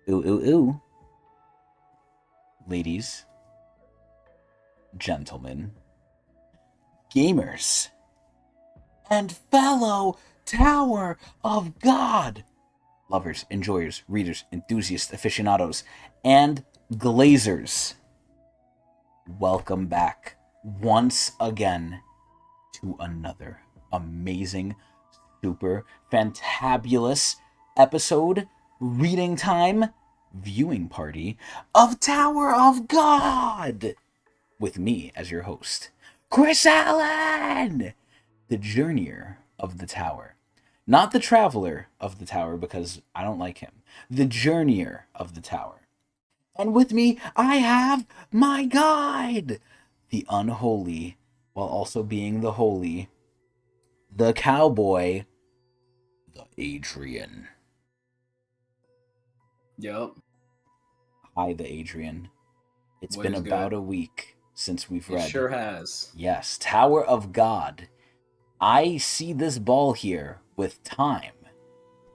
Ooh, ooh, ooh. Ladies, gentlemen, gamers, and fellow Tower of God lovers, enjoyers, readers, enthusiasts, aficionados, and glazers. Welcome back once again to another amazing, super fantabulous episode, reading time, viewing party of Tower of God with me as your host, Chris Allen, the journeyer of the tower. Not the traveler of the tower because I don't like him. The journeyer of the tower. And with me, I have my guide, the unholy, while also being the holy, the cowboy, the Adrian. Yep. Hi, the Adrian. It's What been is about good? a week since we've It read. sure has. Yes, Tower of God. I see this ball here with time,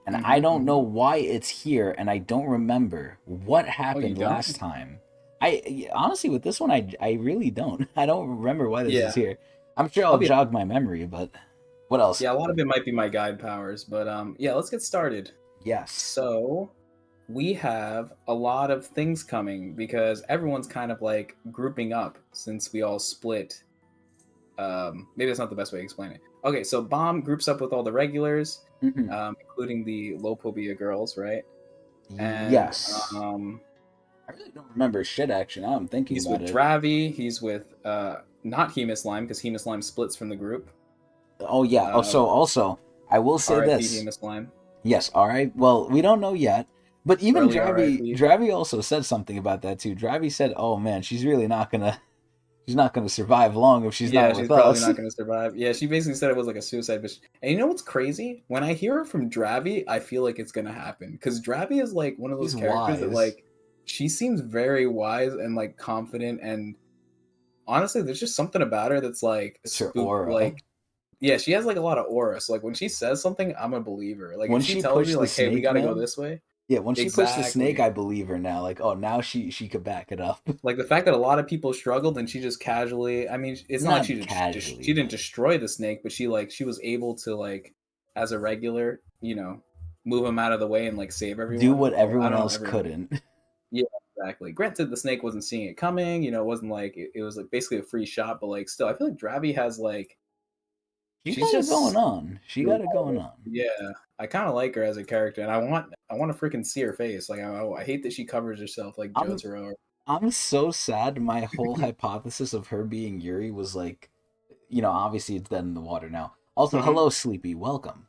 and I don't know why it's here, and I don't remember what Oh, you happened don't? last time. I honestly, with this one, I really don't. I don't remember why this is Yeah. here. I'm sure I'll I'll be. jog my memory, but what else? Yeah, a lot of it might be my guide powers, but yeah, let's get started. Yes. So, we have a lot of things coming because everyone's kind of like grouping up since we all split. Maybe that's not the best way to explain it. Okay, so Bomb groups up with all the regulars, Hmm. including the Lopobia girls, right? And Yes. I really don't remember shit, actually, now I'm thinking he's about with it. Dravi. He's with not Hemus Lime because Hemus Lime splits from the group. Oh, yeah. Oh, Uh, so also, I will say R.I.P. this. Hemus Lime. Yes, all right. Well, we don't know yet, but even Early Dravi, R.I.P. Dravi also said something about that too. Dravi said, "Oh man, she's not gonna survive long if she's not Yeah, she's with probably us." not going to survive. Yeah, she basically said it was like a suicide mission. And you know what's crazy? When I hear it from Dravi, I feel like it's going to happen because Dravi is like one of those She's characters that wise. like she seems very wise and like confident, and honestly, there's just something about her that's like It's her spook. aura. Like, yeah, she has like a lot of aura. So like when she says something, I'm a believer. Like if When she she tells me pushed the like, "Hey, we snake, got to go man. this way," Yeah, when she pushed the snake, exactly. I believe her now. Like, oh, now she could back it up. Like the fact that a lot of people struggled and she just casually, I mean, it's not like Not she casually, didn't but destroy the snake, but she was able to like as a regular, move him out of the way and like save do everyone. what Well, I everyone don't know else everyone. couldn't. Yeah, exactly. Granted, the snake wasn't seeing it coming. It wasn't like it was like basically a free shot, but like still, I feel like Dravi has like She she's got it going just on. She got it going on. yeah. I kind of like her as a character, and I want to freaking see her face. Like I hate that she covers herself like I'm Jotaro. I'm so sad. My whole hypothesis of her being Yuri was like, obviously it's dead in the water now. Also, Hmm. hello, Sleepy, welcome.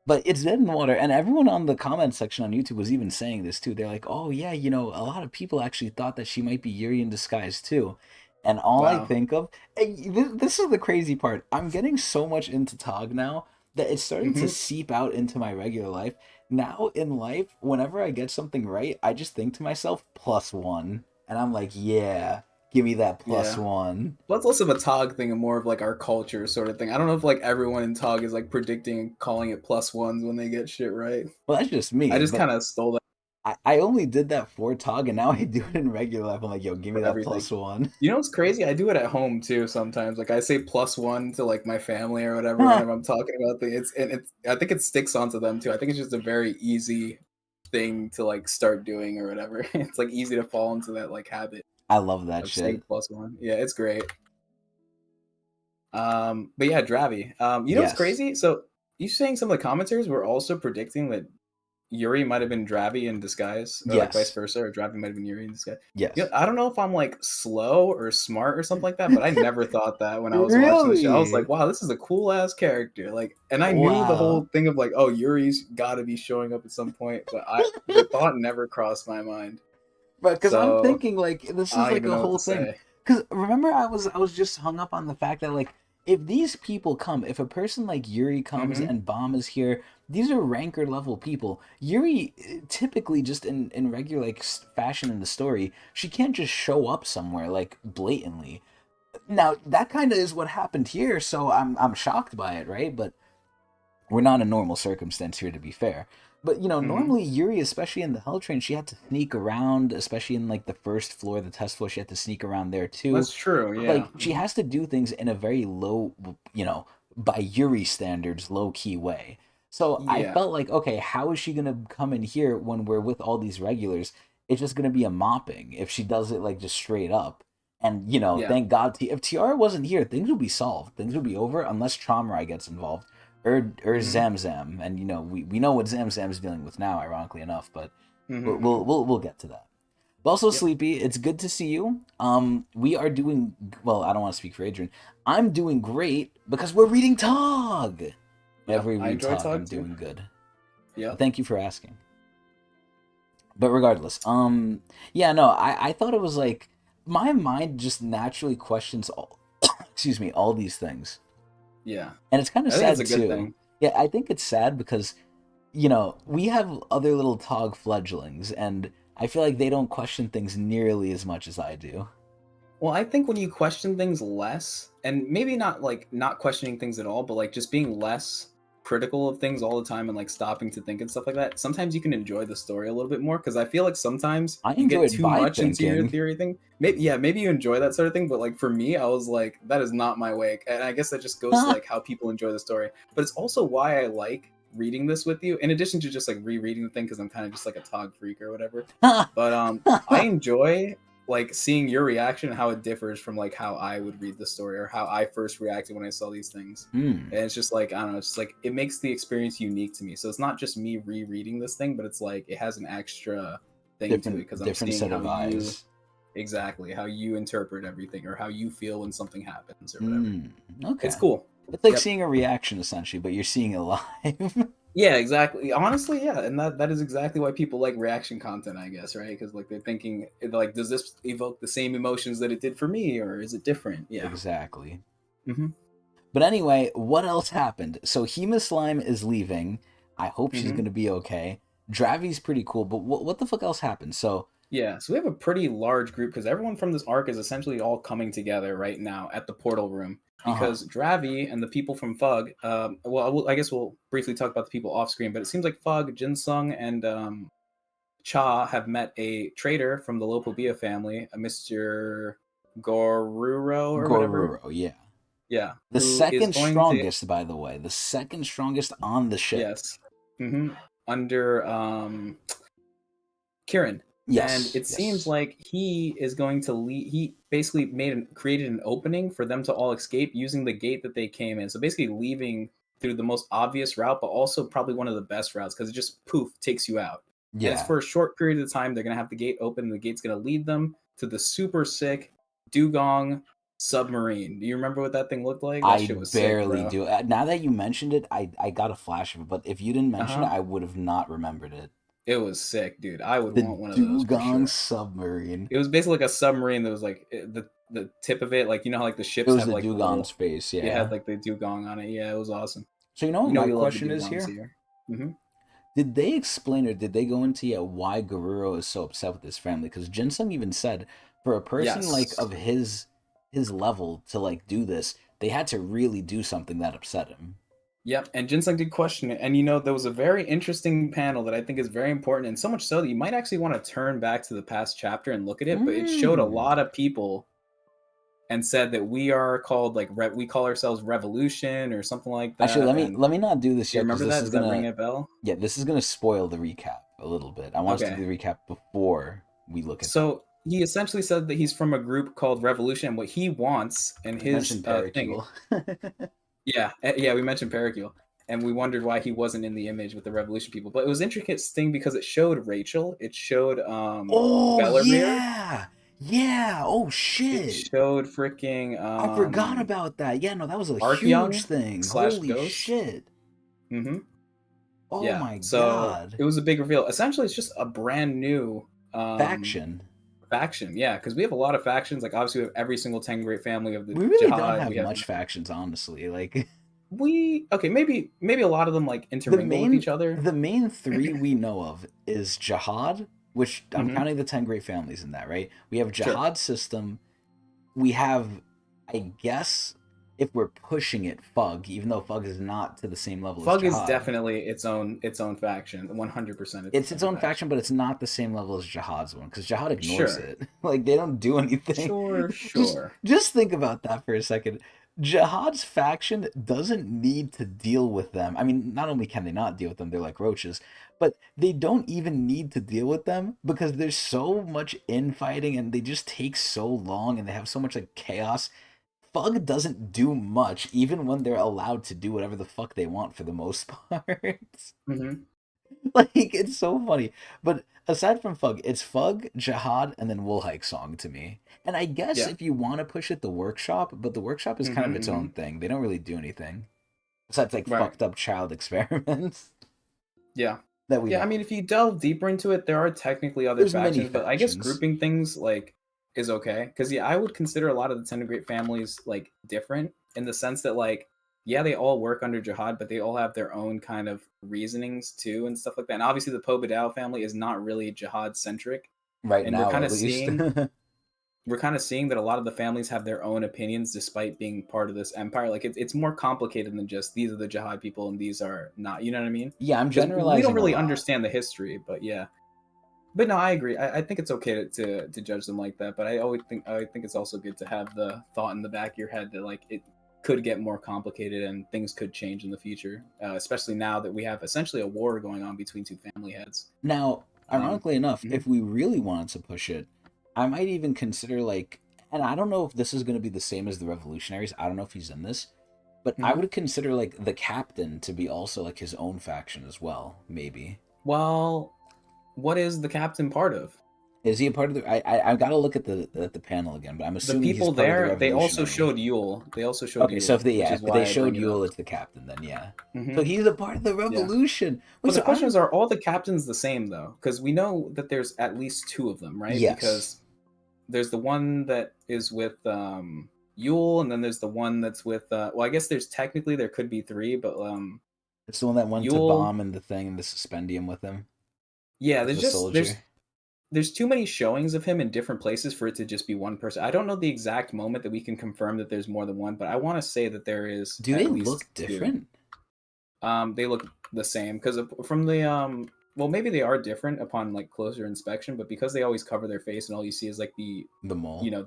But it's dead in the water, and everyone on the comment section on YouTube was even saying this too. They're like, "Oh yeah, a lot of people actually thought that she might be Yuri in disguise too." And all I Wow. think of, this is the crazy part. I'm getting so much into Tog now that it's starting to Hmm. seep out into my regular life. Now in life, whenever I get something right, I just think to myself, +1, and I'm like, "Yeah, give me that plus Yeah. one." Well, it's less of a Tog thing and more of like our culture sort of thing. I don't know if like everyone in Tog is like predicting and calling it plus ones when they get shit right. Well, that's just I me, just but kind of stole that I only did that for Tog, and now I do it in regular life. I'm like, yo, give me for that everything. +1. You know what's crazy? I do it at home too sometimes. Like I say plus one to like my family or whatever whenever I'm talking about things. It's I think it sticks onto them too. I think it's just a very easy thing to like start doing or whatever. It's like easy to fall into that like habit I love that of shit. saying plus one. Yeah, it's great. But yeah, Dravi. You know what's Yes. crazy? So you saying some of the commenters were also predicting that Yuri might have been Dravi in disguise, or like vice Yes. versa, or Dravi might have been Yuri in disguise. Yes. I don't know if I'm like slow or smart or something like that, but I never thought that when I was watching the show. I was like, Really? wow, this is a cool ass character. Like, and I knew the Wow. whole thing of like, oh, Yuri's got to be showing up at some point, but the thought never crossed my mind. But because I'm So thinking like this I is don't like even a know what whole to thing. say. Because remember, I was just hung up on the fact that like if these people come, if a person like Yuri comes Hmm. and Bomb is here, these are ranker level people. Yuri typically just in regular like fashion in the story, she can't just show up somewhere like blatantly. Now that kind of is what happened here, so I'm shocked by it, right? But We're not a normal circumstance here, to be fair. But Hmm. normally Yuri, especially in the Hell Train, she had to sneak around, especially in like the first floor, the test floor. She had to sneak around there too. That's true. Yeah. Like she has to do things in a very low, by Yuri standards, low key way. So I Yeah. felt like, okay, how is she gonna come in here when we're with all these regulars? It's just gonna be a mopping if she does it like just straight up. And Yeah. thank God, if Tiara wasn't here, things would be solved. Things would be over unless Tramrai gets involved or Hmm. Zamzam, and we know what Zamzam's dealing with now, ironically enough, but Hmm. we'll get to that. But also, Yep. Sleepy, it's good to see you. We are doing well. I don't want to speak for Adrian. I'm doing great because we're reading Tog. Yep. Whenever we I read enjoy Tog, Tog I'm too. doing good. Yep. Thank you for asking. But regardless, yeah, no, I thought it was like my mind just naturally questions all, excuse me, all these things, Yeah. and it's kind of I think it's a sad good too. thing. Yeah, I think it's sad because we have other little Tog fledglings, and I feel like they don't question things nearly as much as I do. Well, I think when you question things less, and maybe not like not questioning things at all, but like just being less critical of things all the time and like stopping to think and stuff like that, sometimes you can enjoy the story a little bit more. Because I feel like sometimes I you enjoy get it too by much into your thinking. theory thing. Maybe, yeah, maybe you enjoy that sort of thing, but like for me, I was like, that is not my way. And I guess that just goes to like how people enjoy the story. But it's also why I like reading this with you, in addition to just like rereading the thing, because I'm kind of just like a Tog freak or whatever. But I enjoy like seeing your reaction and how it differs from like how I would read the story or how I first reacted when I saw these things. Hmm. And it's just like I don't know, it's just like it makes the experience unique to me. So it's not just me rereading this thing, but it's like it has an extra thing to it because I'm Different seeing set how of you eyes. exactly how you interpret everything or how you feel when something happens or whatever. Hmm. It's Okay. cool. It's like Yep. seeing a reaction essentially, but you're seeing it live. Yeah, exactly. Honestly, yeah, and that is exactly why people like reaction content, I guess, right? Because like they're thinking, like, does this evoke the same emotions that it did for me, or is it different? Yeah. Exactly. Hmm. But anyway, what else happened? So Hema Slime is leaving. I hope she's Hmm. gonna be okay. Dravi's pretty cool, but what the fuck else happened? So Yeah, so we have a pretty large group because everyone from this arc is essentially all coming together right now at the portal room uh-huh. because Dravi and the people from Fug, I guess we'll briefly talk about the people off screen, but it seems like Fug, Jinsung, and Cha have met a trader from the Lopobia family, a Mr. Goruro or whatever. Goruro, yeah. Yeah, The who is second going to, strongest, by the way. The second strongest on the ship. yes, under Kieran. And Yes, it seems yes. like he is going to lead. He basically created an opening for them to all escape using the gate that they came in. So basically, leaving through the most obvious route, but also probably one of the best routes because it just poof takes you out. And it's Yeah. for a short period of time. They're gonna have the gate open, and the gate's gonna lead them to the super sick Dugong submarine. Do you remember what that thing looked like? That I shit was sick, barely bro. do. Now that you mentioned it, I got a flash of it, but if you didn't Uh mention it, huh. I would have not remembered it. It was sick, dude. I would The want one of those for Dugong sure. submarine. It was basically like a submarine that was like the tip of it, like you know how like the It ships was have the like the Dugong little, space, it had yeah. like the dugong on it. Yeah, it was awesome. So you know what You know my we love the question is dugongs here? here. Hmm. Did they explain or did they go into yet why Garuro is so upset with his family? Because Jinsung even said for a person like Yes. of his level to like do this, they had to really do something that upset him. Yep. And Ginseng did question it, and you know there was a very interesting panel that I think is very important, and so much so that you might actually want to turn back to the past chapter and look at it. But it showed a Hmm. lot of people and said that we are called like we call ourselves Revolution or something like Actually, that. And let me not do this do you yet because remember this that? is Does that ring gonna a bell? yeah, this is gonna spoil the recap a little bit. I want us to Okay. do the recap before we look at that. So he essentially said that he's from a group called Revolution. And what he wants and You his mentioned thing, Paracule. yeah, yeah, we mentioned Pericule, and we wondered why he wasn't in the image with the Revolution people. But it was interesting because it showed Rachel, it showed Oh Bellarmere, yeah, yeah. Oh it shit. showed freaking I forgot about that. Yeah, no, that was a huge Arc thing. slash Holy Ghost. shit. Hmm. Oh Yeah, my so god. it was a big reveal. Essentially, it's just a brand new Faction. faction. Yeah, because we have a lot of factions. Like obviously, we have every single Ten Great Family of the We really don't Jihad. have We have much factions, honestly. Like we okay, maybe a lot of them like the intermingle with main each other. the main three we know of is Jihad, which I'm Hmm. counting the 10 great families in that, right? We have Sure. Jihad system. We have I guess if we're pushing it, Fug, even though Fug is not to the same level as Fug is Jihad. definitely its own faction. 100%, it's It's its its own own faction, faction. but it's not the same level as Jihad's one because Jihad ignores Sure, it. Like they don't do anything. sure, just sure. just think about that for a second. Jihad's faction doesn't need to deal with them. I mean, not only can they not deal with them, they're like roaches, but they don't even need to deal with them because there's so much infighting and they just take so long and they have so much like chaos. Fug doesn't do much, even when they're allowed to do whatever the fuck they want for the most part. Hmm. Like it's so funny. But aside from Fug, it's Fug, Jihad, and then Woolhike Song to me. And I guess Yeah. if you want to push it, the workshop, but the workshop is kind of its own Hmm. thing. They don't really do anything besides like Right. fucked up child experiments Yeah. that we Yeah, I know. mean, if you delve deeper into it, there are technically other There's many factions, but I guess factions. grouping things like is okay. Because yeah, I would consider a lot of the Ten Great families like different in the sense that like yeah, they all work under Jihad, but they all have their own kind of reasonings too and stuff like that. And obviously, the Pobedao family is not really Jihad centric, Right and we're now, kind at of least. seeing we're kind of seeing that a lot of the families have their own opinions despite being part of this empire. Like it's more complicated than just these are the Jihad people and these are not. You know what I mean? Yeah, I'm Because we don't generalizing a really lot. understand the history, but yeah. But no, I agree. I think it's okay to judge them like that. But I think it's also good to have the thought in the back of your head that like it could get more complicated and things could change in the future, especially now that we have essentially a war going on between two family heads. Now, Um, ironically enough, mhm, if we really wanted to push it, I might even consider like, and I don't know if this is going to be the same as the Revolutionaries. I don't know if he's in this, but I mhm. would consider like the captain to be also like his own faction as well. Maybe Well, what is the captain part of? is he a part of the? I gotta look at the panel again, but I'm The assuming he's people part of the there, they also Revolutionary. showed Yule. They also showed Okay, so if Yule, they which yeah, is if they why I showed bring it Yule, up. it's the captain. Then yeah, so Hmm. he's a part of the Yeah. Revolution. Wait, But the so question I'm is, are all the captains the same though? Because we know that there's at least two of them, right? yes, Because there's the one that is with Yule, and then there's the one that's with. Well, I guess there's technically there could be three, but it's the one that went to Yule. bomb and the thing and the suspendium with him Yeah, as there's the just soldier. there's too many showings of him in different places for it to just be one person. I don't know the exact moment that we can confirm that there's more than one, but I want to say that there is Do they at least look two. different? They look the same because from the well, maybe they are different upon like closer inspection, but because they always cover their face and all you see is like the, The you mole. know,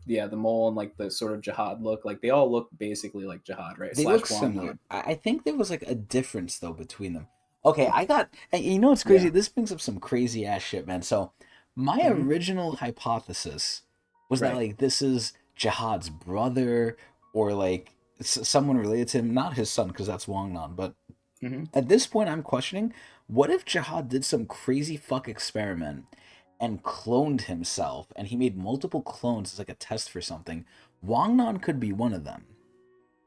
yeah, the mole and like the sort of Jihad look, like they all look basically like Jihad, right? They Slash look similar. Guangnan. I think there was like a difference though between them. Okay, I got. And you know what's crazy? Yeah. This brings up some crazy ass shit, man. So, my Hmm. original hypothesis was that Right. like this is Jihad's brother or like someone related to him, not his son because that's Wang Nan. But Hmm. at this point, I'm questioning: what if Jihad did some crazy fuck experiment and cloned himself, and he made multiple clones as like a test for something? Wang Nan could be one of them.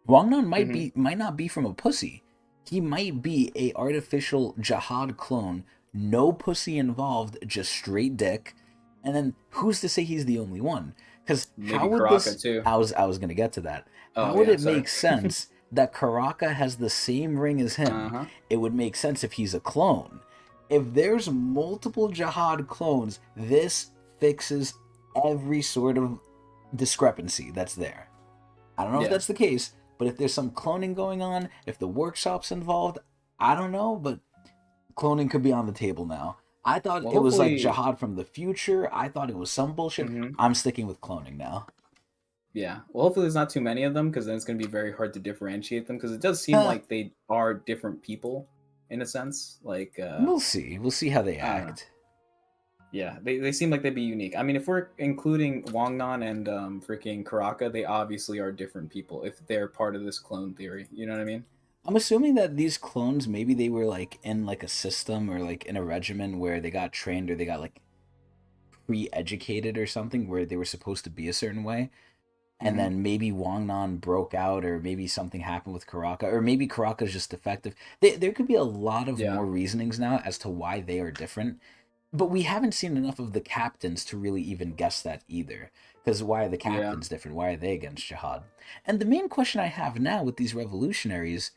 Guangnan Hmm. might not be from a pussy. He might be a artificial Jihad clone, no pussy involved, just straight dick. And then who's to say he's the only one? Because how Maybe would Karaka this? too. I was gonna get to that. How Oh would yeah, it sorry. make sense that Karaka has the same ring as Uh him? huh. It would make sense if he's a clone. If there's multiple Jihad clones, this fixes every sort of discrepancy that's there. I don't know if Yeah. that's the case, but if there's some cloning going on, if the workshop's involved, I don't know, but cloning could be on the table now. I thought Well, it was like hopefully. Jihad from the future. I thought it was some bullshit. Hmm. I'm sticking with cloning now. Yeah. Well, hopefully there's not too many of them because then it's going to be very hard to differentiate them because it does seem like they are different people in a sense. Like, We'll see. We'll see how they I don't know. act. Yeah, they seem like they'd be unique. I mean, if we're including Wangnan and freaking Karaka, they obviously are different people if they're part of this clone theory. You know what I mean? I'm assuming that these clones maybe they were like in like a system or like in a regimen where they got trained or they got like pre-educated or something where they were supposed to be a certain way and Hmm. then maybe Wangnan broke out, or maybe something happened with Karaka, or maybe Karaka's just defective. There could be a lot of Yeah. more reasonings now as to why they are different, but we haven't seen enough of the captains to really even guess that either. Because why are the Yeah. captains different? Why are they against Jihad? And the main question I have now with these revolutionaries,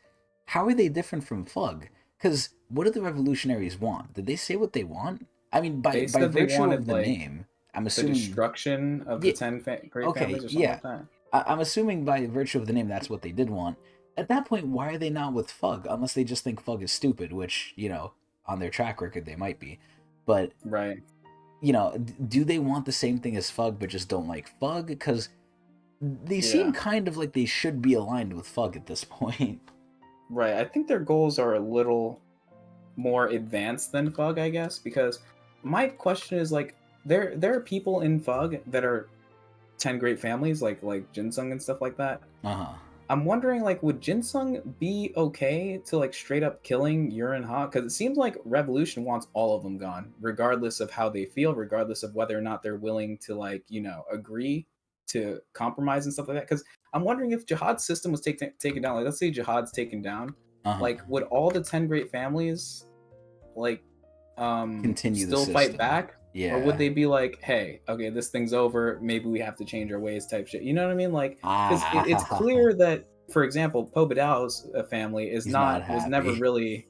how are they different from Fug? Because what do the revolutionaries want? Did they say what they want? I mean, They by said they virtue of wanted the like name, I'm the assuming. destruction of the Yeah, 10 great okay, families or something yeah. like that. I'm assuming by virtue of the name, that's what they did want. At that point, why are they not with Fug? Unless they just think Fug is stupid, which, on their track record, they might be. But, Right. do they want the same thing as Fug, but just don't like Fug? Because they seem Yeah. kind of like they should be aligned with Fug at this point. Right. I think their goals are a little more advanced than Fug, I guess, because my question is like there are people in Fug that are 10 great families like Jinsung and stuff like that. Uh-huh. I'm wondering, like, would Jinsung be okay to like straight up killing Yurin Ha? Because it seems like Revolution wants all of them gone, regardless of how they feel, regardless of whether or not they're willing to agree to compromise and stuff like that. Because I'm wondering if Jihad's system was taken down. Like, let's say Jihad's taken down, Uh-huh. like, would all the 10 great families like Continue the still fight system. back? Or would Yeah. they be like, hey, okay, this thing's over, maybe we have to change our ways type shit? You know what I mean? Like, because it's Ah, clear that, for example, Pobedal's family he's not was never happy. really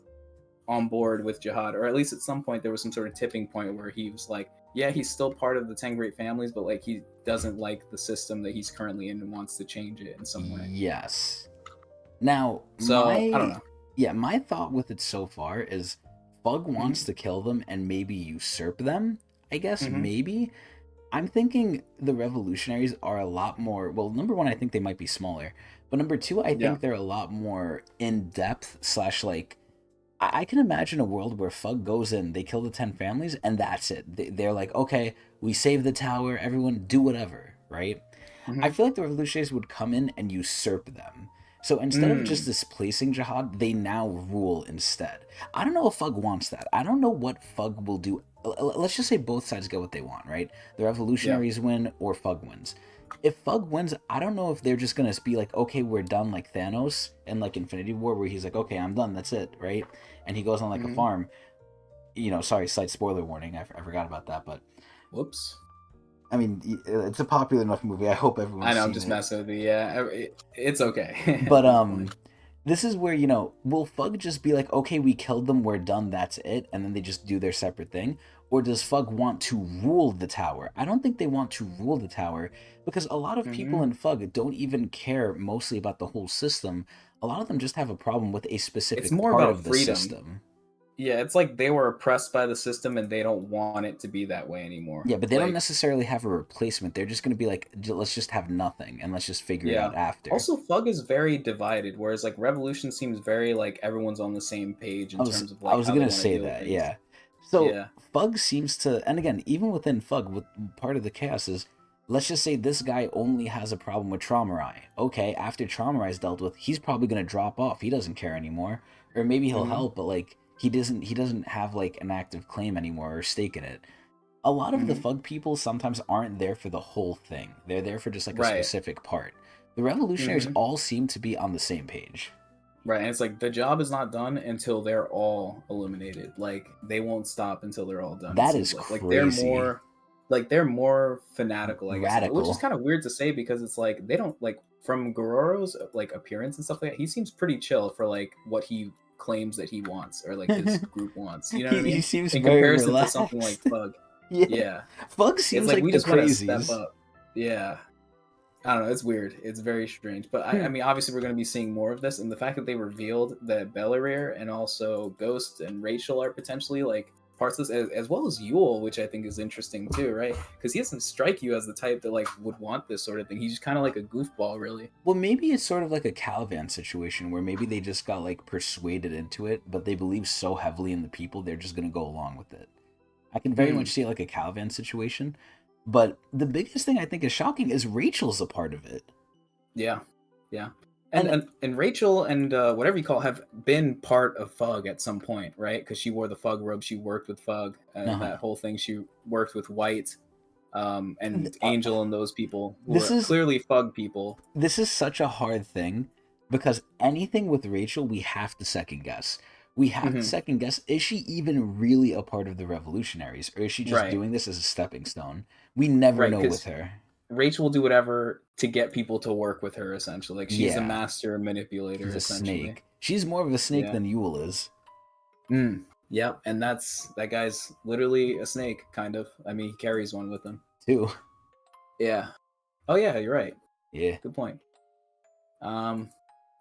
on board with Jihad, or at least at some point there was some sort of tipping point where he was like, yeah, he's still part of the 10 great families, but like he doesn't like the system that he's currently in and wants to change it in some way. Yes. Now, So I don't know. my thought with it so far is Bug wants Hmm. to kill them and maybe usurp them. I guess Hmm. maybe. I'm thinking the revolutionaries are a lot more. Well, number one, I think they might be smaller, but number two, I Yeah. think they're a lot more in depth. Slash, like, I can imagine a world where Fug goes in, they kill the 10 families, and that's it. They're like, okay, we save the tower, everyone do whatever, right? I Hmm. feel like the revolutionaries would come in and usurp them. So instead of just Mm. displacing Jihad, they now rule instead. I don't know if Fug wants that. I don't know what Fug will do. Let's just say both sides get what they want, right? The Yeah. revolutionaries win or Fug wins. If Fug wins, I don't know if they're just gonna be like, okay, we're done, like Thanos and like Infinity War, where he's like, okay, I'm done, that's it, right? And he goes on like a Hmm. farm. Sorry, slight spoiler warning. I forgot about that, but Whoops. I mean, it's a popular enough movie. I hope I everyone's know, I'm seen just it. messing with you. Yeah, it's okay But at this point. this is where, will Fug just be like, okay, we killed them, we're done, that's it, and then they just do their separate thing? Or does Fug want to rule the tower? I don't think they want to rule the tower because a lot of people Hmm. in Fug don't even care mostly about the whole system. A lot of them just have a problem with a It's specific more part about of the freedom. system. Yeah, it's like they were oppressed by the system and they don't want it to be that way anymore. Yeah, but they don't Like, necessarily have a replacement. They're just going to be like, Let's just have nothing and let's just figure it yeah. out after." Also, Fug is very divided, whereas like Revolution seems very like everyone's on the same page I in was terms of I like was how they gonna want to say deal with that, things. yeah. So Yeah. Fug seems to, and again, even within Fug, with part of the chaos is, let's just say this guy only has a problem with Traumarai. Okay, after Traumarai's dealt with, he's probably gonna drop off. He doesn't care anymore, or maybe he'll Hmm. help, but like he doesn't have like an active claim anymore or stake in it. A lot of the Hmm. Fug people sometimes aren't there for the whole thing. They're there for just like a Right. specific part. The revolutionaries Hmm. all seem to be on the same page. Right. And it's like the job is not done until they're all eliminated. Like they won't stop until they're all done. It That seems is like crazy. they're more fanatical, I guess, which is Radical. kind of weird to say because it's like they don't like from Gororo's like appearance and stuff like that. He seems pretty chill for like what he claims that he wants or like his group wants. You know what I He mean? seems In very comparison to something like relaxed. Fug. Yeah. Yeah. Fug It's seems like like we the just want to step crazies. up. Yeah. I don't know. It's weird. It's very strange. But I Hmm. mean, obviously, we're going to be seeing more of this, and the fact that they revealed that Belarir and also Ghost and Rachel are potentially like parts of this, as well as Yule, which I think is interesting too, right? Because he doesn't strike you as the type that like would want this sort of thing. He's just kind of like a goofball, really. Well, maybe it's sort of like a Caliban situation where maybe they just got like persuaded into it, but they believe so heavily in the people they're just gonna go along with it. I can very much Hmm. see it like a Caliban situation. But the biggest thing I think is shocking is Rachel's a part of it. Yeah, yeah. And And and Rachel and whatever you call have been part of Fug at some point, right? Because she wore the Fug robe, she worked with Fug, uh, that whole thing. She worked with White, and uh, Angel and those people who this are is clearly Fug people. this is such a hard thing because anything with Rachel we have to second guess. We have to Hmm. second guess, is she even really a part of the revolutionaries or is she just Right, doing this as a stepping stone? We never right. know with Because her. Rachel will do whatever to get people to work with her. Essentially, like she's a Yeah, master manipulator. she's a Essentially, snake. She's more of a snake yeah. than Yule is, Mm. Yep. And that guy's literally a snake, kind of. I mean, he carries one with him. too. Yeah. Oh yeah, you're right. Yeah. Good point. Um,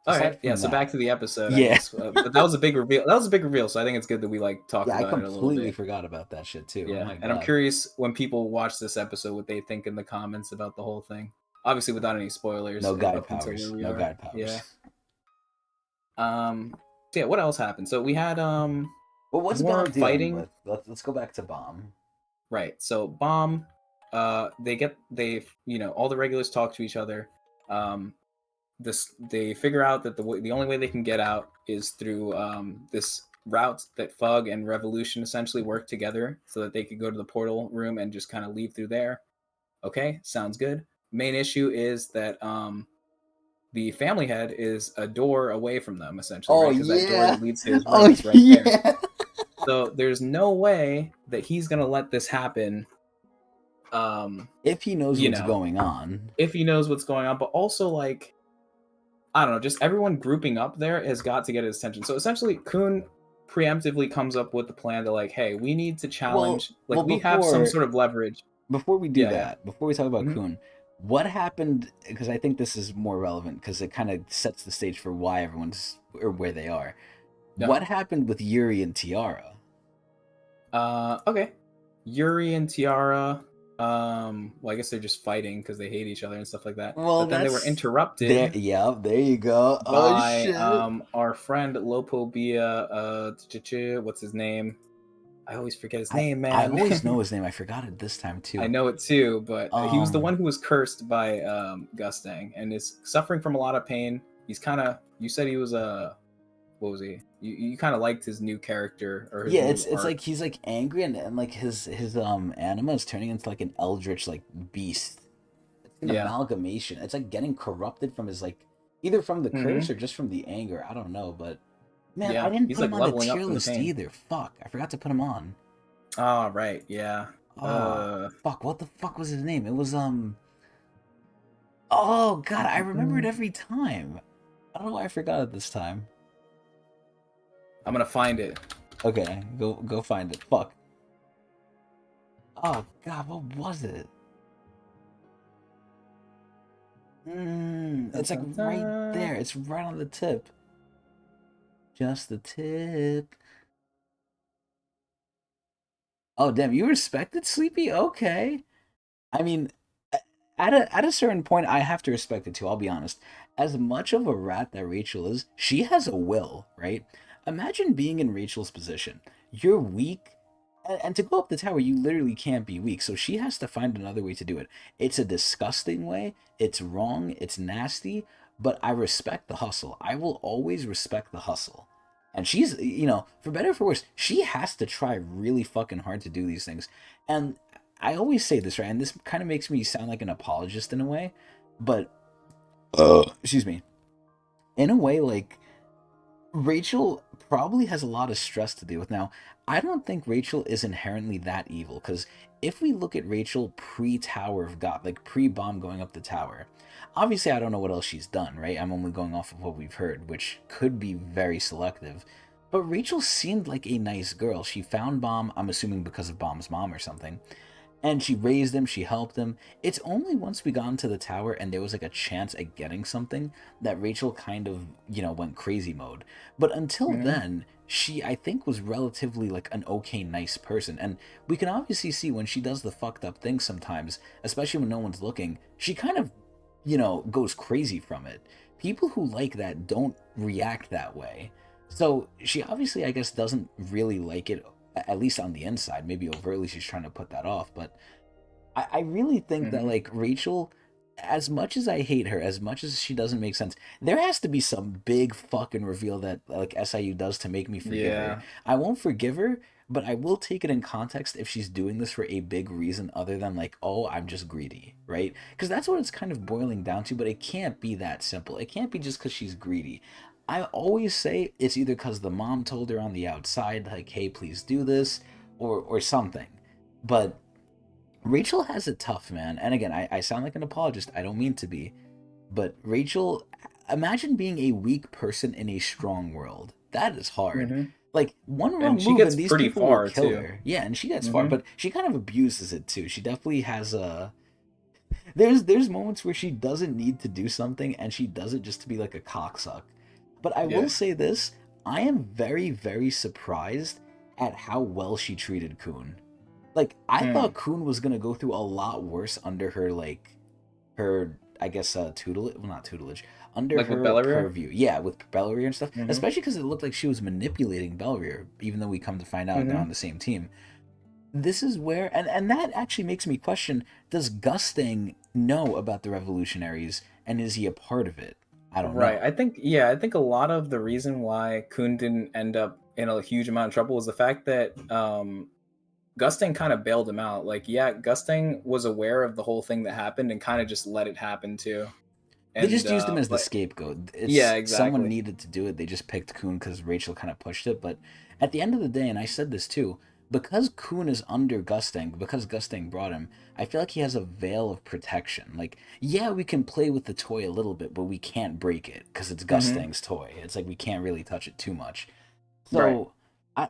all right, Aside yeah. from So that, back to the episode, I yeah. guess. But that was a big reveal. That was a big reveal. So I think it's good that we like talked Yeah, I about it a little completely bit. forgot about that shit too. Oh Yeah, my and I'm god. curious when people watch this episode what they think in the comments about the whole thing. Obviously, without any spoilers No guide up until where powers. we No are. guide powers. Yeah. So yeah. What else happened? So we had But what's more Bomb dealing fighting. with? Let's go back to Bomb. Right. So bomb. All the regulars talk to each other. Um, they figure out that the only way they can get out is through this route that Fug and Revolution essentially work together so that they could go to the portal room and just kind of leave through there. Okay, sounds good. Main issue is that the family head is a door away from them essentially, Oh right? Because that door yeah. that leads to his room Oh is right there. yeah. So there's no way that he's gonna let this happen. If he knows You what's know, going on. if he knows what's going on, but also like I don't know, just everyone grouping up there has got to get his attention. So essentially, Kun preemptively comes up with the plan to like, hey, we need to Well, challenge, like well we have some before sort of leverage. before we do Yeah, yeah. that, before we talk about Hmm. Kun, what happened? Because I think this is more relevant because it kind of sets the stage for why everyone's or where they are. Uh-huh. What happened with Yuri and Tiara? Okay. Yuri and Tiara. Well, I guess they're just fighting because they hate each other and stuff like that. Well, But then they were that's there. interrupted Yeah, there you go. Oh by shit. our friend Lopobia. What's his name? I always forget his name, I man. always know his name. I forgot it this time I too. know it too, but he was the one Um, who was cursed by Gustang and is suffering from a lot of pain. He's kind of. You said he was a. What was he? You kind of liked his new character or his yeah, new it's like arc. he's like angry and like his anima is turning into like an eldritch like beast. It's an Yeah. amalgamation. It's like getting corrupted from his like either from the curse Mm-hmm. or just from the anger. I don't know, but man, I Yeah. didn't He's put like him on the leveling up tier from the list pain. either. Fuck, I forgot to put him on. Oh, right. Yeah. Oh fuck, what the fuck was his name? It was oh god, I remember it I'm every time. I don't know why I forgot it this time. gonna find it. Okay, go find it. Fuck. Oh god, what was it? Dun, It's like dun, right dun. there. It's right on the tip. Just the tip. Oh damn, you respected Sleepy? Okay. I mean, at a certain point, I have to respect it too. I'll be honest. As much of a rat that Rachel is, she has a will, right? Imagine being in Rachel's position. You're weak, and to go up the tower, you literally can't be weak. So she has to find another way to do it. It's a disgusting way. It's wrong. It's nasty. But I respect the hustle. I will always respect the hustle. And she's, for better or for worse, she has to try really fucking hard to do these things. And I always say this, right? And this kind of makes me sound like an apologist in a way, but excuse me. In a way, like Rachel probably has a lot of stress to deal with. Now, I don't think Rachel is inherently that evil because if we look at Rachel pre Tower of God, like pre bomb going up the tower, obviously I don't know what else she's done, right? I'm only going off of what we've heard, which could be very selective. But Rachel seemed like a nice girl. She found Bomb, I'm assuming because of Bomb's mom or something, and she raised him, she helped him. It's only once we got into the tower and there was like a chance at getting something that Rachel kind of, went crazy mode. But until Mm-hmm. then, she, I think, was relatively like an okay, nice person. And we can obviously see when she does the fucked up things sometimes, especially when no one's looking, she kind of, goes crazy from it. People who like that don't react that way. So she obviously, I guess, doesn't really like it, at least on the inside. Maybe overtly she's trying to put that off, but I really think that Mm-hmm. like Rachel, as much as I hate her, as much as she doesn't make sense, there has to be some big fucking reveal that like SIU does to make me forgive her. Yeah. I won't forgive her, but I will take it in context if she's doing this for a big reason other than like, oh, I'm just greedy, right? Because that's what it's kind of boiling down to, but it can't be that simple. It can't be just because she's greedy. I always say it's either because the mom told her on the outside, like, hey, please do this, or something. But Rachel has it tough, man. And again, I sound like an apologist. I don't mean to be. But Rachel, imagine being a weak person in a strong world. That is hard. Mm-hmm. Like, one And wrong she move gets and these pretty people will far kill too. her. Yeah, and she gets far, Mm-hmm. but she kind of abuses it too. She definitely has a. There's moments where she doesn't need to do something, and she does it just to be like a cocksuck. But I will Yeah. say this: I am very, very surprised at how well she treated Kun. Like, I thought Mm. Kun was gonna go through a lot worse under her, like, her, I guess, tutelage, well, not tutelage, under Like with her Belleria? purview. Yeah, with Belleria and stuff. Mm-hmm. Especially because it looked like she was manipulating Belleria, even though we come to find out they're Mm-hmm. on the same team. This is where, and that actually makes me question: does Gusting know about the revolutionaries, and is he a part of it? I don't Right. know. I think a lot of the reason why Kun didn't end up in a huge amount of trouble was the fact that Gusting kind of bailed him out. Like, yeah, Gusting was aware of the whole thing that happened and kind of just let it happen too. They And just used him as the but scapegoat. yeah, It's someone exactly. needed to do it. They just picked Kuhn because Rachel kind of pushed it. But at the end of the day, and I said this too, because Kuhn is under Gusting, because Gusting brought him, I feel like he has a veil of protection. Like, yeah, we can play with the toy a little bit, but we can't break it because it's Hmm. Gusting's toy. It's like we can't really touch it too much. Right. So,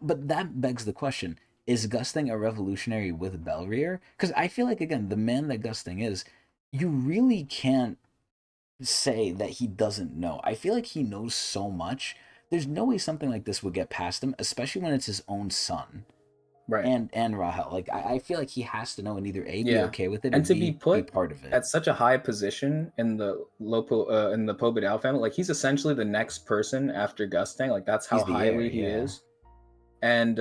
but that begs the question: is Gusting a revolutionary with Belrier? Because I feel like, again, the man that Gusting is, you really can't say that he doesn't know. I feel like he knows so much. There's no way something like this would get past him, especially when it's his own son Right. and Rahel. Like, I feel like he has to know and either A, be Yeah. okay with it, or And to be B, put part of it. at such a high position in the in the Pobedao family, like he's essentially the next person after Gusting. Like that's how He's the heir, highly he yeah. is. And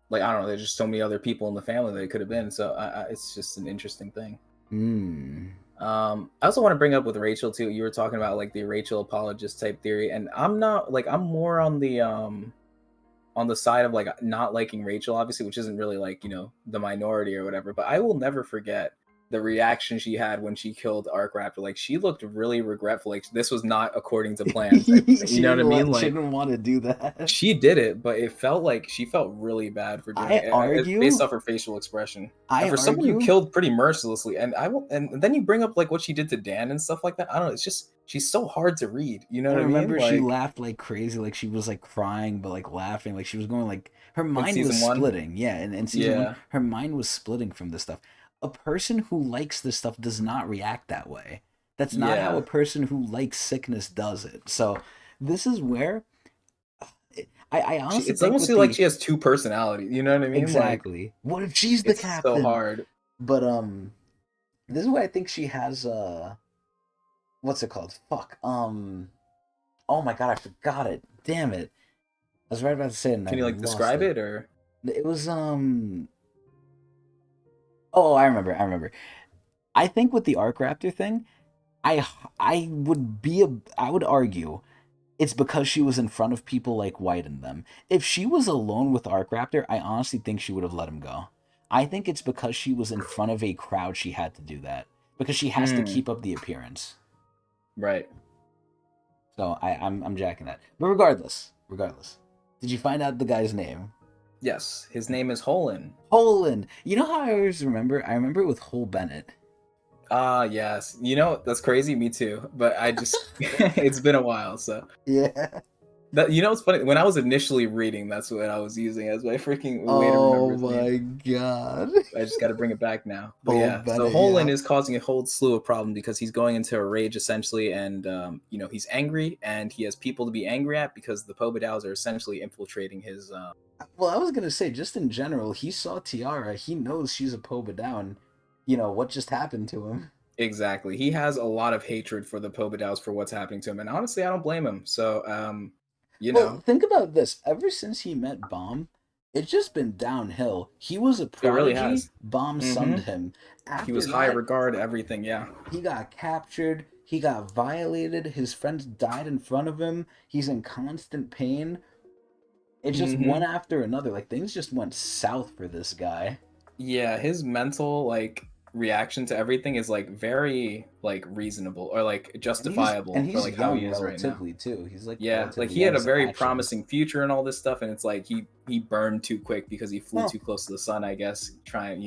like I don't know, there's just so many other people in the family that it could have been. So it's just an interesting thing. Hmm. I also want to bring up with Rachel too. You were talking about like the Rachel apologist type theory, and I'm not like I'm more on the side of like not liking Rachel, obviously, which isn't really like the minority or whatever. But I will never forget the reaction she had when she killed Arc Raptor. Like she looked really regretful. Like this was not according to plan type of thing. You know what I mean? She Like didn't want to do that. she did it, but it felt like she felt really bad for doing I it, based argue, off her facial expression. And I for someone who argue killed pretty mercilessly, and I will, and then you bring up like what she did to Dan and stuff like that. I don't know. It's just she's so hard to read. You know I what I mean? remember she Like laughed like crazy, like she was like crying, but like laughing, like she was going like her in mind was season one, splitting. Yeah, in season one, yeah, her mind was splitting from this stuff. A person who likes this stuff does not react that way. That's not how a yeah. person who likes sickness does it. So this is where I honestly It's think almost with like the she has two personalities. You know what I mean? Like exactly. What if she's the it's so captain? hard. But this is where I think she has what's it called? Fuck. Oh my god, I forgot it. Damn it. I was right about to say it and I Can you like lost describe it. it or? It was oh, I remember. I remember. I think with the Arc Raptor thing, I I would be a I would argue it's because she was in front of people like White and them. If she was alone with Arc Raptor, I honestly think she would have let him go. I think it's because she was in front of a crowd she had to do that. Because she has to Mm, keep up the appearance. right. So I'm jacking that. But regardless. Did you find out the guy's name? Yes, his name is Holin. Holland. You know how I always remember? I remember it with Hole Bennett. Ah, yes. That's crazy. Me too. But I just it's been a while, so Yeah. that it's funny. When I was initially reading, that's what I was using as my freaking way to remember Oh his name. my god. I just got to bring it back now. But Hole yeah, so Bennett, Holin yeah. is causing a whole slew of problems because he's going into a rage essentially, and he's angry, and he has people to be angry at because the Pobodows are essentially infiltrating his. Well, I was gonna say, just in general, he saw Tiara. He knows she's a Poba down. You know what just happened to him. Exactly. He has a lot of hatred for the Pobodows for what's happening to him, and honestly, I don't blame him. So, you Well, know, think about this. Ever since he met Bomb, it's just been downhill. He was a it really prodigy. has. Bomb Hmm. sunned him. He After was high that, regard, everything. Yeah. he got captured. He got violated. His friends died in front of him. He's in constant pain. It's just one Hmm. after another. Like things just went south for this guy. Yeah, his mental like reaction to everything is like very like reasonable or like And justifiable for he's like how he young is right now. relatively too. He's like Yeah, like relatively he young. had a His very actions. promising future and all this stuff, and it's like he burned too quick because he flew Well, too close to the sun, I guess, trying,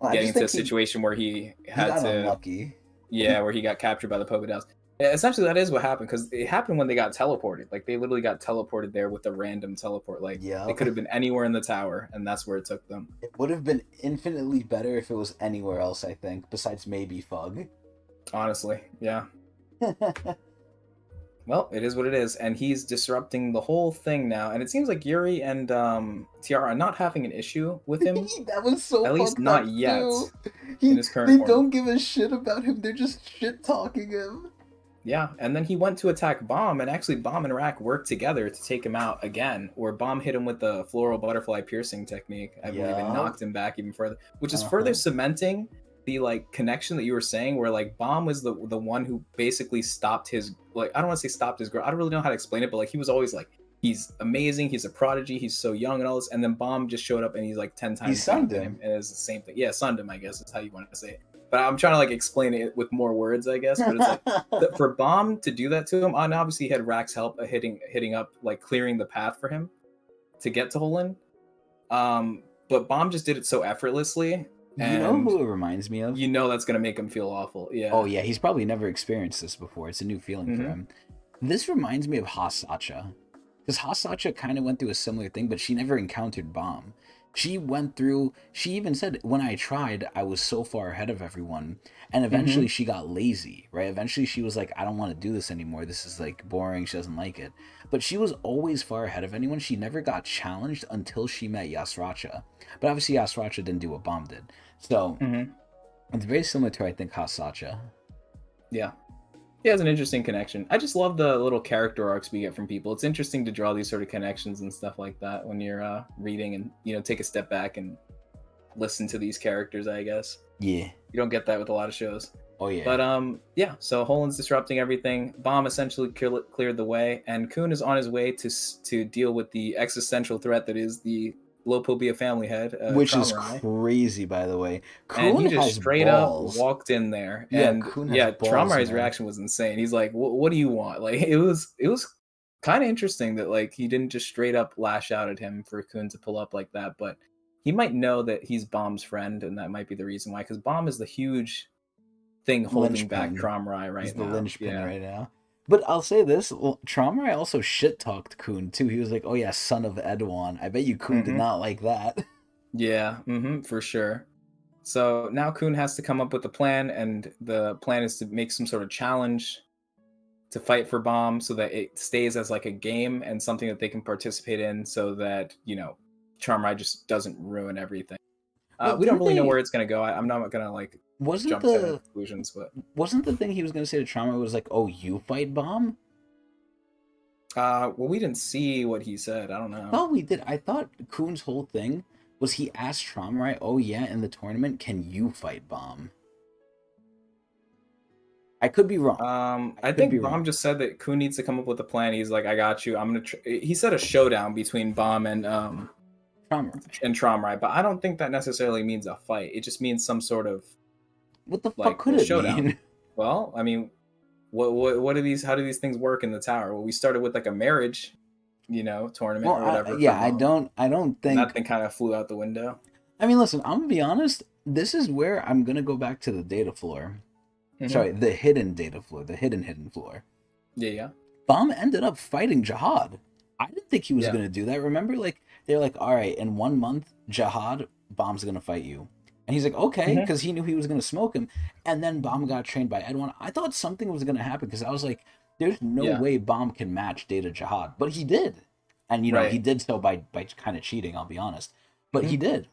I getting just into a think situation where he he had got to, unlucky. yeah, where he got captured by the Pokedex. Yeah, essentially, that is what happened because it happened when they got teleported. Like they literally got teleported there with a random teleport. Like they Yep. could have been anywhere in the tower, and that's where it took them. It would have been infinitely better if it was anywhere else, I think, besides maybe Fug. Honestly, yeah. Well, it is what it is, and he's disrupting the whole thing now. And it seems like Yuri and Tiara are not having an issue with him, That was so at least fucked up not yet too. in his current They form. don't give a shit about him. They're just shit talking him. Yeah, and then he went to attack Bomb, and actually Bomb and Rack worked together to take him out again, where Bomb hit him with the floral butterfly piercing technique, I believe, and Yeah. knocked him back even further, which is further Uh-huh. cementing the like connection that you were saying, where like Bomb was the one who basically stopped his, like, I don't want to say stopped his growth. I don't really know how to explain it, but like he was always like, he's amazing, he's a prodigy, he's so young and all this, and then Bomb just showed up and he's like 10 He times better sunned than him, him. and it's the same thing. Yeah, sunned him, I guess is how you want to say it. But I'm trying to like explain it with more words, I guess. But it's like for Bomb to do that to him, and obviously he had Rack's help hitting up, like clearing the path for him to get to Holland. But Bomb just did it so effortlessly, You know and who it reminds me of? you know that's gonna make him feel awful. Oh Yeah. yeah, he's probably never experienced this before. It's a new feeling for Mm-hmm. him. This reminds me of Hasacha. Because Hasacha kind of went through a similar thing, but she never encountered Bomb. She went through, she even said, when I tried, I was so far ahead of everyone. And eventually Mm-hmm. she got lazy, right? Eventually she was like, I don't want to do this anymore. This is like boring. She doesn't like it. But she was always far ahead of anyone. She never got challenged until she met Yasracha. But obviously Yasracha didn't do what Bomb did. So Mm-hmm. it's very similar to, I think, Hasacha. Yeah. He has an interesting connection. I just love the little character arcs we get from people. It's interesting to draw these sort of connections and stuff like that when you're reading and take a step back and listen to these characters. I guess Yeah. you don't get that with a lot of shows. Oh yeah. But yeah. So Holland's disrupting everything. Bomb essentially cleared the way, and Kuhn is on his way to deal with the existential threat that is the Lopobia family head, Which is Traumarai. crazy, by the way. And Kun he just has straight up balls. walked in there, Yeah, and Kun has yeah, balls, Traumarai's man. reaction was insane. He's like, "What do you want?" Like it was kind of interesting that like he didn't just straight up lash out at him for Kun to pull up like that, but he might know that he's Bomb's friend, and that might be the reason why. Because Bomb is the huge thing holding back Linchpin. Traumarai He's right the now. linchpin Yeah. right now. But I'll say this, well, Traumarai also shit talked Kun too. He was like, "Oh yeah, son of Edwan." I bet you Kun did Mm-hmm. not like that. Yeah. Mm-hmm. For sure. So now Kun has to come up with a plan, and the plan is to make some sort of challenge to fight for Bomb so that it stays as like a game and something that they can participate in so that, Charmride just doesn't ruin everything. Well, We don't didn't really know they? where it's going to go. I'm not going to like Wasn't jump to any the conclusions, but wasn't the thing he was gonna say to Trauma was like, "Oh, you fight Bomb"? well, we didn't see what he said. I don't I know. thought we did. I thought Kun's whole thing was he asked Traumarai, "Oh yeah, in the tournament, can you fight Bomb?" I could be wrong. I I could be think Bomb wrong. just said that Kun needs to come up with a plan. He's like, I got you. I'm gonna. He said a showdown between Bomb Traumarai. and Tromrai, but I don't think that necessarily means a fight. It just means some sort of What the fuck like could it showdown. mean? Well, I mean, what do these? How do these things work in the tower? Well, we started with like a marriage, tournament Well, or whatever for yeah, I Bomb, don't. I don't and that think. thing kind of flew out the window. I mean, listen. I'm gonna be honest. This is where I'm gonna go back to the data floor. Hmm. Sorry, the hidden data floor. The hidden floor. Yeah, yeah, Bomb ended up fighting Jihad. I didn't think he was yeah, gonna do that. Remember, like they're like, all right, in 1 month, Jihad, Bomb's gonna fight you, and he's like, okay, hmm because he knew he was gonna smoke him. And then Bomb got trained by Edwin. I thought something was gonna happen because I was like, there's no yeah. way Bomb can match Data Jihad, but he did, and he Right. did so by kind of cheating. I'll be honest, but he Hmm. did.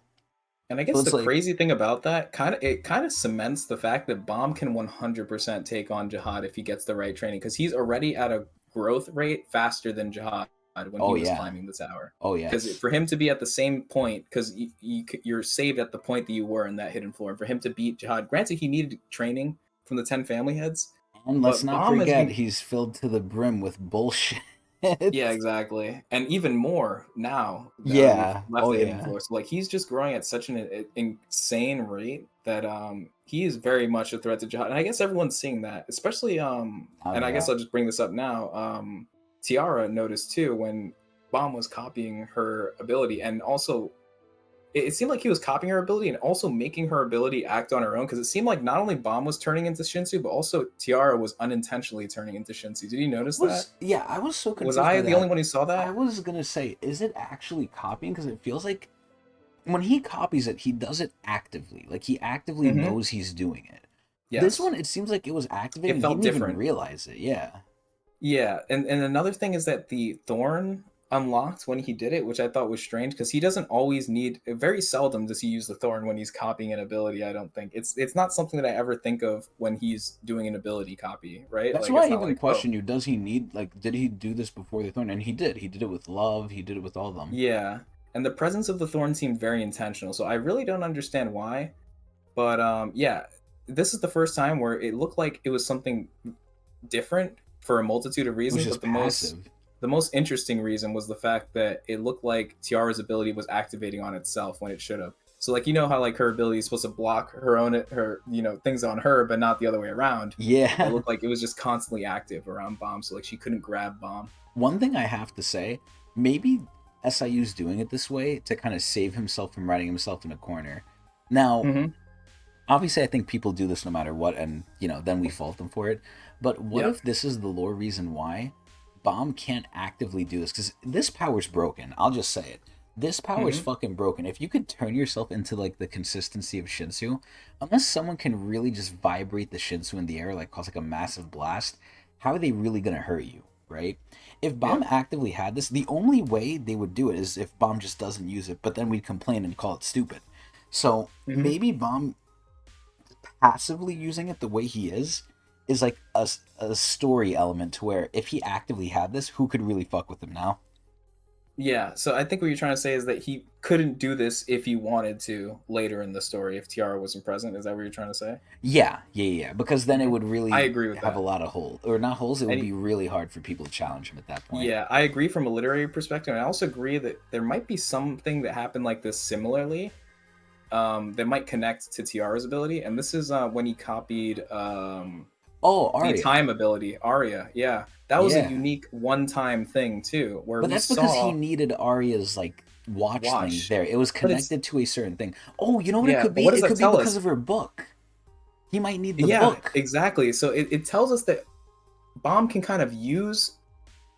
And I So guess it's the like, crazy thing about that kind of cements the fact that Bomb can 100% take on Jihad if he gets the right training because he's already at a growth rate faster than Jihad when he oh was yeah, climbing the tower. oh Because yes, for him to be at the same point, because you're saved at the point that you were in that hidden floor, and for him to beat Jihad, granted he needed training from the 10 family heads, and let's but not Bomb has forget been. he's filled to the brim with bullshit. Yeah, exactly. And even more now that we've Yeah, left oh the hidden yeah, floor. So like he's just growing at such an insane rate that he is very much a threat to Jihad. And I guess everyone's seeing that, especially oh and I yeah. guess I'll just bring this up now. Tiara noticed too when Bomb was copying her ability and also it seemed like he was copying her ability and also making her ability act on her own, because it seemed like not only Bomb was turning into Shinsu, but also Tiara was unintentionally turning into Shinsu. Did you notice that? I was so Was confused by I the only that. one who saw I that? was gonna say, is it actually copying? Because it feels like when he copies it, he does it actively. Like he actively Hmm. knows he's doing it. This Yes. one, it seems like it was It activating. He felt didn't even different. realize it. Yeah. Yeah, and another thing is that the thorn unlocked when he did it, which I thought was strange because he doesn't always need. Very seldom does he use the thorn when he's copying an ability. I don't think it's not something that I ever think of when he's doing an ability copy, right? That's Like why it's I not even like, oh, question you. Does he need like? Did he do this before the thorn? And he did. He did it with love. He did it with all of them. yeah. And the presence of the thorn seemed very intentional, so I really don't understand why. But yeah, this is the first time where it looked like it was something different for a multitude of It was reasons, just but passive. the most interesting reason was the fact that it looked like Tiara's ability was activating on itself when it should have. So like, you know how like her ability is supposed to block her things on her, but not the other way around. It Yeah. looked like it was just constantly active around Bomb, so like she couldn't grab Bomb. One thing I have to say, maybe SIU's doing it this way to kind of save himself from writing himself in a corner. Now, Mm-hmm. obviously I think people do this no matter what, and then we fault them for it. But what Yep. if this is the lore reason why Bomb can't actively do this? Because this power's broken. I'll just say it. This power is Mm-hmm. fucking broken. If you could turn yourself into like the consistency of Shinsu, unless someone can really just vibrate the Shinsu in the air, like cause like a massive blast, how are they really gonna hurt you, right? If Yeah. Bomb actively had this, the only way they would do it is if Bomb just doesn't use it, but then we'd complain and call it stupid. So Mm-hmm. maybe Bomb passively using it the way he is like a story element to where if he actively had this, who could really fuck with him now? Yeah. So I think what you're trying to say is that he couldn't do this if he wanted to later in the story if Tiara wasn't present. Is that what you're trying to say? Yeah. Because then it Hmm. would I really agree with have a that. lot of holes, or not holes. It would And be really hard for people to challenge him at that point. yeah, I agree from a literary perspective. And I also agree that there might be something that happened like this similarly, that might connect to Tiara's ability. And this is when he copied Oh, the Arya. time ability, Arya. Yeah, that was a Yeah, unique one-time thing too, where but we that's because he saw needed Arya's like watch thing Watch. there. It was But it's connected to a certain thing. Oh, you know what it yeah, could but be? what does It that could be tell because us? of her book. He might need the Yeah, book. exactly. So it tells us that Bomb can kind of use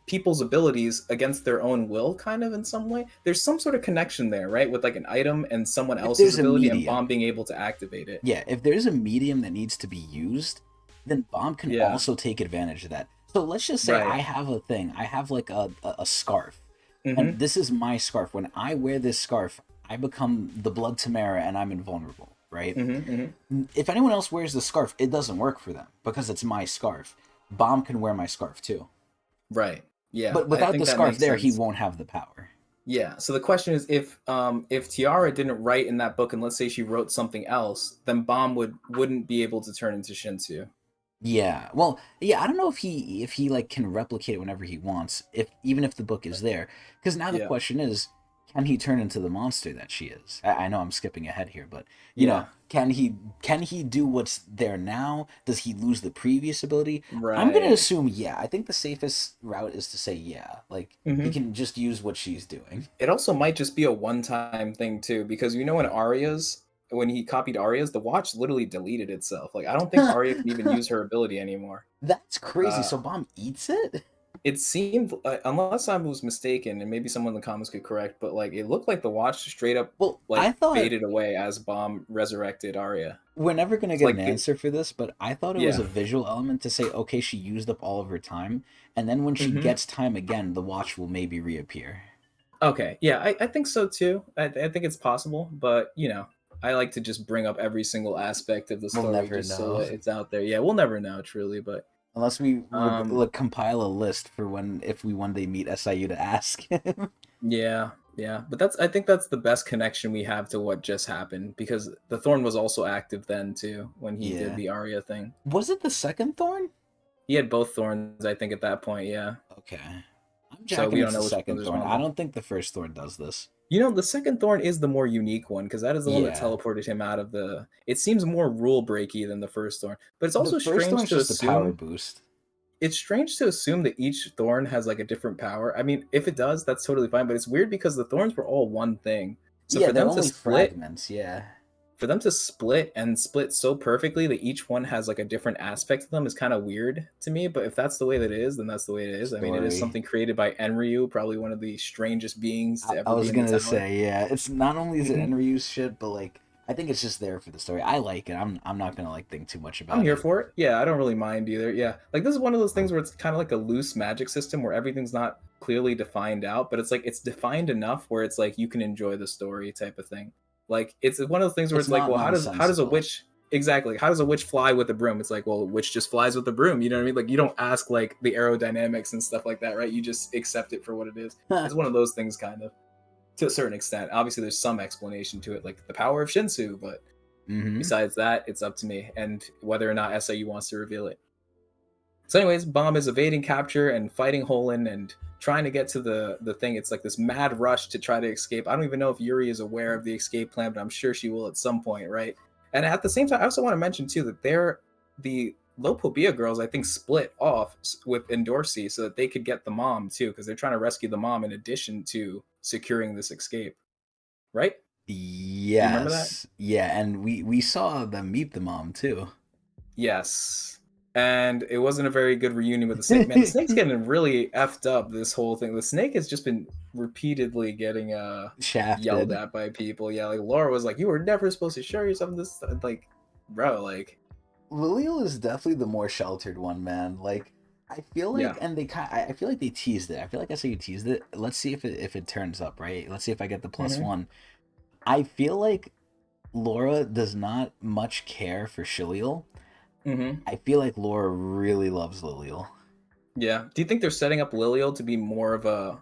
people's abilities against their own will, kind of in some way. There's some sort of connection there, right? With like an item and someone If else's there's a ability and Bomb medium, being able to activate it. yeah, if there's a medium that needs to be used, then Bomb can Yeah, also take advantage of that. So let's just say I right. have a thing. I have like a scarf. And Mm-hmm. this is my scarf. When I wear this scarf, I become the Blood Tamara and I'm invulnerable, right? Mm-hmm. Mm-hmm. If anyone else wears the scarf, it doesn't work for them because it's my scarf. Bomb can wear my scarf too. Right. Yeah, But I without the think that scarf makes there, he sense. won't have the power. Yeah. So the question is, if Tiara didn't write in that book, and let's say she wrote something else, then Bomb wouldn't be able to turn into Shinsu. Yeah. Well, yeah, I don't know if he like can replicate it whenever he wants, if even if the book is there. Because now the Yeah. question is, can he turn into the monster that she is? I know I'm skipping ahead here, but Yeah. can he do what's there now? Does he lose the previous ability? I'm gonna Right. assume yeah. I think the safest route is to say yeah. Like he Hmm. can just use what she's doing. It also might just be a one-time thing too, because in Arya's, when he copied Arya's, the watch literally deleted itself. Like I don't think Arya can even use her ability anymore. That's crazy. Uh, So Bomb eats it? it seemed, unless I was mistaken, and maybe someone in the comments could correct, but like it looked like the watch straight up Well, like I thought faded away as Bomb resurrected Arya. we're never gonna So get an like it, answer for this, but I thought it was yeah. a visual element to say, okay, she used up all of her time, and then when she Hmm. gets time again, the watch will maybe reappear. Okay, yeah, I think so too. I think it's possible, but I like to just bring up every single aspect of the We'll story never just so know. that it's out there. Yeah, we'll never know truly, but Unless we um, like, compile a list for when, if we one day meet SIU to ask him. yeah, yeah. But I think that's the best connection we have to what just happened, because the Thorn was also active then too when he did Yeah. the Arya thing. Was it the second Thorn? He had both Thorns, I think, at that point. Yeah. Okay. I'm So jacking we don't it's the know which one's second Thorn. I responsible. don't think the first Thorn does this. The second Thorn is the more unique one because that is the one that Yeah. teleported him out of the. It seems more rule breaky than the first Thorn, but it's The also first strange Thorn's to just a power assume. boost. It's strange to assume that each Thorn has like a different power. I mean, if it does, that's totally fine. But it's weird because the Thorns were all one thing. So Yeah, for they're them to only split, fragments. Yeah. and split so perfectly that each one has like a different aspect to them is kind of weird to me. But if that's the way that it is, then that's the way it is. I mean, it is Story. something created by Enryu, probably one of the strangest beings to I ever be was in the gonna tower. say, yeah, it's not only is it Hmm. Enryu's shit, but like I think it's just there for the story. I like it. I'm not gonna like think too much I'm about here it. for it. Yeah, I don't really mind either. Yeah, like this is one of those things where it's kind of like a loose magic system where everything's not clearly defined out, but it's like it's defined enough where it's like you can enjoy the story type of thing. Like it's one of those things where It's it's like, not well, how does a nonsensical. witch exactly? How does a witch fly with a broom? It's like, well, a witch just flies with a broom. You know what I mean? Like you don't ask like the aerodynamics and stuff like that, right? You just accept it for what it is. It's one of those things, kind of to a certain extent. Obviously, there's some explanation to it, like the power of Shinsu, but Mm-hmm. besides that, it's up to me and whether or not SIU wants to reveal it. So, anyways, Bomb is evading capture and fighting Holin and trying to get to the thing. It's like this mad rush to try to escape. I don't even know if Yuri is aware of the escape plan, but I'm sure she will at some point, right? And at the same time, I also want to mention too that the Lopobia girls, I think, split off with Endorsi so that they could get the mom too, because they're trying to rescue the mom in addition to securing this escape, right? Do you remember that? Yes. Yeah, and we saw them meet the mom too. Yes. And it wasn't a very good reunion with the snake. Man, the snake's getting really effed up this whole thing. The snake has just been repeatedly getting yelled Shafted. at by people. Yeah, like Laura was like, "You were never supposed to show yourself this." Like, bro, like, Lilial is definitely the more sheltered one, man. Like I feel like, yeah. and I feel like they teased it. I feel like I say you teased it. Let's see if it turns up, right? Let's see if I get the plus Hmm. one. I feel like Laura does not much care for Shiliel. Hmm. I feel like Laura really loves Lilial. Yeah. Do you think they're setting up Lilial to be more of a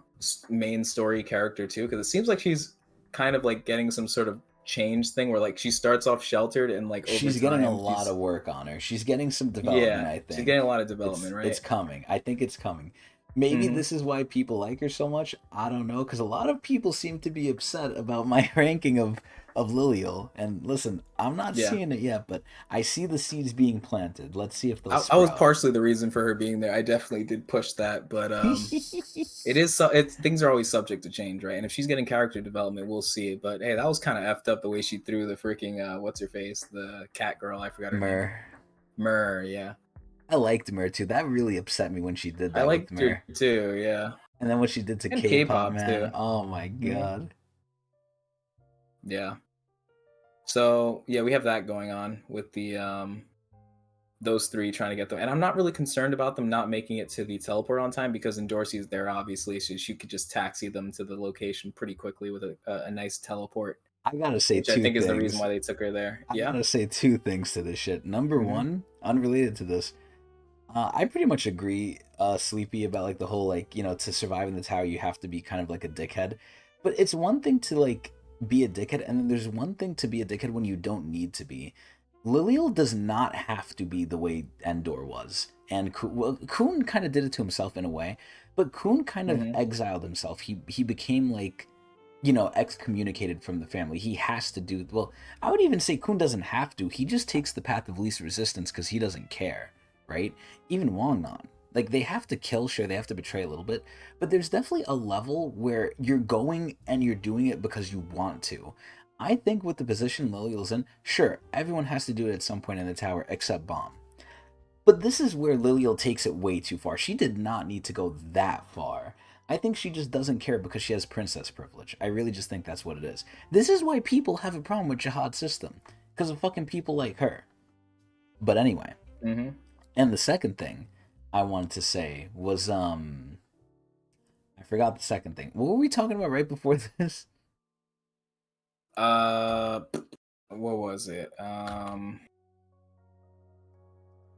main story character too? Because it seems like she's kind of like getting some sort of change thing where like she starts off sheltered and like over She's getting a time lot she's of work on her. She's getting some development, yeah, I she's think. getting a lot of development, It's right? coming. I think it's coming. Maybe Hmm. this is why people like her so much. I don't know, because a lot of people seem to be upset about my ranking of Lilial. And listen, I'm not Yeah. seeing it yet, but I see the seeds being planted. Let's see if they'll I was sprout. partially the reason for her being there. I definitely did push that, but it is so it's things are always subject to change, right? And if she's getting character development, we'll see it. But hey, that was kind of effed up the way she threw the freaking what's her face, the cat girl. I forgot her name. Mer. Myrrh. Yeah, I liked Mer too. That really upset me when she did I that with liked her Mer. too. Yeah, And then what she did to and K-pop, K-pop man. too. Oh my Hmm. god. Yeah. So yeah, we have that going on with the those three trying to get them. And I'm not really concerned about them not making it to the teleport on time because Endorsi is there, obviously. So she could just taxi them to the location pretty quickly with a nice teleport, I gotta say which I two think is the reason things. why they took her there. I Yeah. gotta say two things to this shit. Number Hmm. one, unrelated to this, I pretty much agree, Sleepy, about like the whole like to survive in the tower you have to be kind of like a dickhead. But it's one thing to like be a dickhead, and then there's one thing to be a dickhead when you don't need to be. Lilial does not have to be the way Endor was, and well, Kun kind of did it to himself in a way, but Kun kind of Hmm. exiled himself. He became like excommunicated from the family. He has to do well. I would even say Kun doesn't have to. He just takes the path of least resistance because he doesn't care, right? Even Wangnan. Like they have to kill, sure, they have to betray a little bit, but there's definitely a level where you're going and you're doing it because you want to. I think with the position Lilial's in, sure, everyone has to do it at some point in the tower except Bomb. But this is where Lilial takes it way too far. She did not need to go that far. I think she just doesn't care because she has princess privilege. I really just think that's what it is. This is why people have a problem with Jihad's system. Because of fucking people like her. But anyway. Hmm. And the second thing I wanted to say was I forgot the second thing. What were we talking about right before this? Uh, what was it?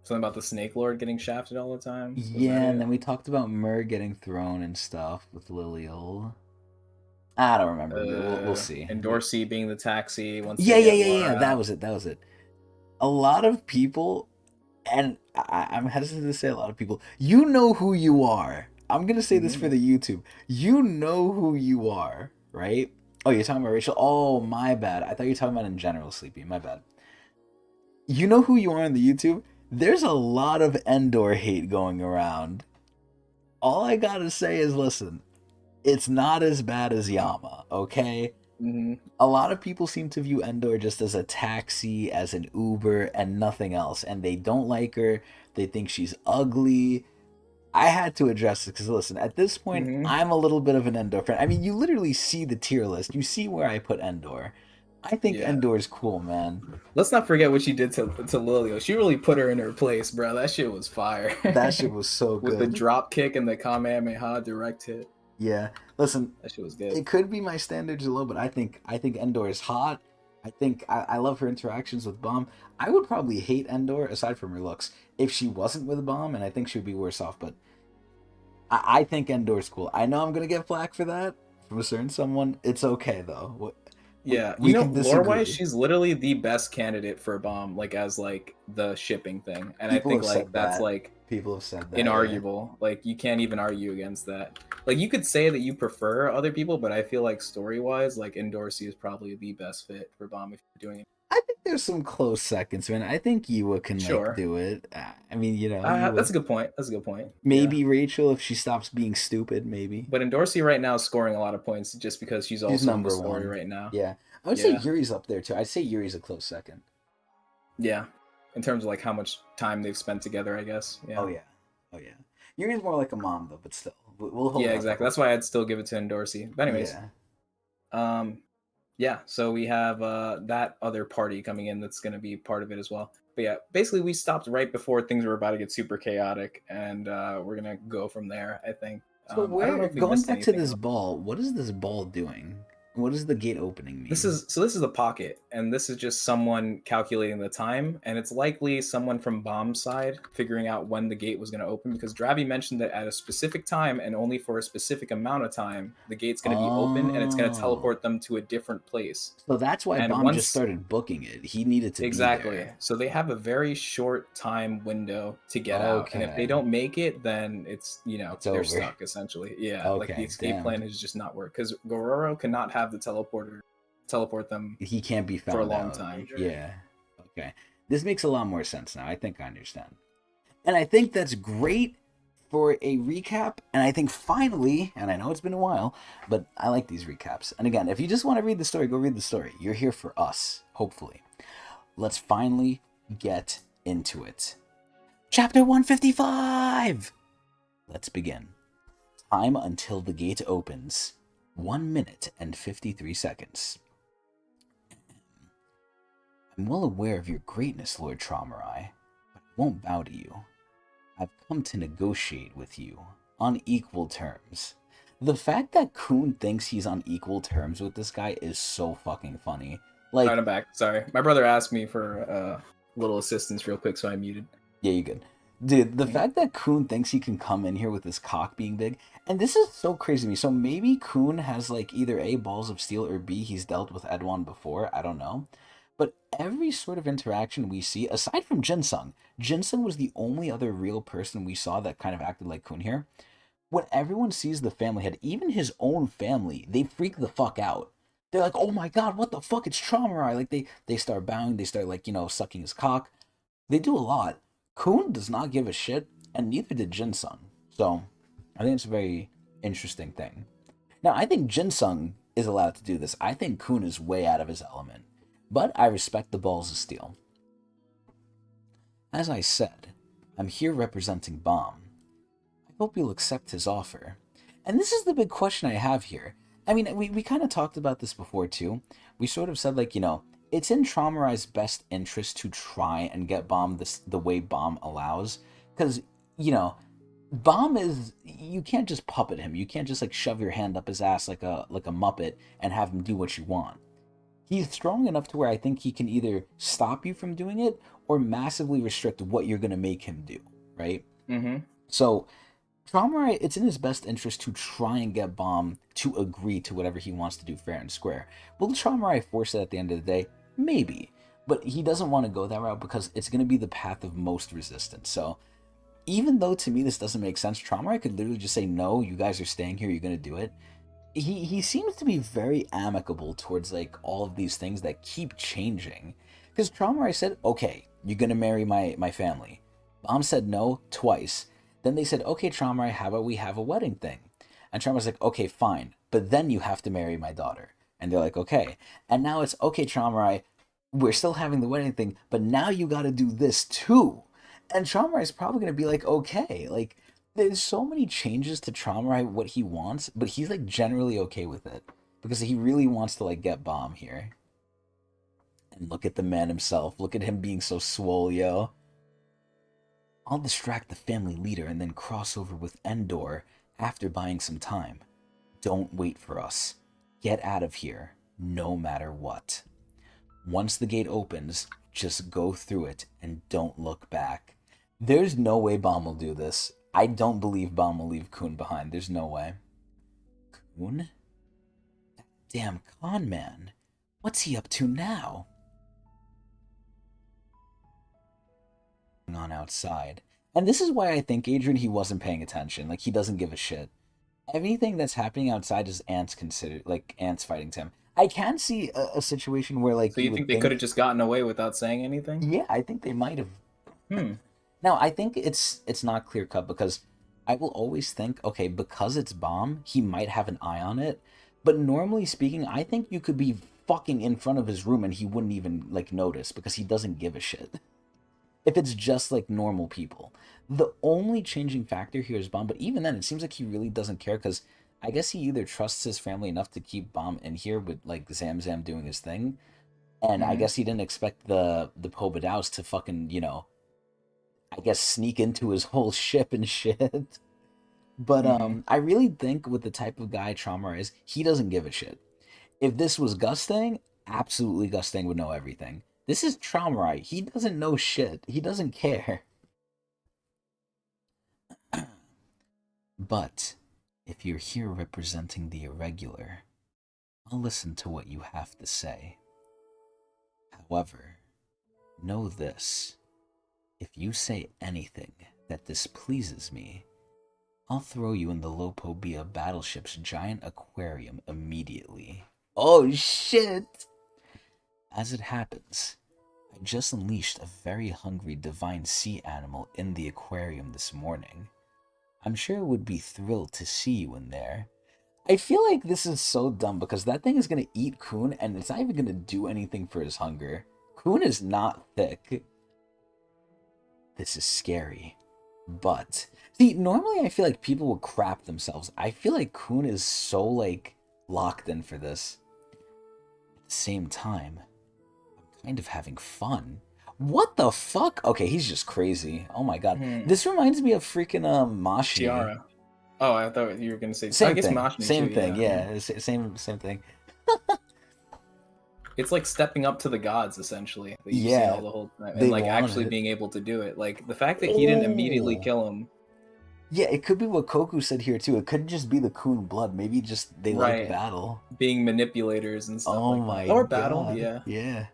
Something about the Snake Lord getting shafted all the time. Was that Yeah, and it? then we talked about Mur getting thrown and stuff with Lilial. I don't remember. We'll see. And Dorsey being the taxi once they Yeah, yeah, get yeah, Laura yeah. That out. was it. That was it. A lot of people, and I'm hesitant to say a lot of people, you know who you are. I'm going to say this for Hmm. the YouTube. You know who you are, right? Oh, you're talking about Rachel? Oh, my bad. I thought you were talking about in general, Sleepy. My bad. You know who you are on the YouTube? There's a lot of Endor hate going around. All I gotta say is listen, it's not as bad as Yama, okay? Hmm. A lot of people seem to view Endor just as a taxi, as an Uber, and nothing else, and they don't like her. They think she's ugly. I had to address it because listen, at this point, Hmm. I'm a little bit of an Endor fan. I mean, you literally see the tier list. You see where I put Endor. I think Yeah. Endor's cool, man. Let's not forget what she did to Lilio. She really put her in her place, bro. That shit was fire. That shit was so With the good. drop kick and the Kamehameha direct hit. Yeah. Listen, That shit was good. it could be my standards are low, but I think Endor is hot. I think I love her interactions with Bomb. I would probably hate Endor aside from her looks if she wasn't with Bomb, and I think she would be worse off. But I think Endor's cool. I know I'm gonna get flack for that from a certain someone. It's okay though. We Yeah, we can lore wise, disagree. she's literally the best candidate for a bomb, like as like the shipping thing, and I People think have like said that's that. like People have said that. Yeah. inarguable. Like you can't even argue against that. Like you could say that you prefer other people, but I feel like story wise, like Endorsi is probably the best fit for bomb if you're doing it. I think there's some close seconds, man. I think Yua can like Sure, do it. I mean, Yua. that's a good point. That's a good point. Yeah, Maybe Rachel if she stops being stupid. Maybe but Endorsi right now is scoring a lot of points just because she's she's also in the number story one. right now. Yeah, I would say Yeah, Yuri's up there too. I'd say Yuri's a close second. yeah. In terms of like how much time they've spent together, I guess. Oh Yeah. yeah, oh yeah. Yuri's more like a mom though, but still, we'll hold Yeah, out for exactly. That's hope. why I'd still give it to Endorsi. But anyways, Yeah. um, yeah. So we have that other party coming in that's going to be part of it as well. But yeah, basically we stopped right before things were about to get super chaotic, and we're gonna go from there. I think. So I don't know where if we going missed back to anything this else. ball? What is this ball doing? What does the gate opening mean? This is the pocket, and this is just someone calculating the time, and it's likely someone from Bomb's side figuring out when the gate was going to open because Drabby mentioned that at a specific time and only for a specific amount of time, the gate's going to be open and it's going to Oh, teleport them to a different place. so that's why And Bomb just once started booking it. He needed to be exactly, there. so they have a very short time window to get out, and if they Okay, don't make it, then it's it's they're over. stuck essentially. Yeah, like the Okay, escape damn. plan has just not worked because Gororo cannot have the teleporter teleport them He can't be for a found long out. time. Yeah. Okay. This makes a lot more sense now. I think I understand. And I think that's great for a recap. And I think finally, and I know it's been a while, but I like these recaps. And again, if you just want to read the story, go read the story. You're here for us, hopefully. Let's finally get into it. Chapter 155! Let's begin. Time until the gate opens 1 minute and 53 seconds. I'm well aware of your greatness, Lord Traumarai, but I won't bow to you. I've come to negotiate with you on equal terms. The fact that Kuhn thinks he's on equal terms with this guy is so fucking funny. Alright, Like, I'm back. Sorry. My brother asked me for a little assistance real quick, so I muted. yeah, you good. Dude, the Mhm. fact that Kuhn thinks he can come in here with his cock being big, and this is so crazy to me. So maybe Kuhn has like either A, balls of steel, or B, he's dealt with Edwan before. I don't know. But every sort of interaction we see, aside from Jinsung, Jinsung was the only other real person we saw that kind of acted like Kun here. When everyone sees the family head, even his own family, they freak the fuck out. They're like, "Oh my god, what the fuck? It's Traumarai!" Like they start bowing, they start like sucking his cock. They do a lot. Kun does not give a shit, and neither did Jinsung. So I think it's a very interesting thing. Now, I think Jinsung is allowed to do this. I think Kun is way out of his element. But I respect the balls of steel. As I said, I'm here representing Bomb. I hope you'll accept his offer. And this is the big question I have here. I mean, we kind of talked about this before too. We sort of said, like, it's in Traumarai's best interest to try and get Bomb the way Bomb allows. Because, you know, Bomb is you can't just puppet him. You can't just like shove your hand up his ass like a muppet and have him do what you want. He's strong enough to where I think he can either stop you from doing it or massively restrict what you're gonna make him do, right? Mm-hmm. So Traumarai, it's in his best interest to try and get Bomb to agree to whatever he wants to do fair and square. Will Traumarai force it at the end of the day? Maybe. But he doesn't want to go that route because it's going to be the path of most resistance. So even though to me this doesn't make sense, Traumarai could literally just say, no, you guys are staying here, you're going to do it. He seems to be very amicable towards like all of these things that keep changing. Because Traumarai said, okay, you're going to marry my family. Bomb said no twice. Then they said, okay, Traumarai, how about we have a wedding thing? And Traumarai's like, okay, fine, but then you have to marry my daughter. And they're like, okay. And now it's, okay, Traumarai, we're still having the wedding thing, but now you got to do this too. And Traumarai is probably going to be like, okay. Like, there's so many changes to Traumarai, what he wants, but he's like generally okay with it because he really wants to like get Bomb here. And look at the man himself. Look at him being so swole, yo. I'll distract the family leader and then cross over with Endor after buying some time. Don't wait for us. Get out of here, no matter what. Once the gate opens, just go through it and don't look back. There's no way Bomb will do this. I don't believe Bomb will leave Kun behind. There's no way. Kun? That damn con man. What's he up to now? On outside. And this is why I think, Adrian, he wasn't paying attention. Like, he doesn't give a shit. Everything that's happening outside is ants considered, like, ants fighting Tim. I can see a situation where, like, So you think they could have just gotten away without saying anything? Yeah, I think they might have. Now, I think it's not clear cut because I will always think, okay, because it's Bomb, he might have an eye on it. But normally speaking, I think you could be fucking in front of his room and he wouldn't even, like, notice because he doesn't give a shit. If it's just like normal people. The only changing factor here is Bomb, but even then, it seems like he really doesn't care because I guess he either trusts his family enough to keep Bomb in here with like Zamzam doing his thing, and I guess he didn't expect the Pobadaus to fucking, you know, I guess sneak into his whole ship and shit. But I really think with the type of guy Traumar is, he doesn't give a shit. If this was Gustang, absolutely Gustang would know everything. This is Traumarai. He doesn't know shit. He doesn't care. But if you're here representing the irregular, I'll listen to what you have to say. However, know this. If you say anything that displeases me, I'll throw you in the Lopobia battleship's giant aquarium immediately. Oh shit! As it happens, I just unleashed a very hungry divine sea animal in the aquarium this morning. I'm sure it would be thrilled to see you in there. I feel like this is so dumb because that thing is going to eat Kun and it's not even going to do anything for his hunger. Kun is not thick. This is scary. But, see, normally I feel like people would crap themselves. I feel like Kun is so, like, locked in for this. At the same time, kind of having fun. What the fuck? Okay, he's just crazy. Oh my god. This reminds me of freaking Mashi. Tiara. Oh, I thought you were gonna say. Same I guess thing. Mashni Same too, thing. Yeah. Same thing. It's like stepping up to the gods, essentially. That you've Yeah, seen all the whole time, and like actually being able to do it. Like the fact that he didn't immediately kill him. Yeah, it could be what Koku said here too. It could just be the Kun blood. Maybe just they like battle, being manipulators and stuff. Oh like my that. Or god. battle. Yeah. Yeah.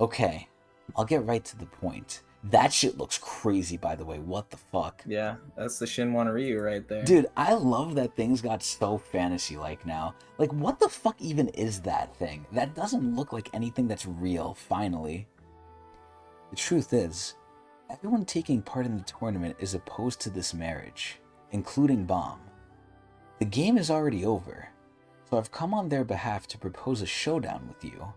Okay, I'll get right to the point. That shit looks crazy, by the way. What the fuck? Yeah, that's the Shinwan Ryu right there. Dude, I love that things got so fantasy-like now. Like, what the fuck even is that thing? That doesn't look like anything that's real, finally. The truth is, everyone taking part in the tournament is opposed to this marriage, including Bomb. The game is already over, so I've come on their behalf to propose a showdown with you.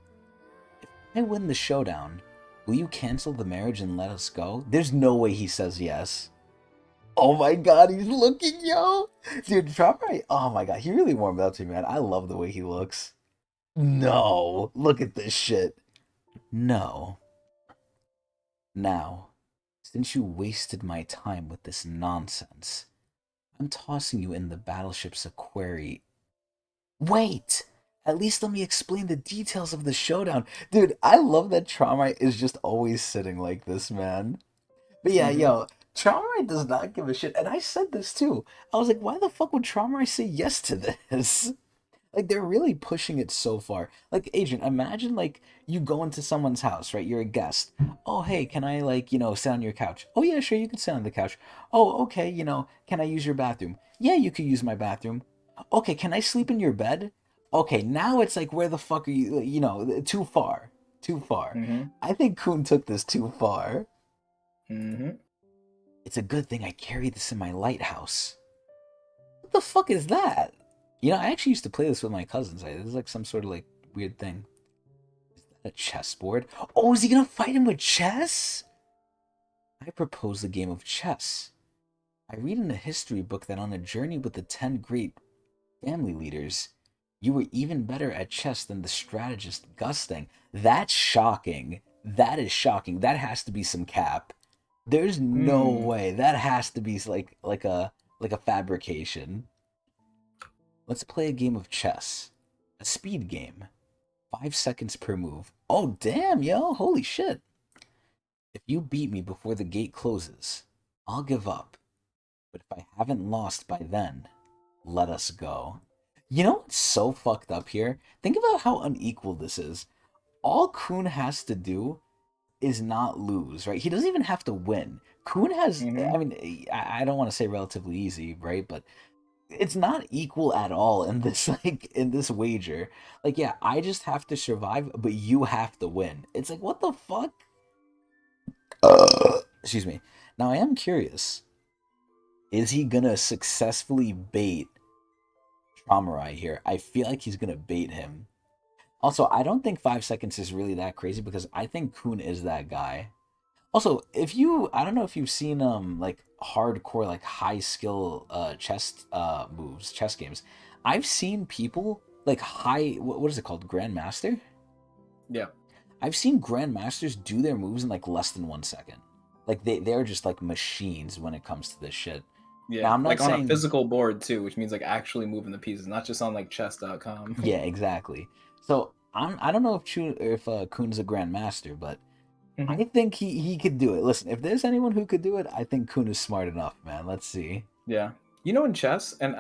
If I win the showdown, will you cancel the marriage and let us go? There's no way he says yes. Oh my god, he's looking, yo! Dude, Traumarai, oh my god, he really warmed up to me, man. I love the way he looks. No, look at this shit. No. Now, since you wasted my time with this nonsense, I'm tossing you in the battleship's aquarium. Wait! At least let me explain the details of the showdown. Dude, I love that Traumarai is just always sitting like this, man. But yeah, yo, Traumarai does not give a shit. And I said this too. I was like, why the fuck would Traumarai say yes to this? Like, they're really pushing it so far. Like, Adrian, imagine, like, you go into someone's house, right? You're a guest. Oh, hey, can I, like, you know, sit on your couch? Oh, yeah, sure, you can sit on the couch. Oh, okay, you know, can I use your bathroom? Yeah, you could use my bathroom. Okay, can I sleep in your bed? Okay, now it's like, where the fuck are you? You know, too far. Too far. I think Kun took this too far. It's a good thing I carry this in my lighthouse. What the fuck is that? You know, I actually used to play this with my cousins. This is like some sort of like weird thing. Is that a chessboard? Oh, is he gonna fight him with chess? I propose a game of chess. I read in a history book that on a journey with the 10 great family leaders, you were even better at chess than the strategist Gusting. That's shocking. That is shocking. That has to be some cap. There's no Hmm. way. That has to be like a fabrication. Let's play a game of chess. A speed game. 5 seconds per move. Oh damn, yo, holy shit. If you beat me before the gate closes, I'll give up. But if I haven't lost by then, let us go. You know what's so fucked up here? Think about how unequal this is. All Kuhn has to do is not lose, right? He doesn't even have to win. Kuhn has, I Hmm. mean, I don't want to say relatively easy, right? But it's not equal at all in this like in this wager. Like, yeah, I just have to survive, but you have to win. It's like, what the fuck? Excuse me. Now I am curious. Is he gonna successfully bait Traumarai here? I feel like he's gonna bait him. Also, I don't think 5 seconds is really that crazy because I think Kuhn is that guy. Also, if you, I don't know if you've seen like hardcore, like high skill chess moves, chess games. I've seen people like high, what is it called, Grandmaster? Yeah. I've seen Grandmasters do their moves in like less than 1 second. Like they're just like machines when it comes to this shit. Now Yeah. I'm not Like on a saying, physical board too, which means like actually moving the pieces, not just on like chess.com. yeah, exactly. So I don't know if Kuhn's a Grandmaster, but Hmm. I think he could do it. Listen, if there's anyone who could do it, I think Kuhn is smart enough, man. Let's see. Yeah. You know, in chess, and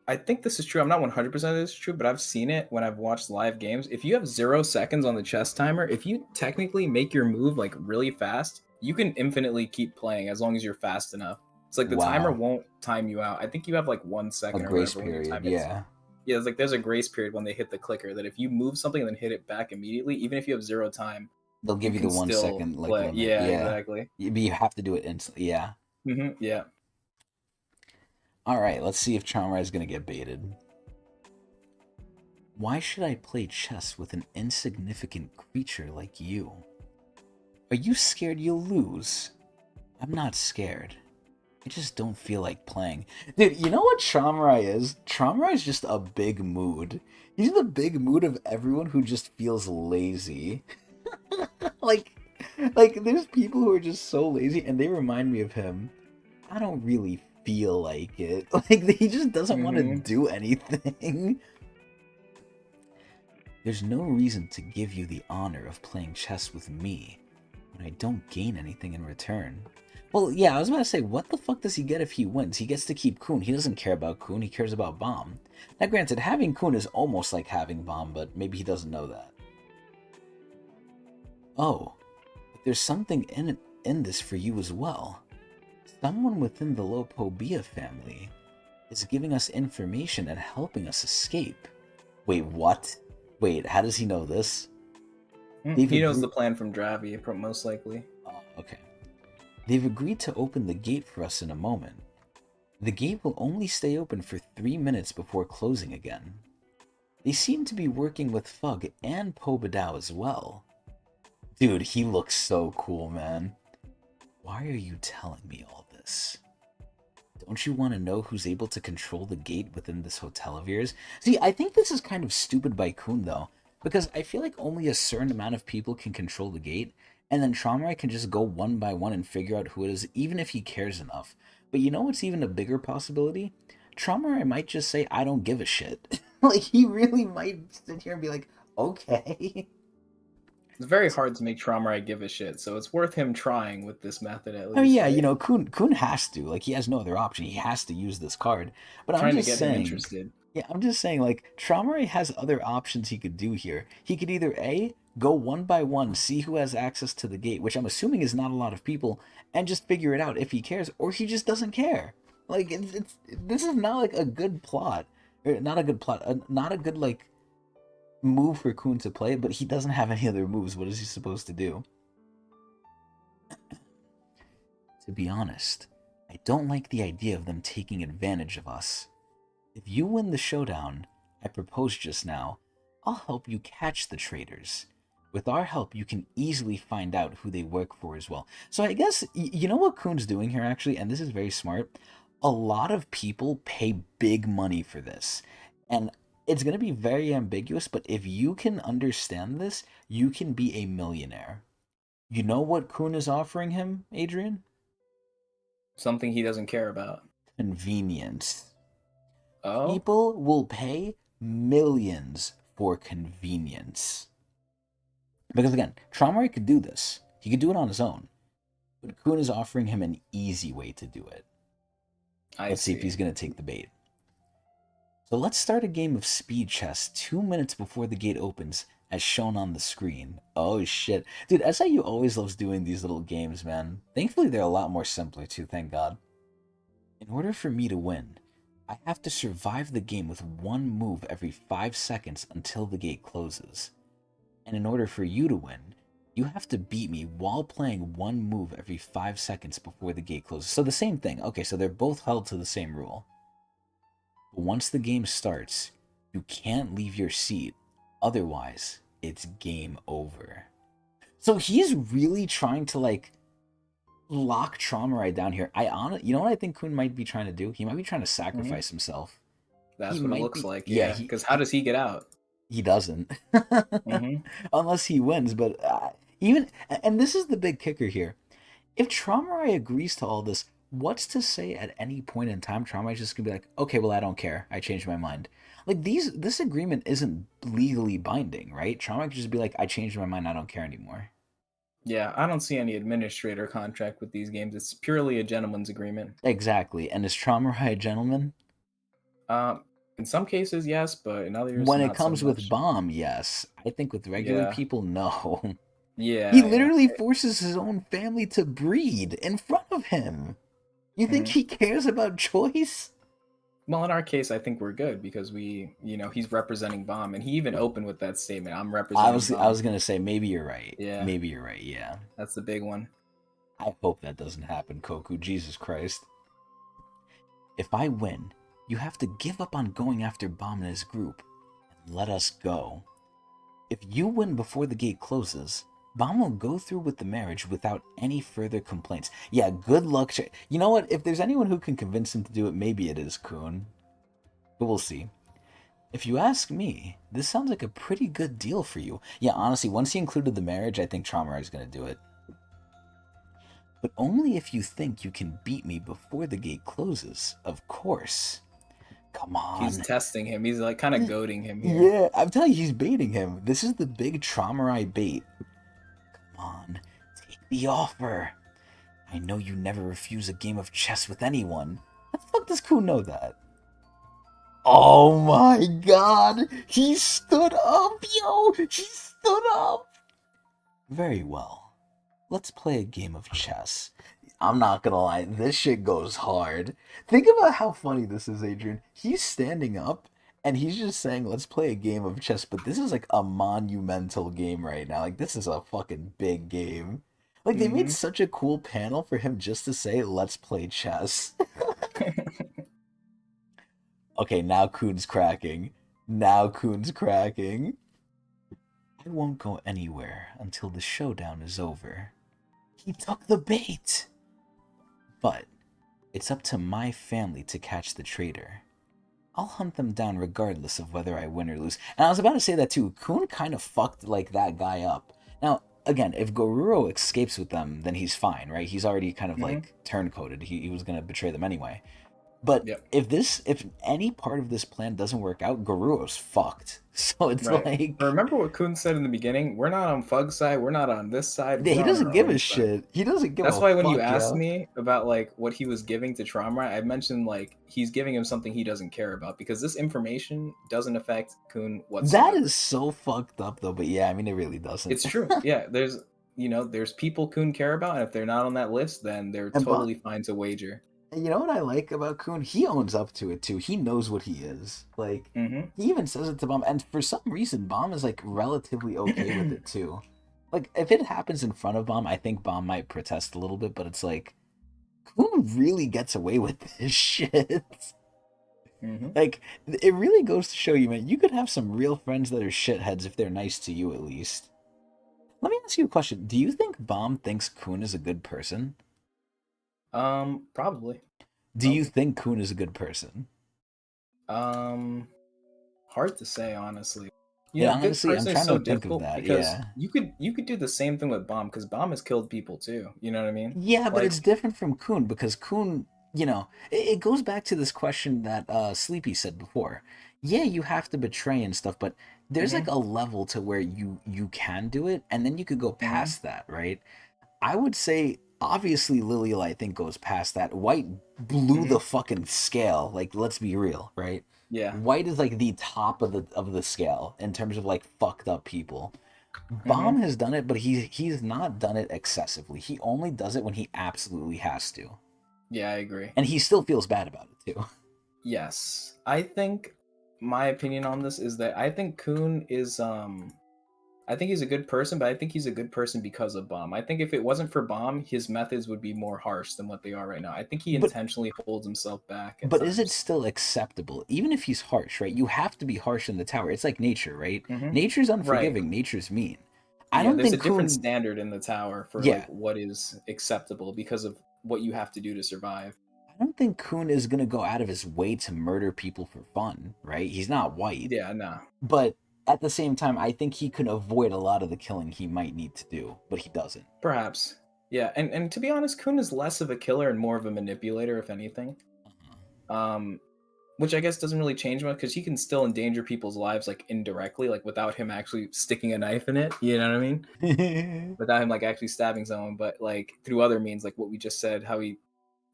I think this is true. I'm not 100% this is true, but I've seen it when I've watched live games. If you have 0 seconds on the chess timer, if you technically make your move like really fast, you can infinitely keep playing as long as you're fast enough. It's like the timer Wow. won't time you out. I think you have like one A second or grace whatever when your period, time hits. yeah. Yeah, it's like there's a grace period when they hit the clicker that if you move something and then hit it back immediately, even if you have zero time, They'll you give you the can one still second like play. limit, Yeah, yeah. exactly. But you have to do it instantly, yeah. Yeah. All right, let's see if Charmrai is gonna get baited. Why should I play chess with an insignificant creature like you? Are you scared you'll lose? I'm not scared. I just don't feel like playing. Dude, you know what Charmrai is? Charmrai is just a big mood. He's the big mood of everyone who just feels lazy. like there's people who are just so lazy and they remind me of him. I don't really feel like it. Like he just doesn't want to Hmm. do anything. There's no reason to give you the honor of playing chess with me when I don't gain anything in return. Well, yeah, I was about to say, what the fuck does he get if he wins? He gets to keep Kuhn. He doesn't care about Kuhn, he cares about Bomb. Now, granted, having Kuhn is almost like having Bomb, but maybe he doesn't know that. Oh, but there's something in this for you as well. Someone within the Lopobia family is giving us information and helping us escape. Wait, what? Wait, how does he know this? They've He knows agreed. the plan from Dravi, most likely. Oh, okay. They've agreed to open the gate for us in a moment. The gate will only stay open for 3 minutes before closing again. They seem to be working with Fug and Pobadao as well. Dude, he looks so cool, man. Why are you telling me all this? Don't you want to know who's able to control the gate within this hotel of yours? See, I think this is kind of stupid by Kun, though, because I feel like only a certain amount of people can control the gate, and then Traumarai can just go one by one and figure out who it is, even if he cares enough. But you know what's even a bigger possibility? Traumarai might just say, I don't give a shit. Like, he really might sit here and be like, okay. It's very hard to make Traumarai give a shit, so it's worth him trying with this method at I mean, least, yeah, right? Kun has to. Like, he has no other option. He has to use this card. But I'm Trying to just get him saying, interested. yeah, I'm just saying, like, Traumaray has other options he could do here. He could either A, go one by one, see who has access to the gate, which I'm assuming is not a lot of people, and just figure it out if he cares, or he just doesn't care. Like, this is not like a good plot. Or not a good plot, not a good, like, move for Kun to play, but he doesn't have any other moves. What is he supposed to do? To be honest, I don't like the idea of them taking advantage of us. If you win the showdown I proposed just now, I'll help you catch the traitors. With our help, you can easily find out who they work for as well. So I guess you know what Kuhn's doing here actually, and this is very smart. A lot of people pay big money for this, and it's going to be very ambiguous. But if you can understand this, you can be a millionaire. You know what Kuhn is offering him, Adrian? Something he doesn't care about. Convenience. Oh, People will pay millions for convenience. Because again, Traumerei could do this. He could do it on his own. But Kuhn is offering him an easy way to do it. I Let's see if see. he's going to take the bait. So let's start a game of speed chess 2 minutes before the gate opens, as shown on the screen. Oh shit. Dude, SIU always loves doing these little games, man. Thankfully, they're a lot more simpler too, thank God. In order for me to win, I have to survive the game with one move every 5 seconds until the gate closes. And in order for you to win, you have to beat me while playing one move every 5 seconds before the gate closes. So the same thing. Okay, so they're both held to the same rule. But once the game starts, you can't leave your seat. Otherwise, it's game over. So he's really trying to like lock Traumerei down here. You know what I think Kuhn might be trying to do? He might be trying to Hmm. sacrifice himself. He That's what it might looks be. like. Yeah, Yeah, because how does he get out? he doesn't. Hmm. Unless he wins, but even and this is the big kicker here. If Traumerei agrees to all this, what's to say at any point in time Traumerei's just gonna be like, okay, well I don't care, I changed my mind. Like this agreement isn't legally binding, right? Traumerei could just be like, I changed my mind, I don't care anymore. Yeah, I don't see any administrator contract with these games. It's purely a gentleman's agreement. Exactly. And is Traumerei a gentleman? Um, in some cases, yes, but in others, When it not so comes with much. Bomb, yes. I think with regular Yeah, people, no. He yeah, yeah. literally forces his own family to breed in front of him. You think Hmm. he cares about choice? Well, in our case, I think we're good because he's representing Bomb, and he even opened with that statement. I'm I representing was I Bomb. was gonna say maybe you're right. Yeah, Maybe you're right. Yeah. that's the big one. I hope that doesn't happen, Koku. Jesus Christ. If I win, you have to give up on going after Bomb and his group and let us go. If you win before the gate closes, Bomb will go through with the marriage without any further complaints. Yeah, good luck. You know what? If there's anyone who can convince him to do it, maybe it is Kuhn. But we'll see. If you ask me, this sounds like a pretty good deal for you. Yeah, honestly, once he included the marriage, I think Traumerei is going to do it. But only if you think you can beat me before the gate closes, of course. Come He's on. testing him. He's like kind of goading him here. Yeah, I'm telling you, he's baiting him. This is the big Traumerei bait. Come on, take the offer. I know you never refuse a game of chess with anyone. How the fuck does Kuhn know that? Oh my god! He stood up, yo! He stood up! Very well. Let's play a game of chess. I'm not gonna lie, this shit goes hard. Think about how funny this is, Adrian. He's standing up and he's just saying, let's play a game of chess, but this is like a monumental game right now. Like, this is a fucking big game. Like, they made Hmm. such a cool panel for him just to say, let's play chess. Okay, now Kuhn's cracking. Now Kuhn's cracking. I won't go anywhere until the showdown is over. He took the bait! But it's up to my family to catch the traitor. I'll hunt them down regardless of whether I win or lose. And I was about to say that too. Kuhn kind of fucked like that guy up. Now, again, if Goruro escapes with them, then he's fine, right? He's already kind of Hmm. like turncoated. He was gonna betray them anyway. But Yep. if any part of this plan doesn't work out, Goruro's fucked. So it's Right. But like, remember what Kuhn said in the beginning? We're not on Fug's side. We're not on this side. yeah, he We're on doesn't our give a own side. shit. He doesn't give That's a why when you fuck, asked yo. me about like what he was giving to Traumerei, I mentioned like he's giving him something he doesn't care about because this information doesn't affect Kuhn That whatsoever. is so fucked up though. But yeah, I mean, it really doesn't. It's true. Yeah, there's people Kuhn care about, and if they're not on that list, then they're And totally fine to wager. And you know what I like about Kuhn? He owns up to it too. He knows what he is. Like, Hmm. he even says it to Bomb, and for some reason, Bomb is like relatively okay with it too. Like, if it happens in front of Bomb, I think Bomb might protest a little bit, but it's like, Kuhn really gets away with this shit. Hmm. Like, it really goes to show you, man, you could have some real friends that are shitheads if they're nice to you, at least. Let me ask you a question. Do you think Bomb thinks Kun is a good person? Probably. Do you Probably. think Kun is a good person? Um, Hard to say, honestly. You Yeah, know, good honestly, I'm person is trying so to think of difficult that. because Yeah. you could do the same thing with Bomb because Bomb has killed people too. You know what I mean? Yeah, but it's Like, different from Kun because Kun, it goes back to this question that Sleepy said before. Yeah, you have to betray and stuff, but there's like hmm a level to where you can do it, and then you could go hmm past that, right? I would say obviously Lilial I think goes past that. White blew hmm the fucking scale. Like, let's be real, right? yeah, White is like the top of the scale in terms of like fucked up people. hmm Bomb has done it, but he's not done it excessively. He only does it when he absolutely has to. yeah, I agree. And he still feels bad about it too. Yes, I think my opinion on this is that I think Kuhn is I think he's a good person, but I think he's a good person because of Bomb. I think if it wasn't for Bomb, his methods would be more harsh than what they are right now. I think he But intentionally holds himself back at but is it times. still acceptable? Even if he's harsh, right? You have to be harsh in the tower. It's like nature, right? Hmm. Nature's Right. unforgiving, nature's mean. I Yeah, don't there's a think different Kun standard in the tower for like yeah, what is acceptable because of what you have to do to survive. I don't think Kun is gonna go out of his way to murder people for fun, right? He's not white. Yeah, nah. But at the same time, I think he could avoid a lot of the killing he might need to do, but he doesn't. Perhaps. Yeah, and to be honest, Kun is less of a killer and more of a manipulator, if anything. Um, which I guess doesn't really change much because he can still endanger people's lives like indirectly, like without him actually sticking a knife in it. You know what I mean? Without him like actually stabbing someone, but like through other means, like what we just said, how he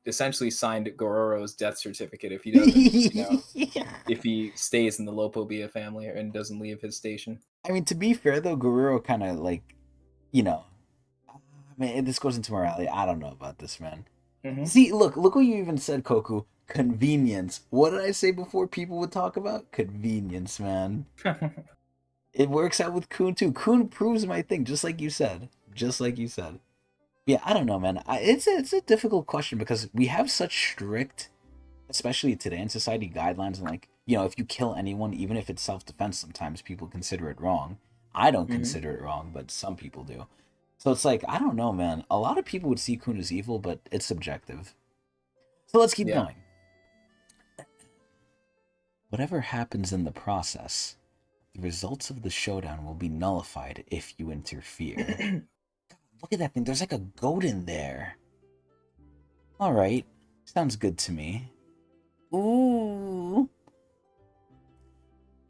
essentially signed Gororo's death certificate if he doesn't, if he stays in the Lopobia family and doesn't leave his station. I mean, to be fair though, Guerrero kind of like, you know, I mean, this goes into morality. I don't know about this, man. Hmm. See, look what you even said, Koku. Convenience. What did I say before people would talk about? Convenience, man. It works out with Kun too. Kun proves my thing, just like you said. Just like you said. Yeah, I don't know, man. It's a difficult question because we have such strict, especially today in society, guidelines and like, if you kill anyone, even if it's self-defense, sometimes people consider it wrong. I don't Hmm. consider it wrong, but some people do. So it's like, I don't know, man. A lot of people would see Kun as evil, but it's subjective. So let's keep Yeah. going. Whatever happens in the process, the results of the showdown will be nullified if you interfere. Look at that thing. There's like a goat in there. All right. Sounds good to me. Ooh.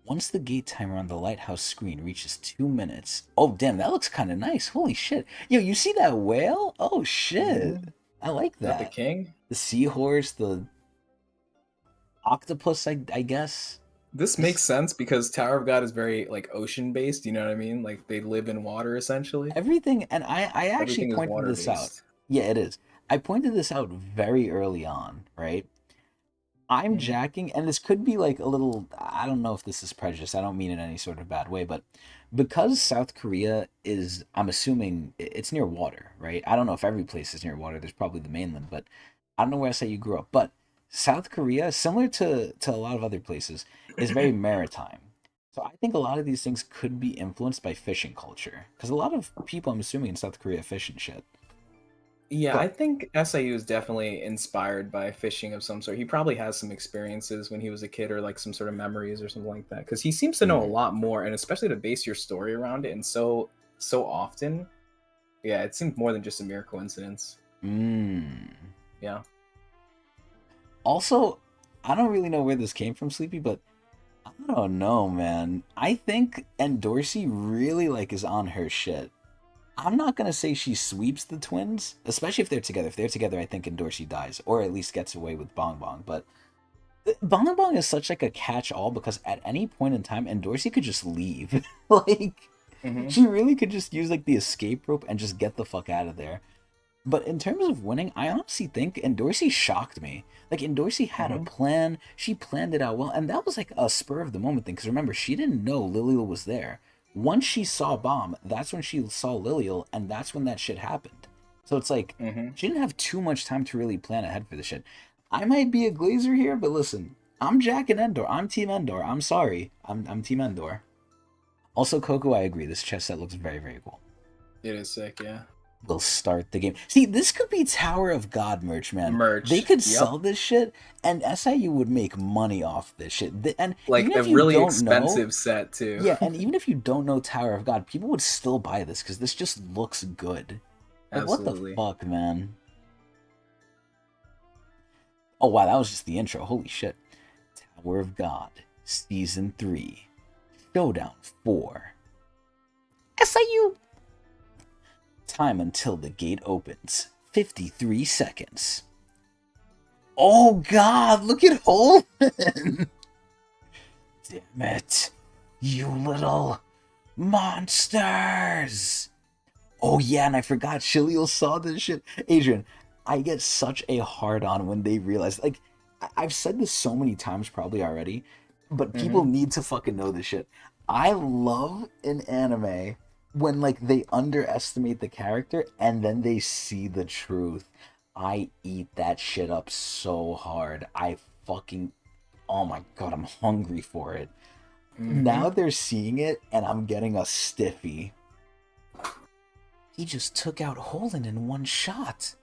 Once the gate timer on the lighthouse screen reaches 2 minutes. Oh, damn, that looks kind of nice. Holy shit. Yo, you see that whale? Oh, Hmm. shit. I like Is that the that. king? The seahorse, the octopus, I guess. This makes This, sense because Tower of God is very like ocean based. You know what I mean? Like they live in water essentially. everything, and I actually Everything is pointed water this out. based. Yeah, it is. I pointed this out very early on, right? I'm Hmm. jacking, and this could be like a little. I don't know if this is prejudice. I don't mean it in any sort of bad way, but because South Korea is, I'm assuming it's near water, right? I don't know if every place is near water. There's probably the mainland, but I don't know where else you grew up. But South Korea, similar to a lot of other places, is very maritime. So I think a lot of these things could be influenced by fishing culture, because a lot of people, I'm assuming, in South Korea fish and shit. Yeah, I But think SIU is definitely inspired by fishing of some sort. He probably has some experiences when he was a kid or like some sort of memories or something like that. Because he seems to know a mm, lot more, and especially to base your story around it and so often. Yeah, it seemed more than just a mere coincidence. mm. Yeah. Also, I don't really know where this came from, Sleepy, but I don't know, man. I think and Dorsey really like is on her shit. I'm not gonna say she sweeps the twins, especially if they're together. If they're together, I think Dorsey dies, or at least gets away with Bong Bong. But Bong Bong is such like a catch-all because at any point in time, Dorsey could just leave. Like Hmm. she really could just use like the escape rope and just get the fuck out of there. But in terms of winning, I honestly think Dorsey shocked me. Like Dorsey had a Hmm. plan. She planned it out well, and that was like a spur of the moment thing. Because remember, she didn't know Lilial was there. Once she saw Bomb, that's when she saw Lilial, and that's when that shit happened. So it's like Hmm. she didn't have too much time to really plan ahead for the shit. I might be a glazer here, but listen, I'm Jack and Endor. I'm Team Endor. I'm sorry. I'm Team Endor. Also, Coco, I agree. This chess set looks very, very cool. It is sick, yeah. We'll start the game. See, this could be Tower of God merch, man. They Merch. could Yep. sell this shit, and SIU would make money off this shit. And even Like a if you really don't know, expensive set too. yeah, and even if you don't know Tower of God, people would still buy this because this just looks good. Like, what the Absolutely. fuck, man? Oh, wow, that was just the intro. Holy shit. Tower of God, Season 3, Showdown 4. SIU! Time until the gate opens. 53 seconds. Oh god, look at Holden! Damn it. You little monsters! Oh yeah, and I forgot Shiliel saw this shit. Adrian, I get such a hard on when they realize, like, I've said this so many times probably already, but people Mm-hmm. need to fucking know this shit. I love in anime when like they underestimate the character and then they see the truth. I eat that shit up so hard. I fucking, oh my god, I'm hungry for it. Mm-hmm. Now they're seeing it and I'm getting a stiffy. He just took out Holden in one shot.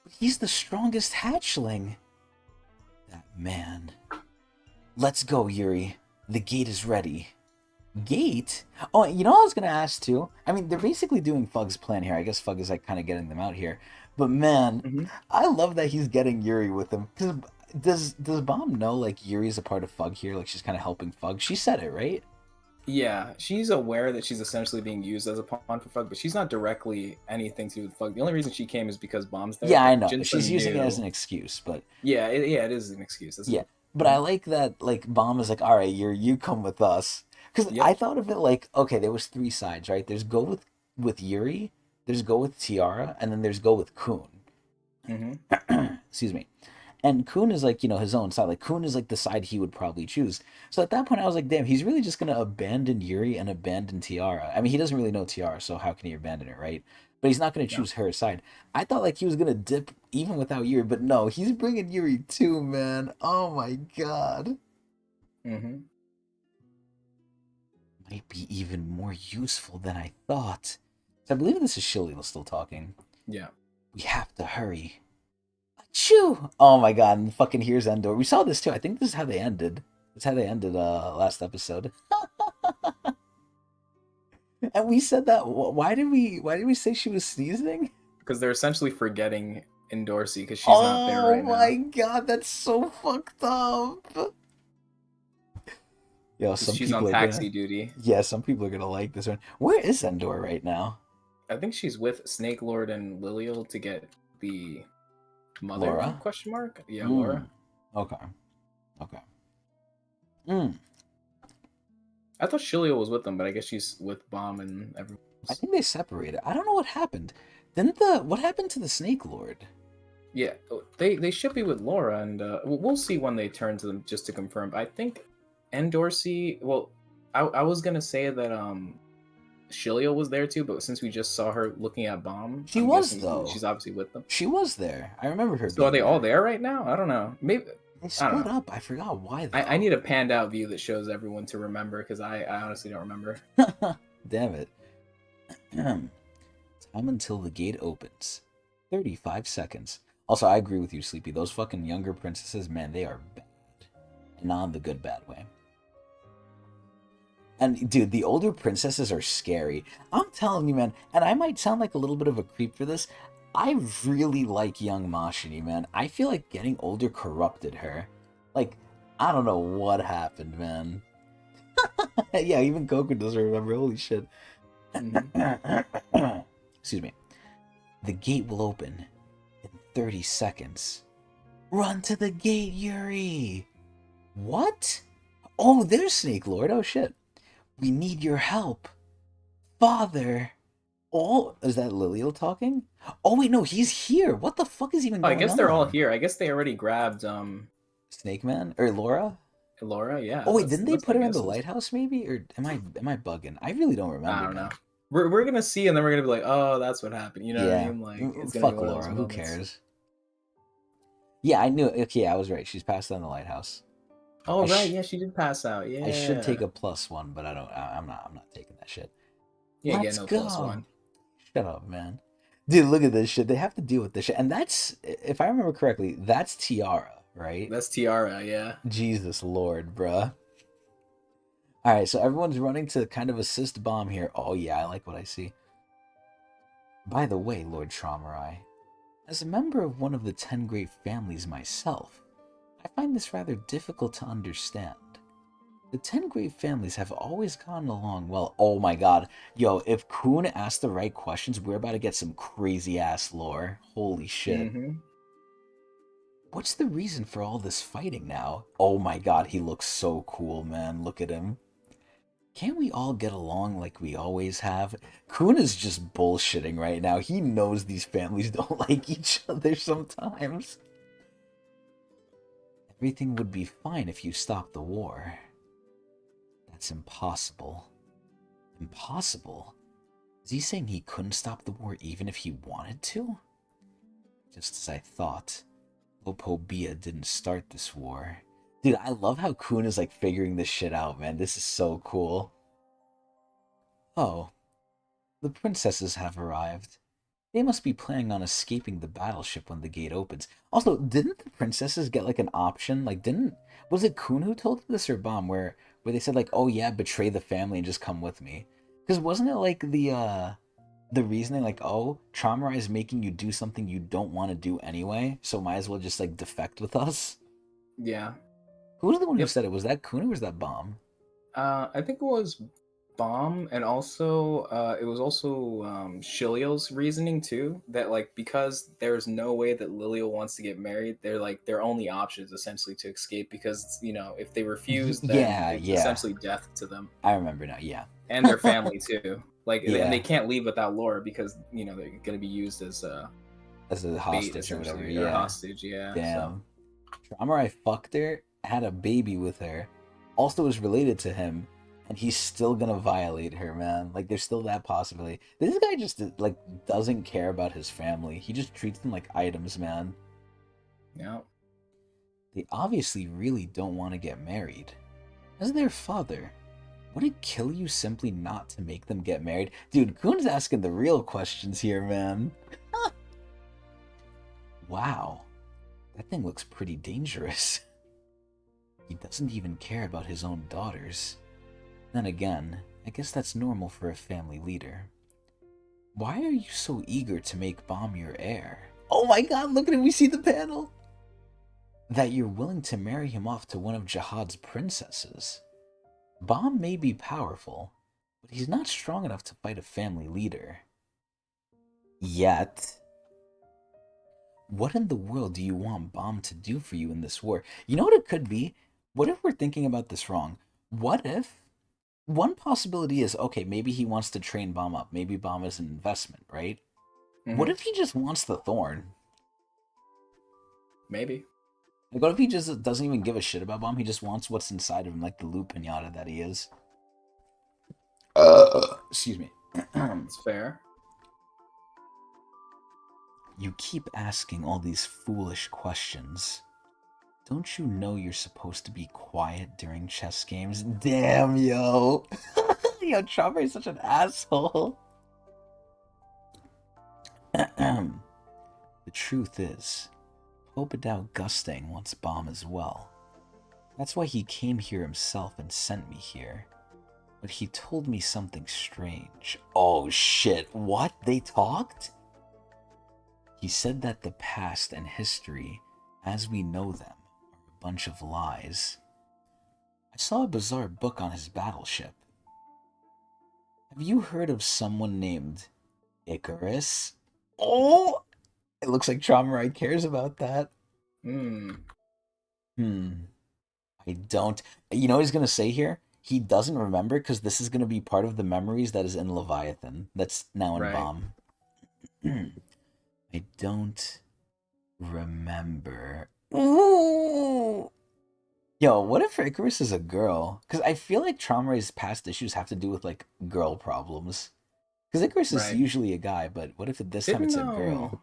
He's the strongest hatchling. That man. Let's go, Yuri. The gate is ready. Gate? Oh, you know what I was gonna ask too? I mean, they're basically doing Fug's plan here. I guess Fug is like kind of getting them out here. But man, Mm-hmm. I love that he's getting Yuri with him. Cause does Bomb know like Yuri's a part of Fug here? Like she's kind of helping Fug. She said it, right? Yeah, she's aware that she's essentially being used as a pawn for Fug, but she's not directly anything to do with Fug. The only reason she came is because Bomb's there. Yeah, I But know. She's Jinsun using it as knew. an excuse, but Yeah, it is an excuse. That's yeah. a But I point. like that like Bomb is like, all right, you come with us. Because I Yep. thought of it like, okay, there was three sides, right? There's go with Yuri, there's go with Tiara, and then there's go with Kun. Mm-hmm. Excuse me. And Kun is like, his own side. Like Kun is like the side he would probably choose. So at that point I was like, damn, he's really just gonna abandon Yuri and abandon Tiara. I mean, he doesn't really know Tiara, so how can he abandon her, right? But he's not gonna No. choose her side. I thought like he was gonna dip even without Yuri, but no, he's bringing Yuri too, man. Oh my god. Mm-hmm. Might be even more useful than I thought. So I believe this is Shilly still talking. Yeah. We have to hurry. Achoo! Oh my god, and fucking here's Endor. We saw this too. I think this is how they ended. That's how they ended last episode. And we said that why did we say she was sneezing? Because they're essentially forgetting Endorsey because she's not there Oh right my now. god, that's so fucked up. Yo, 'Cause some she's on people are gonna taxi duty. yeah, some people are gonna like this one. Where is Endor right now? I think she's with Snake Lord and Lilial to get the mother Laura? question mark. Yeah, Mm. Laura. Okay. Okay. Mm. I thought Shilio was with them, but I guess she's with Bomb and everyone I else. think they separated. I don't know what happened. What happened to the Snake Lord? Yeah, they should be with Laura, and we'll see when they turn to them just to confirm. I think Endorsey. Well, I was gonna say that Shilio was there too, but since we just saw her looking at Bomb, She I'm was guessing though. she's obviously with them. She was there. I remember her So are being they all there. there right now? I don't know. Maybe They I don't split know. up. I forgot why I though. need a panned out view that shows everyone to remember because I honestly don't remember. Damn it. Time until the gate opens. 35 seconds. Also, I agree with you, Sleepy. Those fucking younger princesses, man, they are bad. And not in the good, bad way. And, dude, the older princesses are scary. I'm telling you, man, and I might sound like a little bit of a creep for this. I really like young Mashini, man. I feel like getting older corrupted her. Like, I don't know what happened, man. Yeah, even Goku doesn't remember. Holy shit. Mhm. Excuse me. The gate will open in 30 seconds. Run to the gate, Yuri! What? Oh, there's Snake Lord. Oh, shit. We need your help. Father. Oh, is that Lilial talking? Oh, wait, no, he's here. What the fuck is even Oh, I going guess they're all on? here. I guess they already grabbed Snake Man? Or Laura? Laura. Oh, Yeah, wait, didn't they that's my put her in the guesses. lighthouse, maybe? Or am I bugging? I really don't I remember, don't know. man. We're gonna see, and then we're gonna be like, oh, that's what happened. You know what I Yeah. mean? Like it's gonna be Fuck one of those Laura. Who moments. cares? Yeah, I knew it. Okay, I was right. She's passed on the lighthouse. Oh I right, sh- yeah, she did pass out. I should take Yeah. a +1, but I don't. I'm not taking that shit. You ain't Let's getting no plus go. one. Shut up, man. Dude, look at this shit. They have to deal with this shit, and that's, if I remember correctly, that's Tiara, right? That's Tiara, yeah. Jesus Lord, bruh. All right, so everyone's running to kind of assist Bomb here. Oh yeah, I like what I see. By the way, Lord Traumerai, as a member of one of the 10 great families myself, I find this rather difficult to understand. The 10 great families have always gotten along well. Oh my god. Yo, if Kuhn asked the right questions, we're about to get some crazy ass lore. Holy shit. Mm-hmm. What's the reason for all this fighting now? Oh my god, he looks so cool, man. Look at him. Can't we all get along like we always have? Kuhn is just bullshitting right now. He knows these families don't like each other sometimes. Everything would be fine if you stopped the war. That's impossible. Impossible? Is he saying he couldn't stop the war even if he wanted to? Just as I thought. Lopobia didn't start this war. Dude, I love how Kuhn is like figuring this shit out, man. This is so cool. Oh, the princesses have arrived. They must be planning on escaping the battleship when the gate opens. Also, didn't the princesses get like an option? Like, didn't, was it Kun who told this or Bomb where they said like, oh yeah, betray the family and just come with me? Because wasn't it like the reasoning like, oh, Traumerai is making you do something you don't want to do anyway, so might as well just like defect with us? Yeah. Who was the one who Yep. said it? Was that Kun or was that Bomb? I think it was Bomb, and also it was also Shilio's reasoning too. That like because there's no way that Lilio wants to get married, they're like their only option is essentially to escape because if they refuse, then Yeah, it's yeah. essentially death to them I remember now. Yeah. and their family too. Like and they Yeah. can't leave without Laura because they're going to be used as As a bait hostage or whatever. essentially or a Yeah. hostage. Yeah. So Damn. Samurai fucked her, had a baby with her, also is related to him, and he's still gonna violate her, man. Like, there's still that possibility. This guy just, like, doesn't care about his family. He just treats them like items, man. yeah. They obviously really don't want to get married. As their father, would it kill you simply not to make them get married? Dude, Goon's asking the real questions here, man. Wow. That thing looks pretty dangerous. He doesn't even care about his own daughters. Then again, I guess that's normal for a family leader. Why are you so eager to make Bomb your heir? Oh my god, look at him, we see the panel! That you're willing to marry him off to one of Jihad's princesses. Bomb may be powerful, but he's not strong enough to fight a family leader. Yet. What in the world do you want Bomb to do for you in this war? You know what it could be? What if we're thinking about this wrong? What if one possibility is okay, maybe he wants to train Bomb up. Maybe Bomb is an investment, right? What Hmm. if he just wants the thorn? Maybe. Like, what if he just doesn't even give a shit about Bomb? He just wants what's inside of him, like the loot pinata that he is. Excuse me. It's fair. You keep asking all these foolish questions. Don't you know you're supposed to be quiet during chess games? Damn, yo. Yo, Chopper is such an asshole. The truth is, Obadiah Gustang wants Bomb as well. That's why he came here himself and sent me here. But he told me something strange. Oh shit, what? They talked? He said that the past and history, as we know them, are a bunch of lies. I saw a bizarre book on his battleship. Have you heard of someone named Icarus? Oh! It looks like Traumerai cares about that. Hmm. Hmm. I don't. You know what he's going to say here? He doesn't remember because this is going to be part of the memories that is in Leviathan. That's now in Right. Bomb. I don't remember. Ooh. Yo, what if Icarus is a girl? Because I feel like Traumerai's past issues have to do with like girl problems. Because Icarus is Right. usually a guy, but what if this time Didn't it's a girl?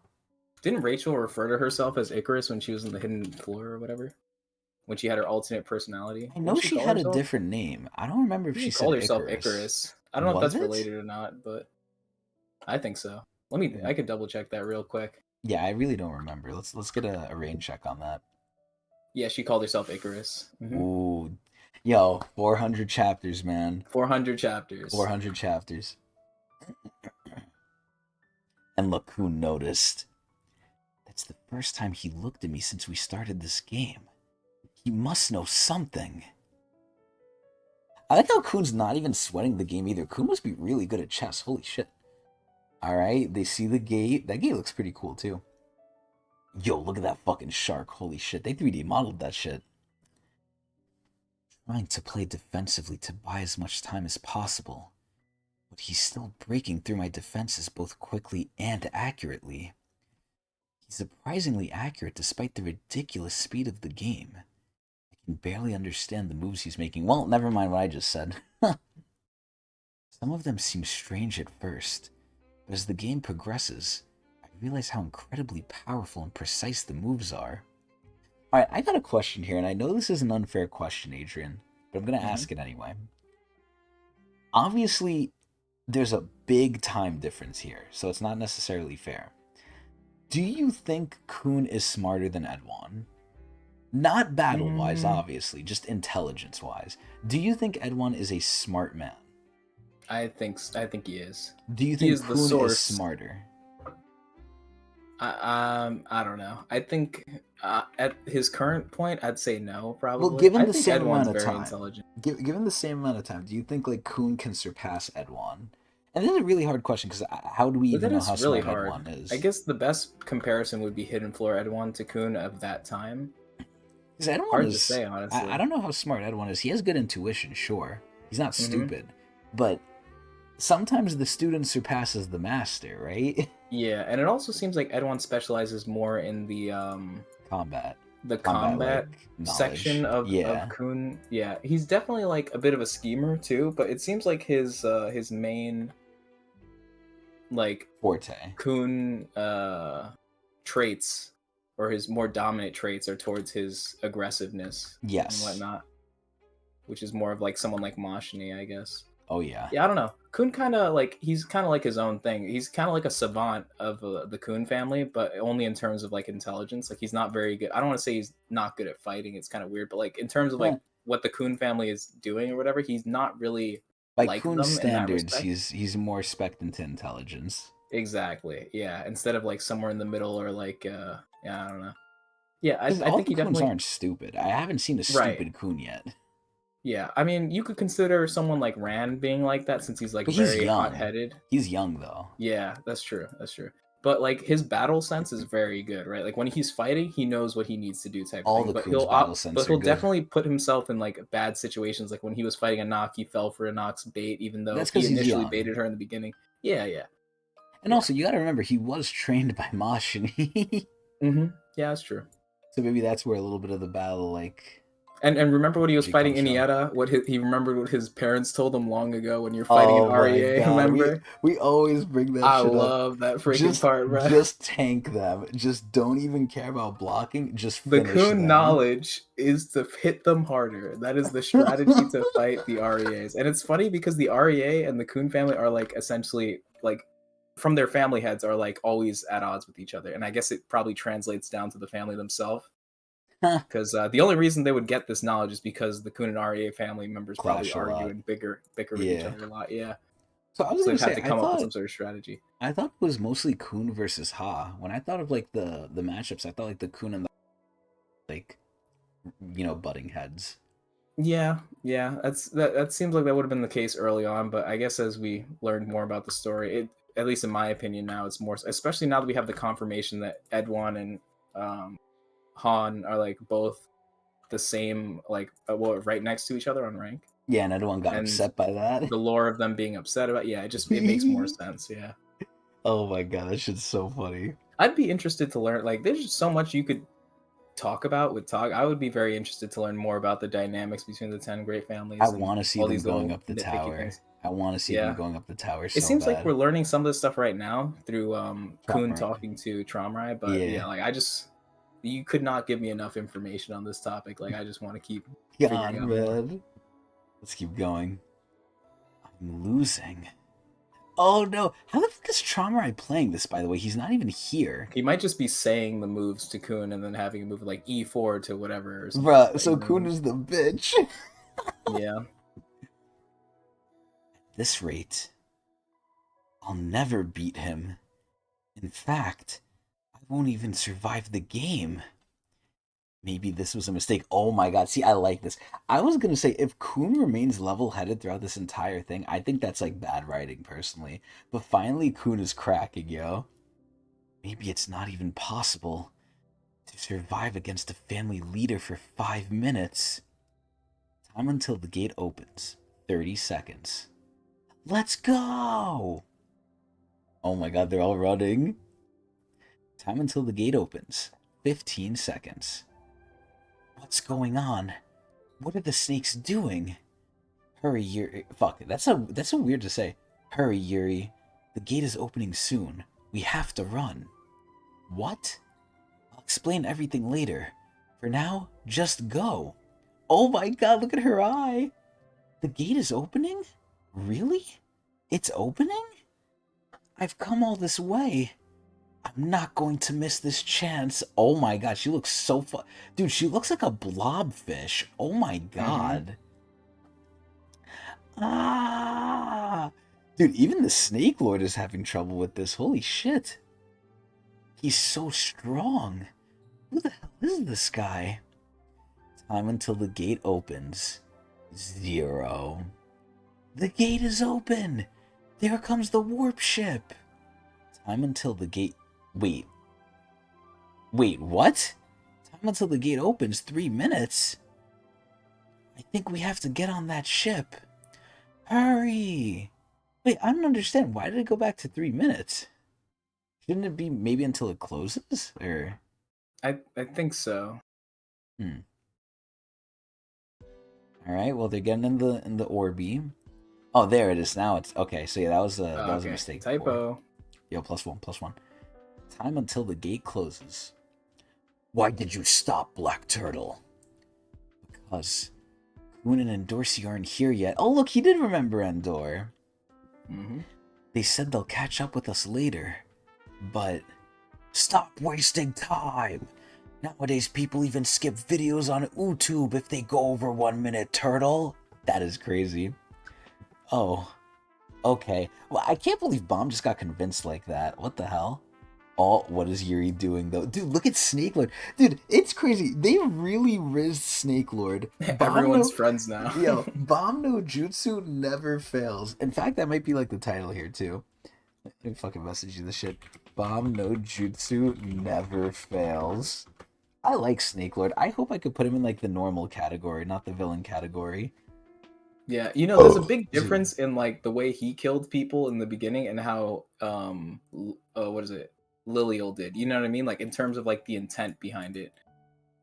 didn't Rachel refer to herself as Icarus when she was in the hidden floor or whatever? when she had her alternate personality. I What know did she she call had a herself? different name. I don't remember I if think she she said called herself Icarus. Icarus. I don't know if Was that's it? related or not, but I think so. I could double check that real quick. Yeah, I really don't remember. Let's get a rain check on that. Yeah, she called herself Icarus. Ooh, yo, 400 chapters, man. 400 chapters. 400 chapters. And look who noticed. That's the first time he looked at me since we started this game. He must know something. I like how Kuhn's not even sweating the game either. Kuhn must be really good at chess. Holy shit. Alright, they see the gate. That gate looks pretty cool too. Yo, look at that fucking shark. Holy shit. They 3D modeled that shit. Trying to play defensively to buy as much time as possible. But he's still breaking through my defenses both quickly and accurately. He's surprisingly accurate despite the ridiculous speed of the game. I can barely understand the moves he's making. Well, never mind what I just said. Some of them seem strange at first, but as the game progresses, I realize how incredibly powerful and precise the moves are. Alright, I got a question here, and I know this is an unfair question, Adrian, but I'm going to ask it anyway. Obviously, there's a big time difference here, so it's not necessarily fair. Do you think Kuhn is smarter than Edwan? Not battle-wise, obviously, just intelligence-wise. Do you think Edwan is a smart man? I think he is. Do you think Kuhn is smarter? I don't know. I think at his current point, I'd say no, probably. Well, given I the think same Edwan's amount of very time, intelligent. given the same amount of time, do you think like Kuhn can surpass Edwan? And this is a really hard question because how do we even know how really smart hard. Edwan is? I guess the best comparison would be Hidden Floor Edwan to Kuhn of that time. Because Edwan hard is, to say, honestly. I don't know how smart Edwan is. He has good intuition, sure. He's not stupid, but sometimes the student surpasses the master, right? Yeah, and it also seems like Edwan specializes more in the combat like, section of yeah. Kuhn. Yeah, he's definitely like a bit of a schemer too, but it seems like his main like forte Kuhn traits, or his more dominant traits, are towards his aggressiveness and whatnot, which is more of like someone like Mashni, I guess. Oh yeah. Yeah, I don't know. Kuhn he's kind of like his own thing. He's kind of like a savant of the Kuhn family, but only in terms of like intelligence. Like he's not very good. I don't want to say he's not good at fighting. It's kind of weird, but like in terms of like what the Kuhn family is doing or whatever, he's not really by like Kuhn them standards. in that respect. He's more spec'd into intelligence. Exactly. Yeah. Instead of like somewhere in the middle or like yeah, I don't know. Yeah, I all think the he definitely aren't stupid. I haven't seen a stupid Kuhn yet. Yeah, I mean, you could consider someone like Rand being like that since he's like very hot-headed. He's young though. Yeah, that's true. That's true. But like his battle sense is very good, right? Like when he's fighting, he knows what he needs to do type all of thing. The Kuhn's battle sense but he'll good. definitely put himself in like bad situations. Like when he was fighting Anok, he fell for Anok's bait, even though he initially baited her in the beginning. Yeah, yeah. And also, you got to remember, he was trained by Mashni. Yeah, that's true. So maybe that's where a little bit of the battle, like. And remember when he was fighting Inietta? He remembered what his parents told him long ago when you're fighting an REA. Remember? We always bring that. I shit love that freaking part, bro. Just tank them. Just don't even care about blocking. Just finish the Kuhn them. knowledge is to hit them harder. That is the strategy to fight the REAs. And it's funny because the REA and the Kuhn family are like essentially like from their family heads are like always at odds with each other. And I guess it probably translates down to the family themselves. Because the only reason they would get this knowledge is because the Kuhn and REA family members probably argue and bicker with each other a lot. Yeah. So I was going to say, have to come up with some sort of strategy. I thought it was mostly Kuhn versus Ha. When I thought of like the matchups, I thought like the Kuhn and the like, butting heads. Yeah, that seems like that would have been the case early on, but I guess as we learned more about the story, at least in my opinion now, it's more, especially now that we have the confirmation that Edwan and Han are like both the same, like right next to each other on rank. Yeah, and everyone got upset by that. The lore of them being upset about it makes more sense. Yeah. Oh my god, that shit's so funny. I'd be interested to learn. Like, there's just so much you could talk about with Tog. I would be very interested to learn more about the dynamics between the 10 great families. I want to see them going up the tower. I want to see them going up the tower. It seems like we're learning some of this stuff right now through Kuhn talking to Tromrai, but like You could not give me enough information on this topic. Like, I just want to keep God, figuring out more. man. Let's keep going. I'm losing. Oh no! How the fuck is Traumarai playing this? By the way, he's not even here. He might just be saying the moves to Kun and then having a move like E4 to whatever or something like Bruh, that. You so know what I Kun mean? is the bitch. Yeah. At this rate, I'll never beat him. In fact, I won't even survive the game. Maybe this was a mistake. Oh my god, see, I like this. I was gonna say, if Kun remains level-headed throughout this entire thing, I think that's like bad writing, personally. But finally, Kun is cracking, yo. Maybe it's not even possible to survive against a family leader for 5 minutes. Time until the gate opens. 30 seconds. Let's go! Oh my god, they're all running. Time until the gate opens. 15 seconds. What's going on? What are the snakes doing? Hurry, Yuri. Fuck, that's a weird to say. Hurry, Yuri. The gate is opening soon. We have to run. What? I'll explain everything later. For now, just go. Oh my god, look at her eye. The gate is opening? Really? It's opening? I've come all this way. I'm not going to miss this chance. Oh my god, she looks so fun. Dude, she looks like a blobfish. Oh my god. Ah! Dude, even the Snake Lord is having trouble with this. Holy shit. He's so strong. Who the hell is this guy? Time until the gate opens. 0. The gate is open! There comes the warp ship! Time until the gate... Wait, what? Time until the gate opens, 3 minutes? I think we have to get on that ship. Hurry! Wait, I don't understand. Why did it go back to 3 minutes? Shouldn't it be maybe until it closes? Or... I think so. Alright, well, they're getting in the Orby. Oh, there it is. Now it's... Okay, so yeah, that was a Okay. mistake. Typo. Before. Yo, +1. Time until the gate closes. Why did you stop, Black Turtle? Because Kunin and Dorsey aren't here yet. Oh, look, he did remember Endor. They said they'll catch up with us later. But stop wasting time. Nowadays, people even skip videos on YouTube if they go over 1 minute, Turtle. That is crazy. Oh, okay. Well, I can't believe Bomb just got convinced like that. What the hell? Oh, what is Yuri doing, though? Dude, look at Snake Lord. Dude, it's crazy. They really rizzed Snake Lord. Everyone's friends now. Yo, Bomb no Jutsu never fails. In fact, that might be like the title here, too. Let me fucking message you this shit. Bomb no Jutsu never fails. I like Snake Lord. I hope I could put him in like the normal category, not the villain category. Yeah, you know, there's a big difference in like the way he killed people in the beginning and how what is it? Lilial did. You know what I mean? Like in terms of like the intent behind it.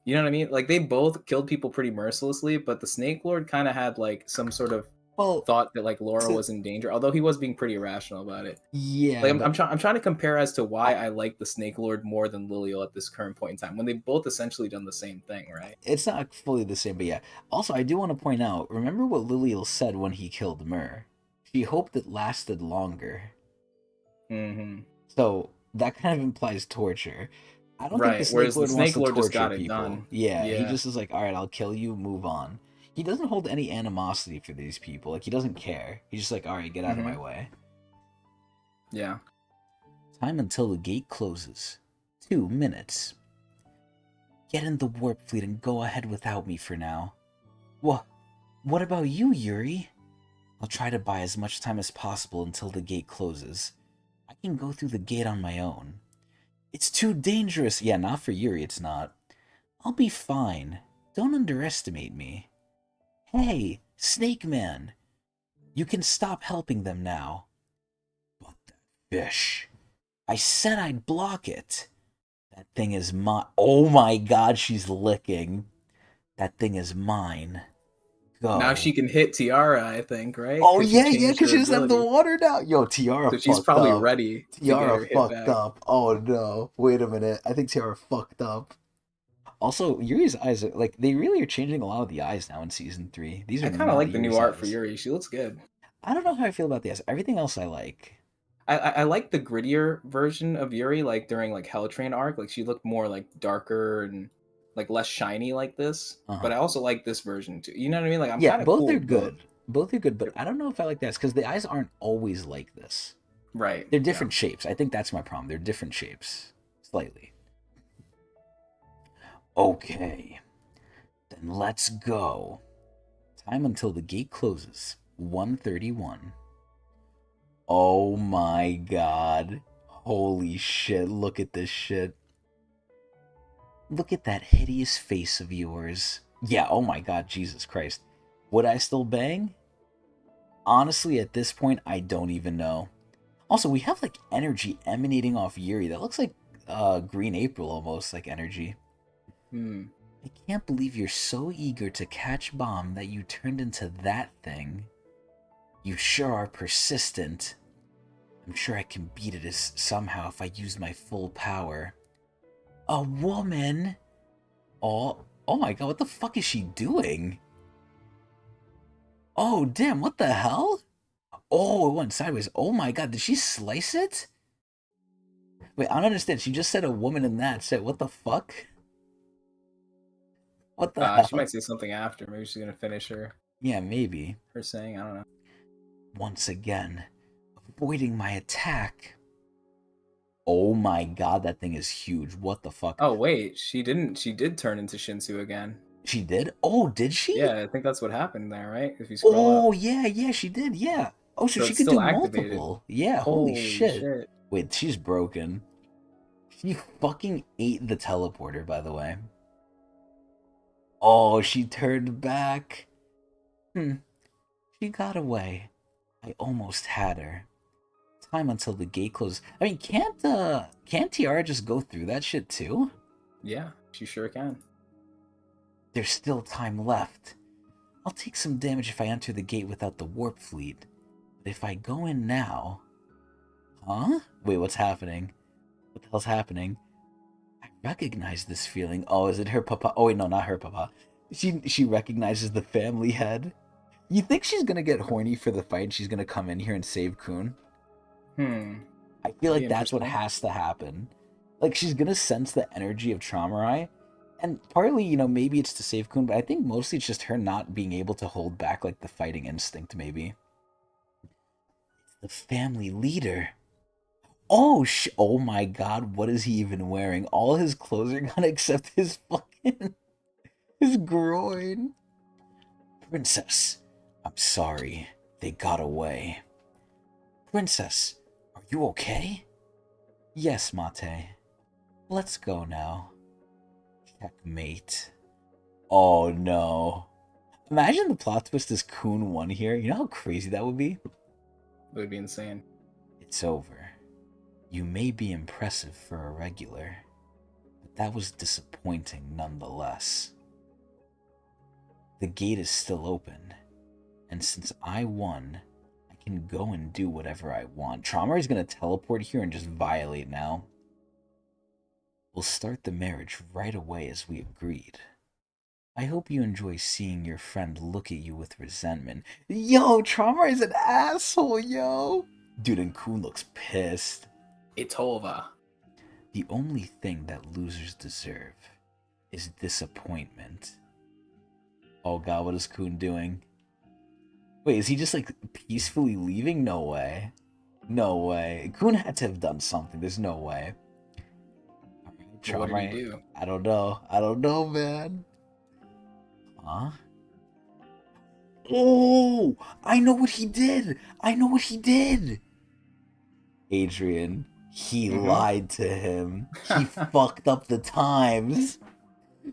You know what I mean? Like they both killed people pretty mercilessly, but the Snake Lord kind of had like some sort of thought that like Laura was in danger, although he was being pretty irrational about it. Yeah, like I'm trying to compare as to why I like the Snake Lord more than Lilial at this current point in time, when they both essentially done the same thing, right? It's not fully the same, but yeah. Also, I do want to point out, remember what Lilial said when he killed Myrrh? She hoped it lasted longer. So that kind of implies torture. I don't think the Snake Lord wants to torture people. Yeah, he just is like, all right, I'll kill you, move on. He doesn't hold any animosity for these people. Like, he doesn't care. He's just like, all right, get out of my way. Yeah. Time until the gate closes. 2 minutes. Get in the warp fleet and go ahead without me for now. What about you, Yuri? I'll try to buy as much time as possible until the gate closes. I can go through the gate on my own. It's too dangerous. Yeah, not for Yuri, it's not. I'll be fine. Don't underestimate me. Hey, Snake Man. You can stop helping them now. But that fish. I said I'd block it. That thing is mine. Oh my god, she's licking. That thing is mine. Go. Now she can hit Tiara, I think, right? Oh yeah, because she doesn't have the water now. Yo, Tiara so she's probably up. ready. Tiara fucked up. Oh no. Wait a minute. I think Tiara fucked up. Also, Yuri's eyes are like they really are changing a lot of the eyes now in season 3. These I are kind of not like the new Yuri's art for eyes. Yuri. She looks good. I don't know how I feel about the eyes. Everything else I like. I like the grittier version of Yuri, like during like Hell Train arc. Like she looked more like darker and like less shiny like this. Uh-huh. But I also like this version too. You know what I mean? Like I'm Yeah, kind of both cool are with both. good. Both are good, but I don't know if I like this because the eyes aren't always like this. Right. They're Yeah. different shapes. I think that's my problem. They're different shapes. Slightly. Okay. Then let's go. Time until the gate closes. 1:31. Oh my god. Holy shit. Look at this shit. Look at that hideous face of yours. Yeah, oh my god, Jesus Christ. Would I still bang? Honestly, at this point, I don't even know. Also, we have like energy emanating off Yuri. That looks like Green April almost, like energy. Hmm. I can't believe you're so eager to catch Bomb that you turned into that thing. You sure are persistent. I'm sure I can beat it as somehow if I use my full power. A woman? Oh my god, what the fuck is she doing? Oh damn, what the hell? Oh, it went sideways. Oh my god, did she slice it? Wait, I don't understand. She just said a woman in that set. What the fuck? What the She hell? might say something after. Maybe she's gonna finish Yeah, maybe. her saying. I don't know. Once again, avoiding my attack. Oh my god, that thing is huge. What the fuck? Oh wait, she didn't. She did turn into Shinsu again. She did? Oh, did she? Yeah, I think that's what happened there, right? If you scroll up, Oh, yeah, yeah, she did. Yeah. Oh, so so she it's could do still activated. multiple. Yeah, holy Holy shit. shit! Wait, she's broken. She fucking ate the teleporter, by the way. Oh, she turned back. Hmm. She got away. I almost had her. Time until the gate closes. I mean, can't Tiara just go through that shit too? Yeah, she sure can. There's still time left. I'll take some damage if I enter the gate without the warp fleet. But if I go in now... Huh? Wait, what's happening? What the hell's happening? I recognize this feeling. Oh, is it her papa? Oh wait, no, not her papa. She recognizes the family head. You think she's gonna get horny for the fight and she's gonna come in here and save Kun? Hmm. I feel Be like that's what interesting. has to happen. Like she's gonna sense the energy of Traumarai, and partly, maybe it's to save Kun, but I think mostly it's just her not being able to hold back like the fighting instinct. Maybe the family leader. Oh my God! What is he even wearing? All his clothes are gone except his fucking his groin. Princess, I'm sorry. They got away. Princess, are you okay? Yes, Mate. Let's go now. Checkmate. Oh no. Imagine the plot twist is Kun won here. You know how crazy that would be? It would be insane. It's over. You may be impressive for a regular, but that was disappointing nonetheless. The gate is still open, and since I won, I can go and do whatever I want. Trauma is going to teleport here and just violate now. We'll start the marriage right away as we agreed. I hope you enjoy seeing your friend look at you with resentment. Yo, Trauma is an asshole, yo! Dude, and Kun looks pissed. It's over. The only thing that losers deserve is disappointment. Oh god, what is Kun doing? Wait, is he just like peacefully leaving? No way. No way. Kun had to have done something. There's no way. Well, what did he Trauma. do? I don't know. I don't know, man. Huh? Oh! I know what he did! I know what he did! Adrian, he Mm-hmm. lied to him. He fucked up the times.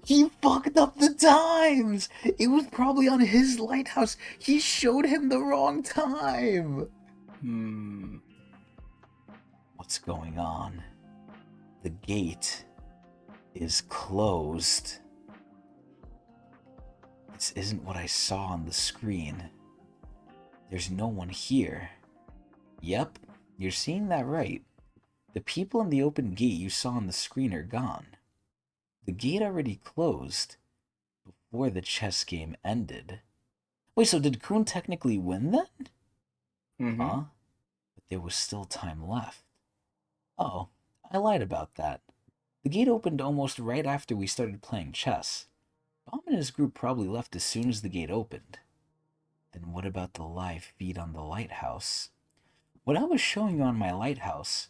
He fucked up the times! It was probably on his lighthouse. He showed him the wrong time. Hmm. What's going on? The gate is closed. This isn't what I saw on the screen. There's no one here. Yep, you're seeing that right. The people in the open gate you saw on the screen are gone. The gate already closed before the chess game ended. Wait, so did Kuhn technically win then? Mm-hmm. Huh? But there was still time left. Oh, I lied about that. The gate opened almost right after we started playing chess. Baum and his group probably left as soon as the gate opened. Then what about the live feed on the lighthouse? What I was showing you on my lighthouse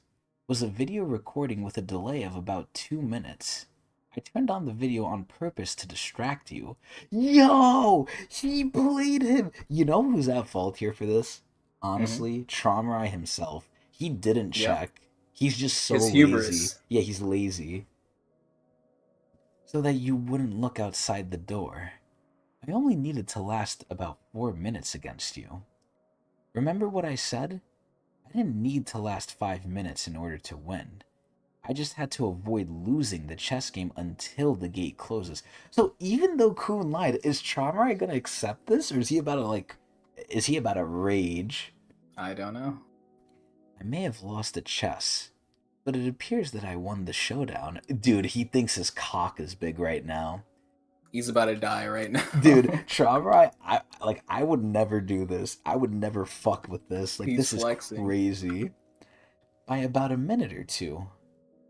was a video recording with a delay of about 2 minutes. I turned on the video on purpose to distract you. Yo! He played him! You know who's at fault here for this? Mm-hmm. Honestly, Traumerai himself. He didn't Yep. check. He's just so His lazy. hubris. Yeah, he's lazy. So that you wouldn't look outside the door. I only needed to last about 4 minutes against you. Remember what I said? I didn't need to last 5 minutes in order to win. I just had to avoid losing the chess game until the gate closes. So even though Kuhn lied, is Charmarai gonna accept this, or is he about to is he about to rage? I don't know. I may have lost at chess, but it appears that I won the showdown. Dude, he thinks his cock is big right now. He's about to die right Dude, now. Charmarai, I would never do this. I would never fuck with this. Like He's this is flexing. crazy. By about a minute or two.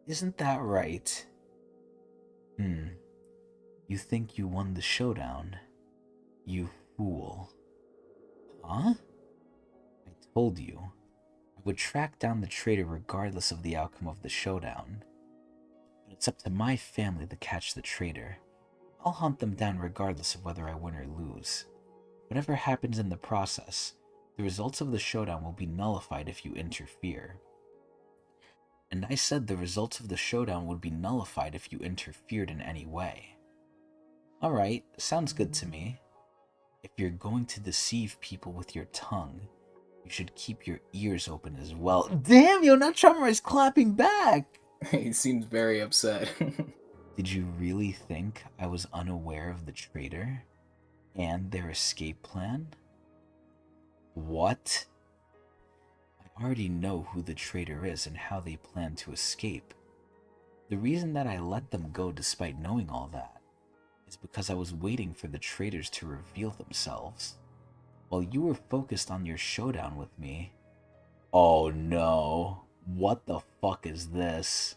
Isn't that right? Hmm. You think you won the showdown? You fool. Huh? I told you. I would track down the traitor regardless of the outcome of the showdown. But it's up to my family to catch the traitor. I'll hunt them down regardless of whether I win or lose. Whatever happens in the process, the results of the showdown will be nullified if you interfere. And I said the results of the showdown would be nullified if you interfered in any way. Alright, sounds good to me. If you're going to deceive people with your tongue, you should keep your ears open as well. Damn, yo, now Chumra is clapping back! He seems very upset. Did you really think I was unaware of the traitor and their escape plan? What? I already know who the traitor is and how they plan to escape. The reason that I let them go despite knowing all that is because I was waiting for the traitors to reveal themselves. While you were focused on your showdown with me. Oh no. What the fuck is this?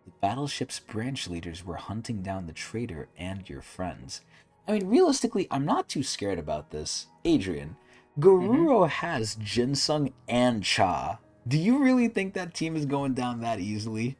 The battleship's branch leaders were hunting down the traitor and your friends. I mean, realistically, I'm not too scared about this. Adrian, Hmm. Garuro has Jinsung and Cha. Do you really think that team is going down that easily?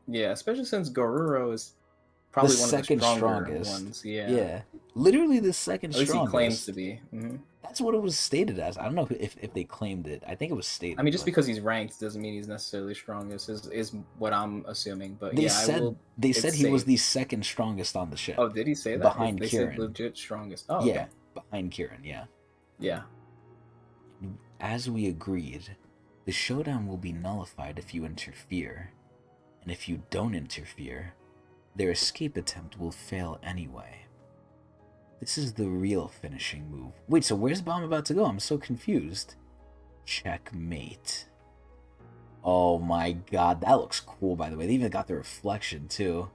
Yeah, especially since Goruro is The probably one of the second stronger strongest. ones. Yeah. Yeah. Literally the second At least he claims to strongest. be. That's what it was stated as. I don't know if they claimed it. I think it was I stated, mean, just but because he's ranked doesn't mean he's necessarily strongest. Is what I'm assuming. But they yeah, I said will. they It's said he was safe. the second strongest on the Oh, ship, did he say that? behind They said Kieran. legit strongest. Oh, Yeah, okay. behind Kieran. Yeah. Yeah. As we agreed, the showdown will be nullified if you interfere, and if you don't interfere, their escape attempt will fail anyway. This is the real finishing move. Wait, so where's Bomb about to go? I'm so confused. Checkmate. Oh my god, that looks cool, by the way. They even got the reflection, too.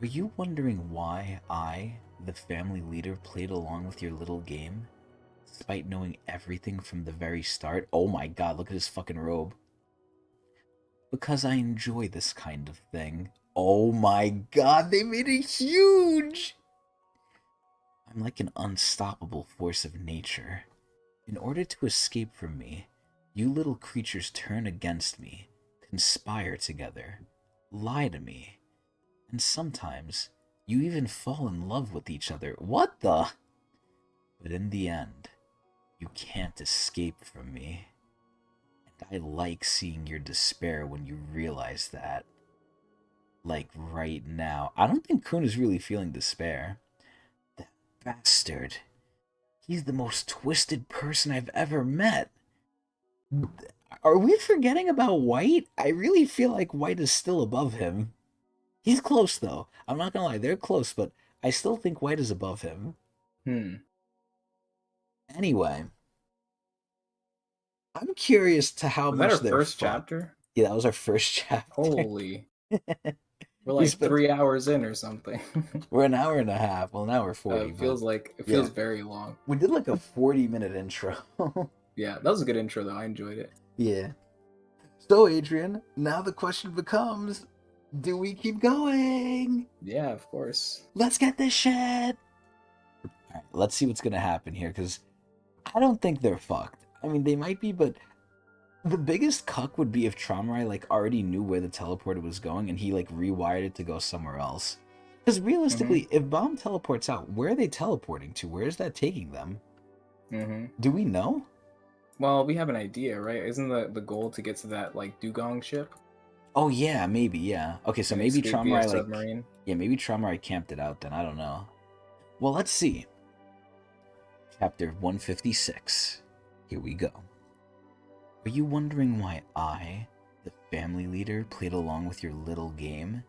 Were you wondering why I, the family leader, played along with your little game? Despite knowing everything from the very start? Oh my god, look at his fucking robe. Because I enjoy this kind of thing. Oh my god, they made it huge! I'm like an unstoppable force of nature. In order to escape from me, you little creatures turn against me, conspire together, lie to me, and sometimes you even fall in love with each other. What the? But in the end, you can't escape from me. And I like seeing your despair when you realize that. Like right now. I don't think Kun is really feeling despair. That bastard. He's the most twisted person I've ever met. Are we forgetting about White? I really feel like White is still above him. He's close though. I'm not gonna lie, they're close, but I still think White is above him. Hmm. Anyway, I'm curious to how Was that our much they're first fucked. chapter? Yeah, that was our first chapter. Holy. We're We like spent 3 hours in or something. we're an hour and a half. Well, now we're 40, It but feels like it yeah, feels very long. we did like a 40-minute intro. Yeah, that was a good intro though. I enjoyed it. Yeah. So, Adrian, now the question becomes, do we keep going? Yeah, of course. Let's get this shit. All right, let's see what's gonna happen here, because I don't think they're fucked. I mean, they might be, but the biggest cuck would be if Traumarai like already knew where the teleporter was going and he like rewired it to go somewhere else. Because realistically, if Bomb teleports out, where are they teleporting to? Where is that taking them? Do we know? Well, we have an idea, right? Isn't the goal to get to that like dugong ship Oh yeah, maybe, yeah. Okay, so and maybe escape via Traumarai like submarine? yeah, maybe Traumarai camped it out then. I don't know. Well, let's see. Chapter 156. Here we go. Are you wondering why I, the family leader, played along with your little game,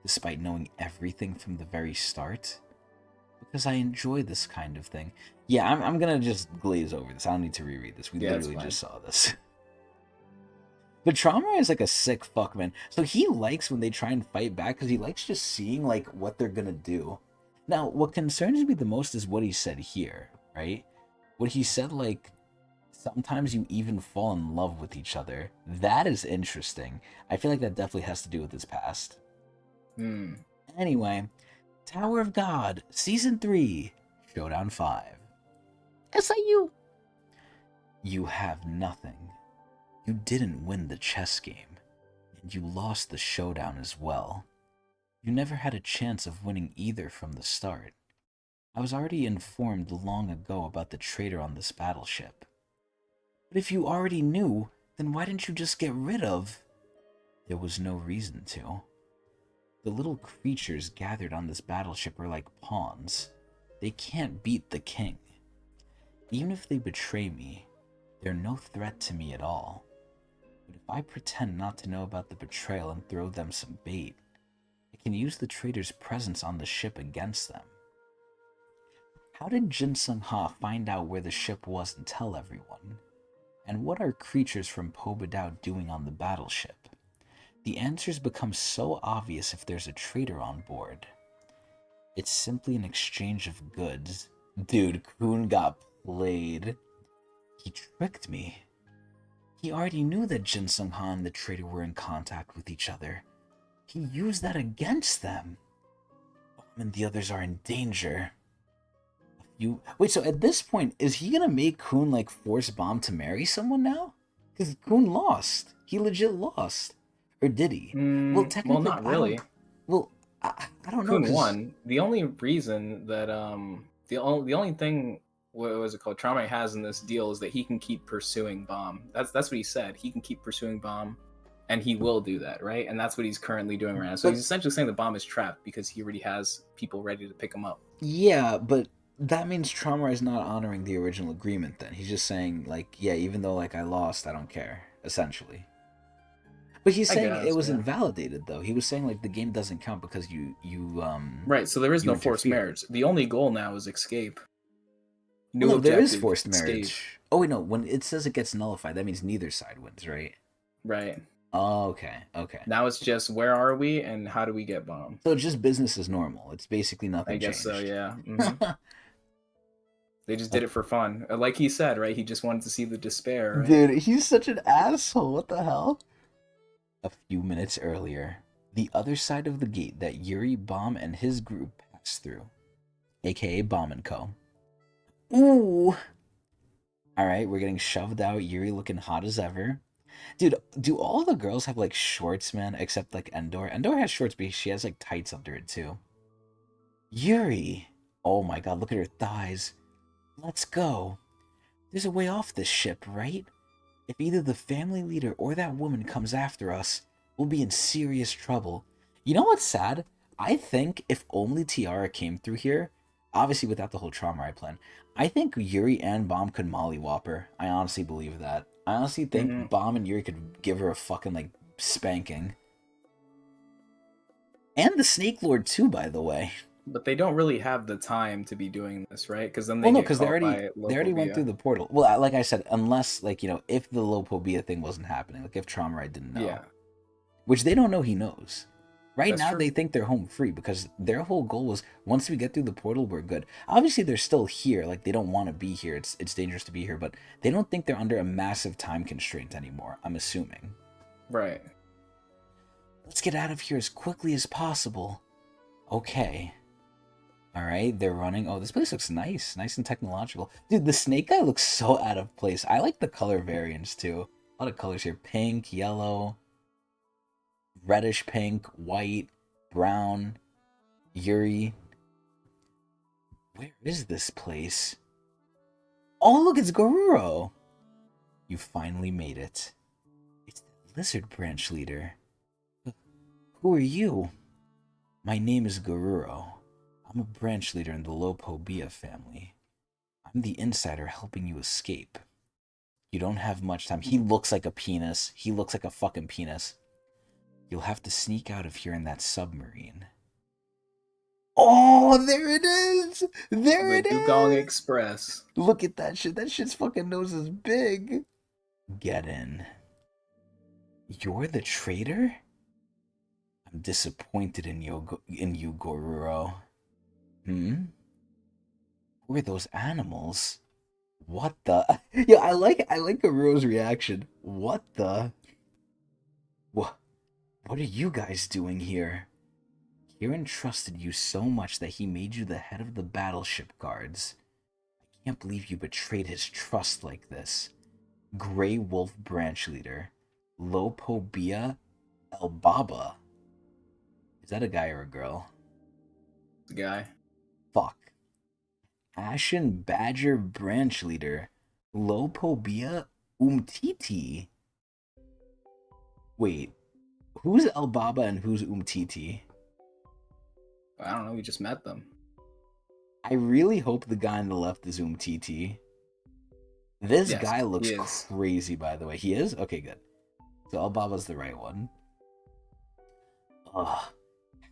despite knowing everything from the very start? Because I enjoy this kind of thing. Yeah, I'm gonna just glaze over this. I don't need to reread this. We literally just saw this. But Trauma is like a sick fuck, man. So he likes when they try and fight back because he likes just seeing like what they're gonna do. Now, what concerns me the most is what he said here, right? What he said, like, sometimes you even fall in love with each other. That is interesting. I feel like that definitely has to do with his past. Anyway, Tower of God, Season 3, Showdown 5. SIU! You have nothing. You didn't win the chess game, and you lost the showdown as well. You never had a chance of winning either from the start. I was already informed long ago about the traitor on this battleship. But if you already knew, then why didn't you just get rid of... There was no reason to. The little creatures gathered on this battleship are like pawns. They can't beat the king. Even if they betray me, they're no threat to me at all. But if I pretend not to know about the betrayal and throw them some bait, I can use the traitor's presence on the ship against them. How did Jin Sung Ha find out where the ship was and tell everyone? And what are creatures from Pobadao doing on the battleship? The answers become so obvious if there's a traitor on board. It's simply an exchange of goods. Dude, Kun got played. He tricked me. He already knew that Jin Sung Ha and the traitor were in contact with each other. He used that against them. And the others are in danger. Wait, so at this point, is he gonna make Kun like force Bomb to marry someone now? Because Kun lost. He legit lost. Or did he? Well, technically, not really. I don't know. Kun won. The only reason that the only thing, what was it called, Trauma has in this deal is that he can keep pursuing Bomb. That's what he said. He can keep pursuing Bomb, and he will do that, right? And that's what he's currently doing right now. So he's essentially saying the Bomb is trapped because he already has people ready to pick him up. Yeah, but that means Trauma is not honoring the original agreement. Then he's just saying like, yeah, even though like I lost, I don't care. Essentially. But he's saying it was invalidated, though. He was saying, like, the game doesn't count because you Right, so there is no forced marriage. The only goal now is escape. No, there is forced marriage. Oh, wait, no. When it says it gets nullified, that means neither side wins, right? Right. Oh, okay. Now it's just, where are we and how do we get Bomb? So it's just business as normal. It's basically nothing changed. I guess so, yeah. They just did it for fun. Like he said, right? He just wanted to see the despair, right? Dude, he's such an asshole. What the hell? A few minutes earlier, the other side of the gate that Yuri, Bomb, and his group passed through, aka Bomb & Co. Ooh! Alright, we're getting shoved out, Yuri looking hot as ever. Dude, do all the girls have, like, shorts, man, except, like, Endor? Endor has shorts, but she has, like, tights under it, too. Yuri! Oh my god, look at her thighs. Let's go. There's a way off this ship, right? If either the family leader or that woman comes after us, we'll be in serious trouble. You know what's sad? I think if only Tiara came through here, obviously without the whole Trauma plan, I think Yuri and Bomb could mollywop her. I honestly believe that. I honestly think Bomb and Yuri could give her a fucking, like, spanking. And the Snake Lord too, by the way. But they don't really have the time to be doing this, right? Because then they they already went through the portal. Well, like I said, unless, like, you know, if the Lopobia thing wasn't happening, like if Trauma didn't know. Yeah. Which they don't know he knows. Right That's now, true. they think they're home free because their whole goal was once we get through the portal, we're good. Obviously, they're still here. Like, they don't want to be here. It's dangerous to be here, but they don't think they're under a massive time constraint anymore, I'm assuming. Right. Let's get out of here as quickly as possible. Okay. All right, they're running. Oh, this place looks nice. Nice and technological. Dude, the snake guy looks so out of place. I like the color variants, too. A lot of colors here. Pink, yellow, reddish pink, white, brown, Yuri. Where is this place? Oh, look, it's Goruro. You finally made it. It's the lizard branch leader. Who are you? My name is Goruro. I'm a branch leader in the Lopobia family. I'm the insider helping you escape. You don't have much time. He looks like a penis. He looks like a fucking penis. You'll have to sneak out of here in that submarine. Oh, there it is! There The it Dugong is! Express. Look at that shit. That shit's fucking nose is big. Get in. You're the traitor? I'm disappointed in you, Goruro. Hmm? Who are those animals? What the? Yeah, I like Goruro's reaction. What the? What are you guys doing here? Kieran trusted you so much that he made you the head of the battleship guards. I can't believe you betrayed his trust like this. Grey Wolf branch leader, Lopobia Elbaba. Is that a guy or a girl? The guy. Fuck. Ashen Badger branch leader, Lopobia Umtiti. Wait, who's Elbaba and who's Umtiti? I don't know. We just met them. I really hope the guy on the left is Umtiti. This Yes, guy looks he is. crazy, by the way. He is? Okay, good. So Elbaba's the right one. Ugh.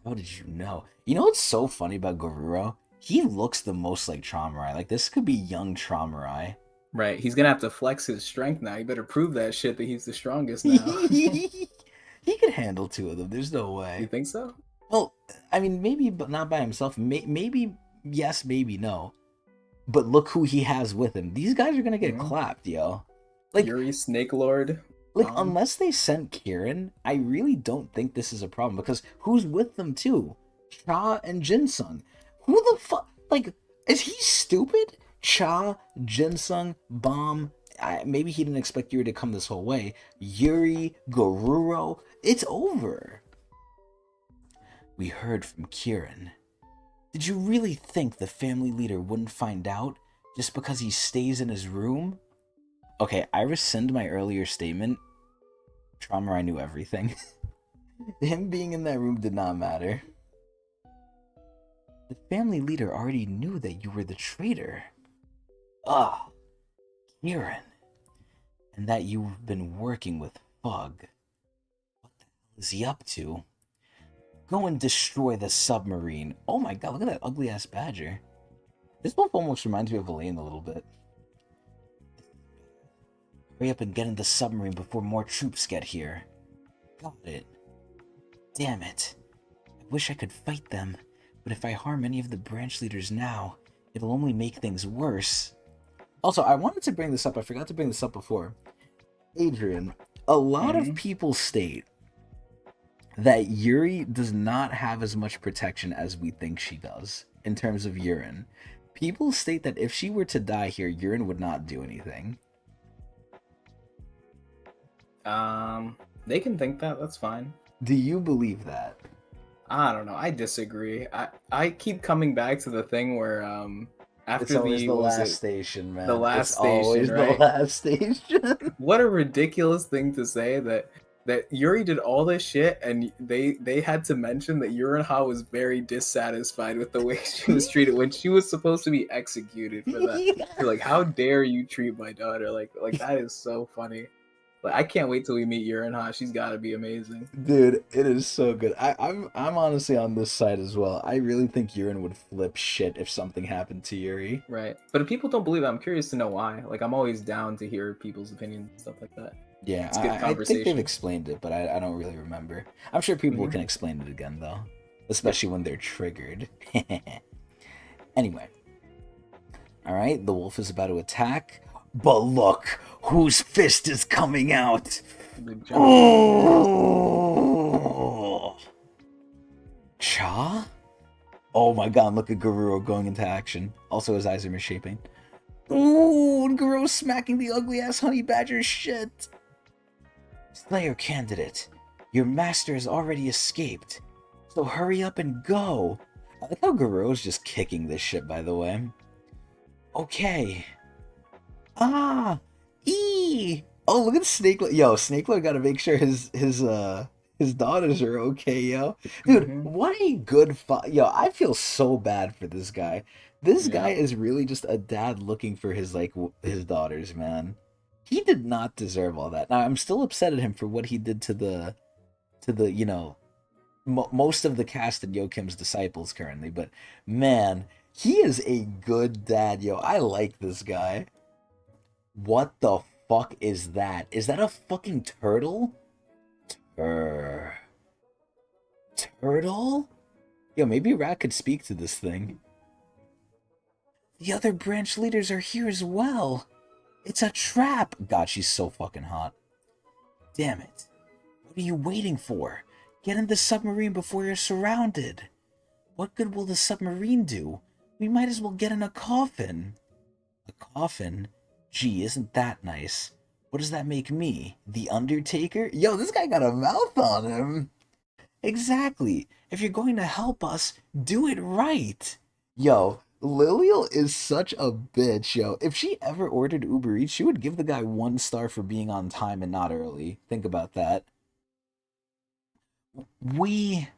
How did you know? You know what's so funny about Goruro? He looks the most like Traumarai. Like, this could be young Traumarai. Right. He's gonna have to flex his strength now. You better prove that shit that he's the strongest now. He could handle two of them. There's no You way. think so? Well, I mean, maybe, but not by himself. Maybe yes, maybe no. But look who he has with him. These guys are gonna get clapped, yo. Like, Yuri, Snake Lord. unless they sent Kieran, I really don't think this is a problem because who's with them too? Cha and Jinsung. Who the fuck? Like, is he stupid? Cha, Jinsung, Bomb. Maybe he didn't expect Yuri to come this whole way. Yuri, Goruro. It's over. We heard from Kieran. Did you really think the family leader wouldn't find out just because he stays in his room? Okay, I rescind my earlier statement. Traumarai knew everything. Him being in that room did not matter. The family leader already knew that you were the traitor. Ah, Kieran. And that you've been working with Fug. What the hell is he up to? Go and destroy the submarine. Oh my god, look at that ugly ass badger. This wolf almost reminds me of Elaine a little bit. Hurry up and get in the submarine before more troops get here. Got it. Damn it. I wish I could fight them, but if I harm any of the branch leaders now, it'll only make things worse. Also, I wanted to bring this up. I forgot to bring this up before. Adrian, a lot of people state that Yuri does not have as much protection as we think she does in terms of urine. People state that if she were to die here, urine would not do anything. They can think that. That's fine. Do you believe that? I don't know. I disagree. I keep coming back to the thing where after It's always the what was last it? station, man. The last It's station, always right? the last station. What a ridiculous thing to say that Yuri did all this shit and they had to mention that Yurinha was very dissatisfied with the way she was treated when she was supposed to be executed for that. They're like, how dare you treat my daughter like that is so funny. Like, I can't wait till we meet Yurinha. She's got to be amazing. Dude, it is so good. I'm honestly on this side as well. I really think Yurin would flip shit if something happened to Yuri. Right. But if people don't believe it, I'm curious to know why. Like, I'm always down to hear people's opinions and stuff like that. Yeah, It's good I think they've conversation. explained it, but I don't really remember. I'm sure people Hmm. can explain it again, though. Yep. Especially when they're triggered. Anyway, alright, the wolf is about to attack. But look, whose fist is coming out? The giant. Oh! Cha? Oh my god, look at Garuro going into action. Also, his eyes are misshapen. Ooh, and Garuro smacking the ugly ass honey badger shit. Slayer candidate, your master has already escaped, so hurry up and go. I like how Garo's just kicking this shit, by the way. Okay. Ah! E! Oh, look at Snake. Yo, Snakelo gotta make sure his daughters are okay, yo. Dude, Hmm. what a good yo, I feel so bad for this guy. This guy Yeah. is really just a dad looking for his his daughters, man. He did not deserve all that. Now, I'm still upset at him for what he did to the, most of the cast in Yokim's disciples currently, but man, he is a good dad, yo. I like this guy. What the fuck is that? Is that a fucking turtle? Er, turtle? Yo, maybe Rat could speak to this thing. The other branch leaders are here as well. It's a trap. God, she's so fucking hot. Damn it. What are you waiting for? Get in the submarine before you're surrounded. What good will the submarine do? We might as well get in a coffin. A coffin? Gee, isn't that nice? What does that make me? The Undertaker? Yo, this guy got a mouth on him. Exactly. If you're going to help us, do it right. Yo, Lilial is such a bitch, yo. If she ever ordered Uber Eats, she would give the guy 1 star for being on time and not early. Think about that. We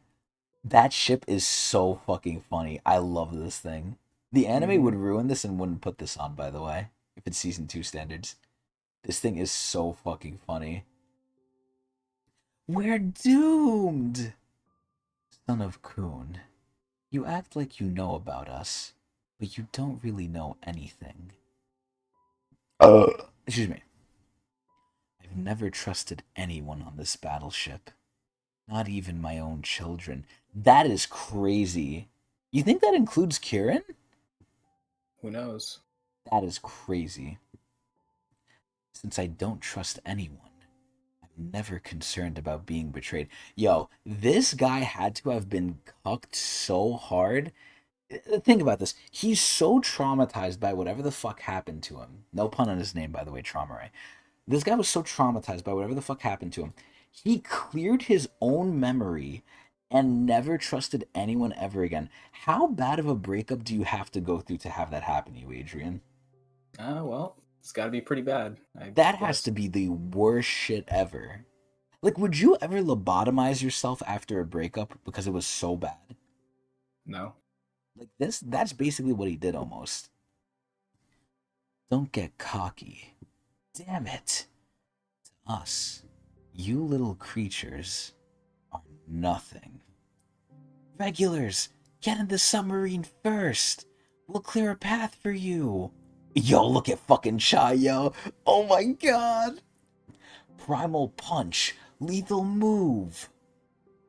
That ship is so fucking funny. I love this thing. The anime Hmm. would ruin this and wouldn't put this on, by the way, if it's season 2 standards. This thing is so fucking funny. We're doomed! Son of Coon, you act like you know about us, but you don't really know anything. Excuse me. I've never trusted anyone on this battleship. Not even my own children. That is crazy. You think that includes Kieran? Who knows? That is crazy. Since I don't trust anyone, I'm never concerned about being betrayed. Yo, this guy had to have been cucked so hard. Think about this. He's so traumatized by whatever the fuck happened to him. No pun on his name, by the way, Trauma Ray. This guy was so traumatized by whatever the fuck happened to him. He cleared his own memory and never trusted anyone ever again. How bad of a breakup do you have to go through to have that happen to you, Adrian? Well, it's got to be pretty bad, I That has guess. to be the worst shit ever. Like, would you ever lobotomize yourself after a breakup because it was so bad? No. Like that's basically what he did almost. Don't get cocky. Damn it. To us, you little creatures are nothing. Regulars, get in the submarine first. We'll clear a path for you. Yo, look at fucking Chai, yo. Oh my god. Primal punch. Lethal move.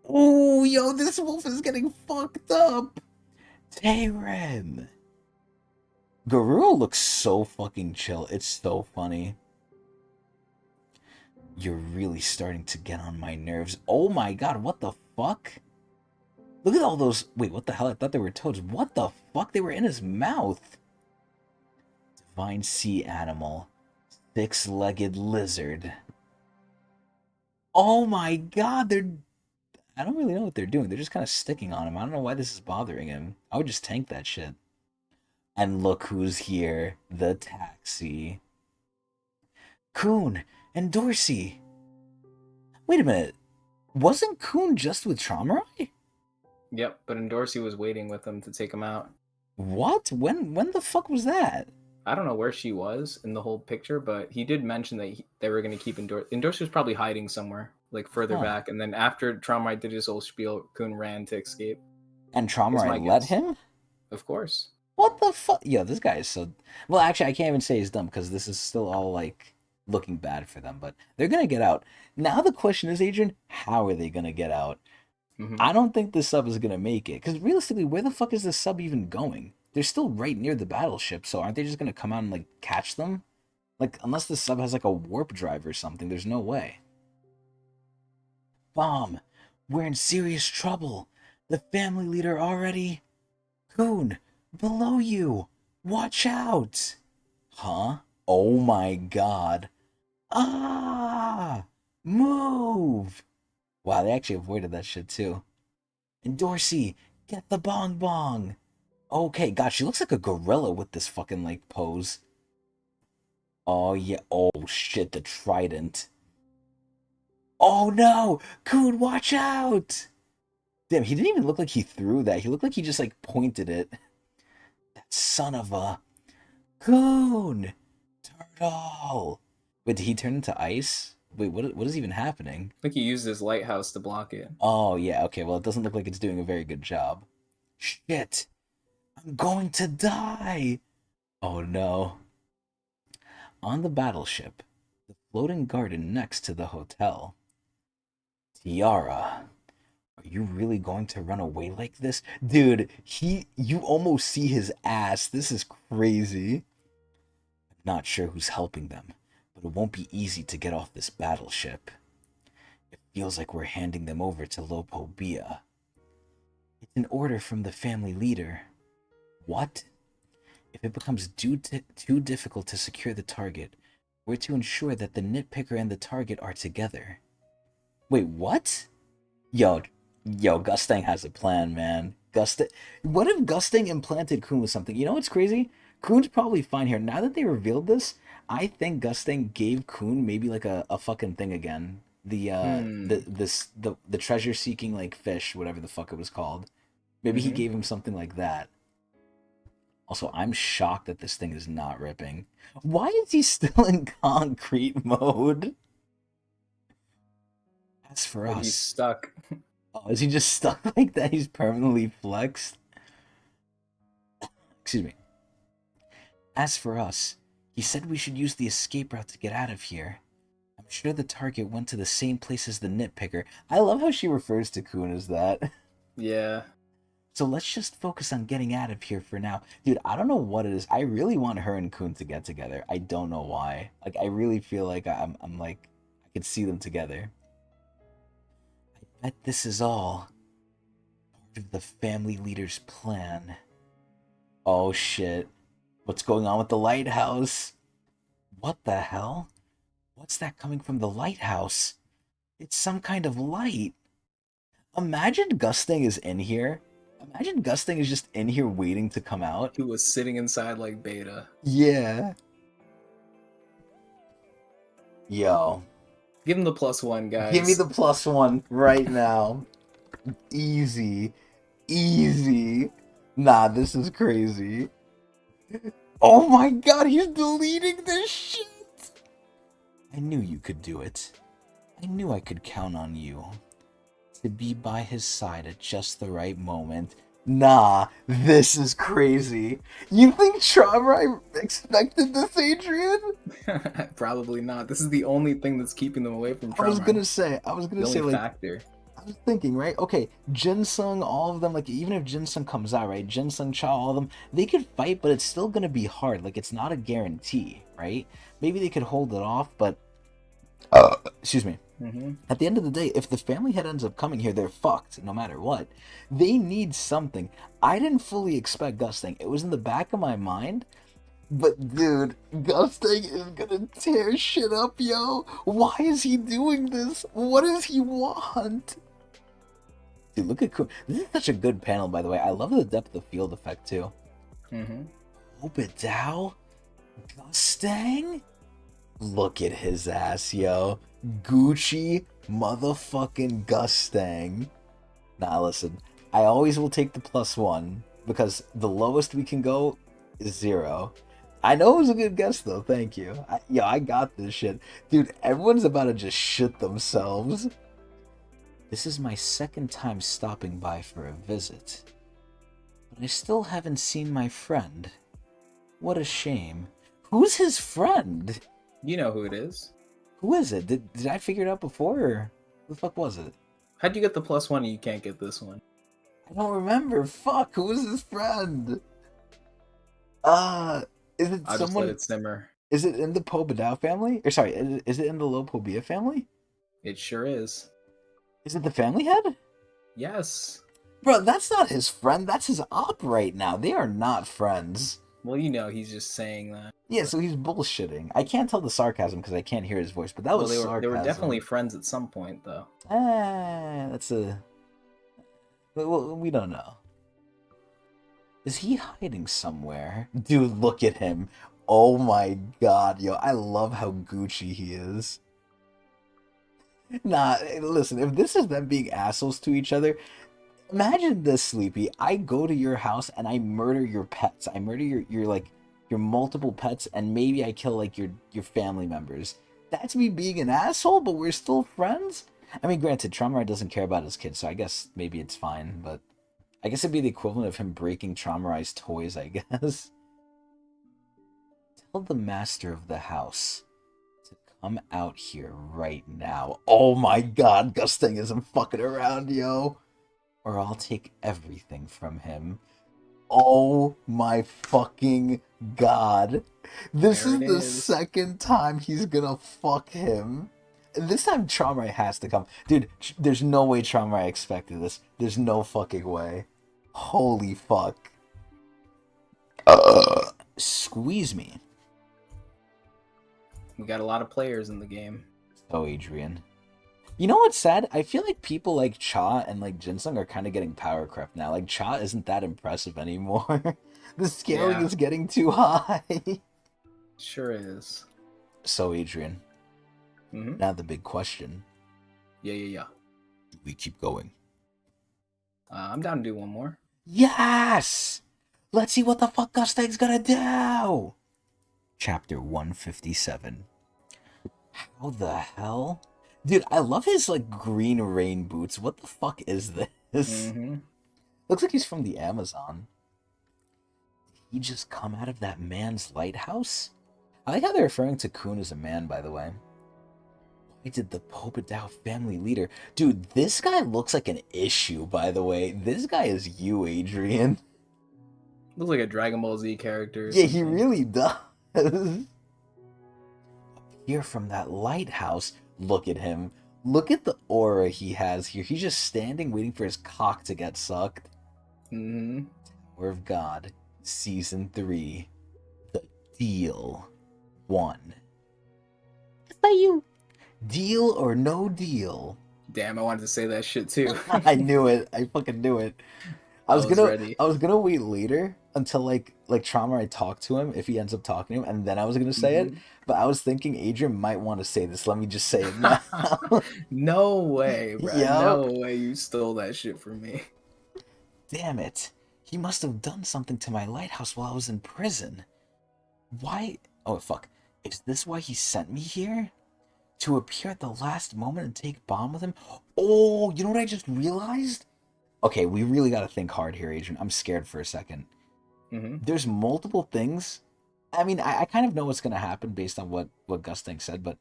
Oh, yo, this wolf is getting fucked up. Tayrem. Garou looks so fucking chill. It's so funny. You're really starting to get on my nerves. Oh my god, what the fuck? Look at all those. Wait, what the hell? I thought they were toads. What the fuck? They were in his mouth. Divine sea animal. Six-legged lizard. Oh my god, they're. I don't really know what they're doing. They're just kind of sticking on him. I don't know why this is bothering him. I would just tank that shit. And look who's here. The taxi. Coon and Dorsey. Wait a minute. Wasn't Coon just with Traumarai? Yep, but Endorsi was waiting with them to take him out. What? When the fuck was that? I don't know where she was in the whole picture, but he did mention that they were going to keep Endorsi. Endorsi was probably hiding somewhere, like further Huh. back. And then after Traumite did his whole spiel, Kun ran to escape, And is Traumarai my let guess. him? Of course. What the fuck? Yo, this guy is so. Well, actually, I can't even say he's dumb because this is still all like looking bad for them, but they're gonna get out. Now the question is, Adrian, how are they gonna get out? Hmm. I don't think the sub is gonna make it, because realistically, where the fuck is the sub even going? They're still right near the battleship, so aren't they just gonna come out and like catch them? Like, unless the sub has like a warp drive or something, there's no way. Bomb, we're in serious trouble. The family leader already. Coon, below you. Watch out. Huh? Oh my god. Ah! Move! Wow, they actually avoided that shit too. And Dorsey, get the bong bong. Okay, God, she looks like a gorilla with this fucking like pose. Oh yeah. Oh shit, the trident. Oh no! Coon, watch out! Damn, he didn't even look like he threw that. He looked like he just like pointed it. That son of a Coon! Turtle! Wait, did he turn into ice? Wait, what is even happening? I think he used his lighthouse to block it. Oh, yeah, okay, well, it doesn't look like it's doing a very good job. Shit! I'm going to die! Oh no. On the battleship, the floating garden next to the hotel. Tiara, are you really going to run away like this? Dude, you almost see his ass. This is crazy. I'm not sure who's helping them, but it won't be easy to get off this battleship. It feels like we're handing them over to Lopobia. It's an order from the family leader. What? If it becomes too difficult to secure the target, we're to ensure that the nitpicker and the target are together. Wait, what? Yo, Gustang has a plan, man. What if Gustang implanted Kun with something? You know what's crazy? Kun's probably fine here. Now that they revealed this, I think Gustang gave Kun maybe like a fucking thing again. Hmm. The treasure seeking like fish, whatever the fuck it was called. Maybe he Hmm. gave him something like that. Also, I'm shocked that this thing is not ripping. Why is he still in concrete mode? As for Maybe he's us, stuck. oh, is he just stuck like that? He's permanently flexed? Excuse me. As for us, he said we should use the escape route to get out of here. I'm sure the target went to the same place as the nitpicker. I love how she refers to Kun as that. Yeah. So let's just focus on getting out of here for now. Dude, I don't know what it is. I really want her and Kun to get together. I don't know why. Like, I really feel like I'm like, I could see them together. I bet this is all part of the family leader's plan. Oh shit. What's going on with the lighthouse? What the hell? What's that coming from the lighthouse? It's some kind of light. Imagine Gusting is in here. Imagine Gusting is just in here waiting to come out. He was sitting inside like Beta. Yeah. Yo. Give him the +1, Give me guys. the +1 right now. Easy. Easy. Nah, this is crazy. Oh my god, he's deleting this shit! I knew you could do it. I knew I could count on you to be by his side at just the right moment. Nah, this is crazy. You think Traumer expected this, Adrian? Probably not. This is the only thing that's keeping them away from I was Traumar. gonna say, The only like, factor. I was thinking, right? Okay, Jinsung, all of them, like, even if Jinsung comes out, right? Jinsung, Cha, all of them, they could fight, but it's still gonna be hard. Like, it's not a guarantee, right? Maybe they could hold it off, but, excuse me. Hmm. At the end of the day, if the family head ends up coming here, they're fucked, no matter what. They need something. I didn't fully expect Gusting. It was in the back of my mind, but dude, Gusting is gonna tear shit up, yo. Why is he doing this? What does he want? Dude, look at this is such a good panel, by the way. I love the depth of field effect too. Hmm. Obadao? Gustang? Look at his ass, yo. Gucci motherfucking Gustang. Nah, listen. I always will take the +1 because the lowest we can go is 0. I know it was a good guess though. Thank you. I got this shit, dude. Everyone's about to just shit themselves. This is my second time stopping by for a visit, but I still haven't seen my friend. What a shame. Who's his friend? You know who it is. Who is it? Did I figure it out before, or who the fuck was it? How'd you get the +1 and you can't get this one? I don't remember. Fuck, who was his friend? Uh, is it I'll just let someone? it simmer. Is it in the Pobedao family? Or sorry, is it in the Lopobia family? It sure is. Is it the family head? Yes. Bro, that's not his friend. That's his op right now. They are not friends. Well, you know, he's just saying that. Yeah, so he's bullshitting. I can't tell the sarcasm because I can't hear his voice, but that was sarcasm. They were definitely friends at some point, though. That's a... Well, we don't know. Is he hiding somewhere? Dude, look at him. Oh my god, yo. I love how Gucci he is. Nah, listen, if this is them being assholes to each other, imagine this, Sleepy. I go to your house and I murder your pets. I murder your multiple pets, and maybe I kill like your family members. That's me being an asshole, but we're still friends? I mean, granted, Traumarai doesn't care about his kids, so I guess maybe it's fine, but I guess it'd be the equivalent of him breaking Traumarai's toys, I guess. Tell the master of the house to come out here right now. Oh my god, Gustang isn't fucking around, yo. Or I'll take everything from him. Oh my fucking god. This is the second time he's gonna fuck him. And this time Traumarai has to come. Dude, there's no way Traumarai expected this. There's no fucking way. Holy fuck. Squeeze me. We got a lot of players in the game. Oh, Adrian. You know what's sad? I feel like people like Cha and like Jinsung are kind of getting power crept now. Like Cha isn't that impressive anymore. The scaling is getting too high. Sure is. So Adrian, now the big question. Yeah. Do we keep going? I'm down to do one more. Yes! Let's see what the fuck Gustang's gonna do! Chapter 157. How the hell? Dude, I love his, like, green rain boots. What the fuck is this? Looks like he's from the Amazon. Did he just come out of that man's lighthouse? I like how they're referring to Kun as a man, by the way. Why did the Pobedao family leader... Dude, this guy looks like an issue, by the way. This guy is you, Adrian. Looks like a Dragon Ball Z character. Yeah, he really does. Here from that lighthouse... Look at him. Look at the aura he has here. He's just standing waiting for his cock to get sucked. Tower of God, Season 3. The Deal 1. It's by you. Deal or no deal? Damn, I wanted to say that shit too. I knew it. I fucking knew it. I was gonna wait later until like Traumarai talked to him if he ends up talking to him, and then I was gonna say it. But I was thinking Adrian might want to say this. Let me just say it now. No way, bro. Yep. No way you stole that shit from me. Damn it. He must have done something to my lighthouse while I was in prison. Why? Oh, fuck. Is this why he sent me here? To appear at the last moment and take bomb with him? Oh, you know what I just realized? Okay, we really gotta think hard here, Adrian. I'm scared for a second. There's multiple things. I mean, I kind of know what's gonna happen based on what Gustang said, but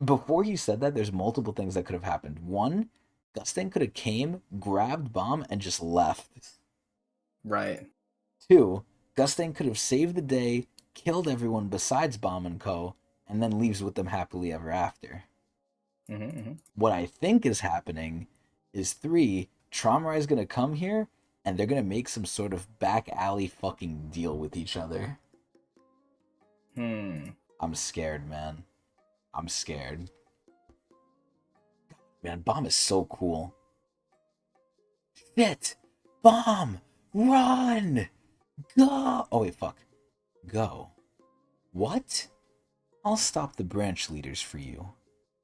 before you said that, there's multiple things that could have happened. One, Gustang could have came, grabbed bomb, and just left. Right. Two, Gustang could have saved the day, killed everyone besides Bomb and Co., and then leaves with them happily ever after. What I think is happening is 3, Traumarai is going to come here, and they're going to make some sort of back alley fucking deal with each other. I'm scared, man. I'm scared. Man, Bomb is so cool. Shit! Bomb! Run! Go! Oh, wait, fuck. Go. What? I'll stop the branch leaders for you.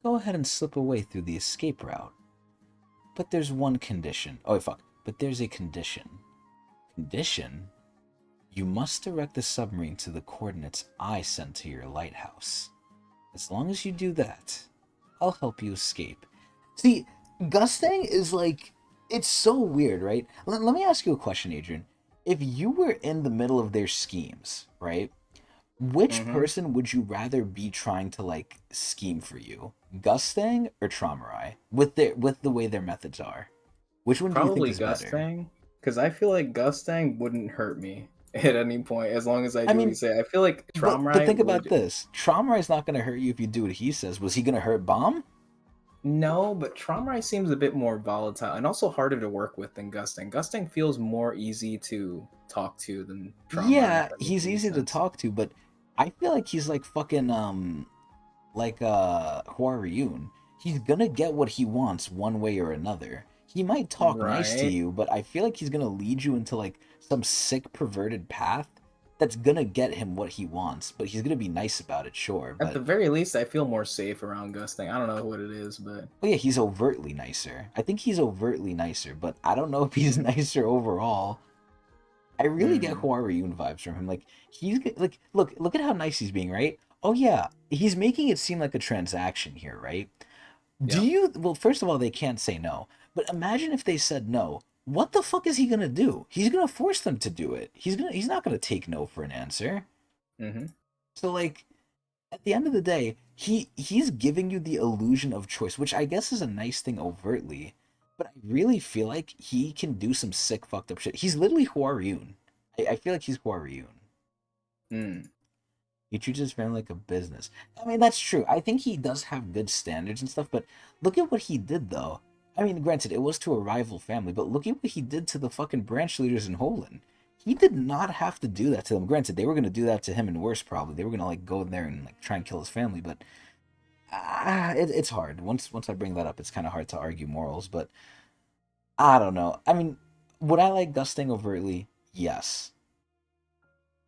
Go ahead and slip away through the escape route. But there's one condition. Oh, wait, fuck. But there's a condition. Condition? You must direct the submarine to the coordinates I sent to your lighthouse. As long as you do that, I'll help you escape. See, Gustang is like... It's so weird, right? Let me ask you a question, Adrian. If you were in the middle of their schemes, right? Which Mm-hmm. person would you rather be trying to like scheme for you? Gustang or Traumarai? With the way their methods are. Which one do you think Probably is better? Gustang, because I feel like Gustang wouldn't hurt me at any point as long as I I do what you mean, say. I feel like but Traumrai think about would. this. Traumarai's not gonna hurt you if you do what he says. Was he gonna hurt Bomb? No, but Traumrai seems a bit more volatile and also harder to work with than Gusting. Gusting feels more easy to talk to than Traumrai, if Yeah, that makes he's any easy to sense. talk to, but I feel like he's like fucking like Huariyun. He's gonna get what he wants one way or another. He might talk nice to Right. you, but I feel like he's gonna lead you into like some sick perverted path that's gonna get him what he wants. But he's gonna be nice about it, sure. At But the very least, I feel more safe around Gusting. I don't know what it is, but oh yeah, he's overtly nicer. I think he's overtly nicer, but I don't know if he's mm, nicer overall. I really get mm, Huariyun vibes from him. Like like look at how nice he's being, right? Oh yeah, he's making it seem like a transaction here, right? Do yeah. you well, first of all, they can't say no. But imagine if they said no. What the fuck is he gonna do? He's gonna force them to do it. He's not gonna take no for an answer. Hmm. So like at the end of the day, he's giving you the illusion of choice, which I guess is a nice thing overtly. But I really feel like he can do some sick fucked up shit. He's literally Huariyun. I feel like he's Huariyun. Mm. He treats his family like a business. I mean, that's true. I think he does have good standards and stuff, but look at what he did, though. I mean, granted, it was to a rival family, but look at what he did to the fucking branch leaders in Holen. He did not have to do that to them. Granted, they were going to do that to him and worse, probably. They were going to, like, go in there and, like, try and kill his family, but it's hard. Once I bring that up, it's kind of hard to argue morals, but I don't know. I mean, would I like Gusting overtly? Yes.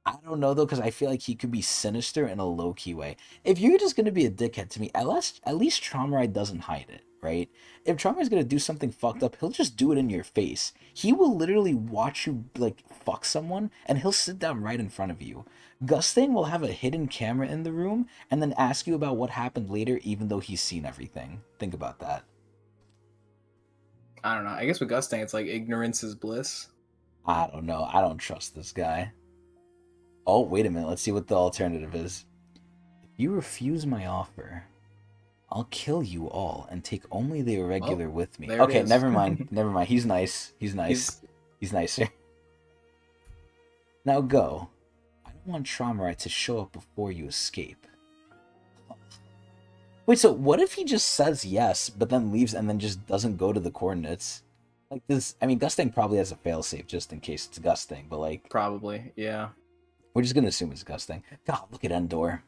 I don't know though, because I feel like he could be sinister in a low key way. If you're just gonna be a dickhead to me, at least Traumaride doesn't hide it, right? If Traumaride's gonna do something fucked up, he'll just do it in your face. He will literally watch you like fuck someone, and he'll sit down right in front of you. Gusting will have a hidden camera in the room and then ask you about what happened later, even though he's seen everything. Think about that. I don't know. I guess with Gusting, it's like ignorance is bliss. I don't know. I don't trust this guy. Oh, wait a minute. Let's see what the alternative is. If you refuse my offer, I'll kill you all and take only the Well, irregular with me. there it Okay, is. never mind. Never mind. He's nice. He's nice. He's He's nicer. Now go. I don't want Traumarite to show up before you escape. Wait, so what if he just says yes, but then leaves and then just doesn't go to the coordinates? Like this, I mean, Gusting probably has a failsafe just in case it's Gusting, but like, probably, yeah. we're just gonna assume it's Gusting. God, look at Endor.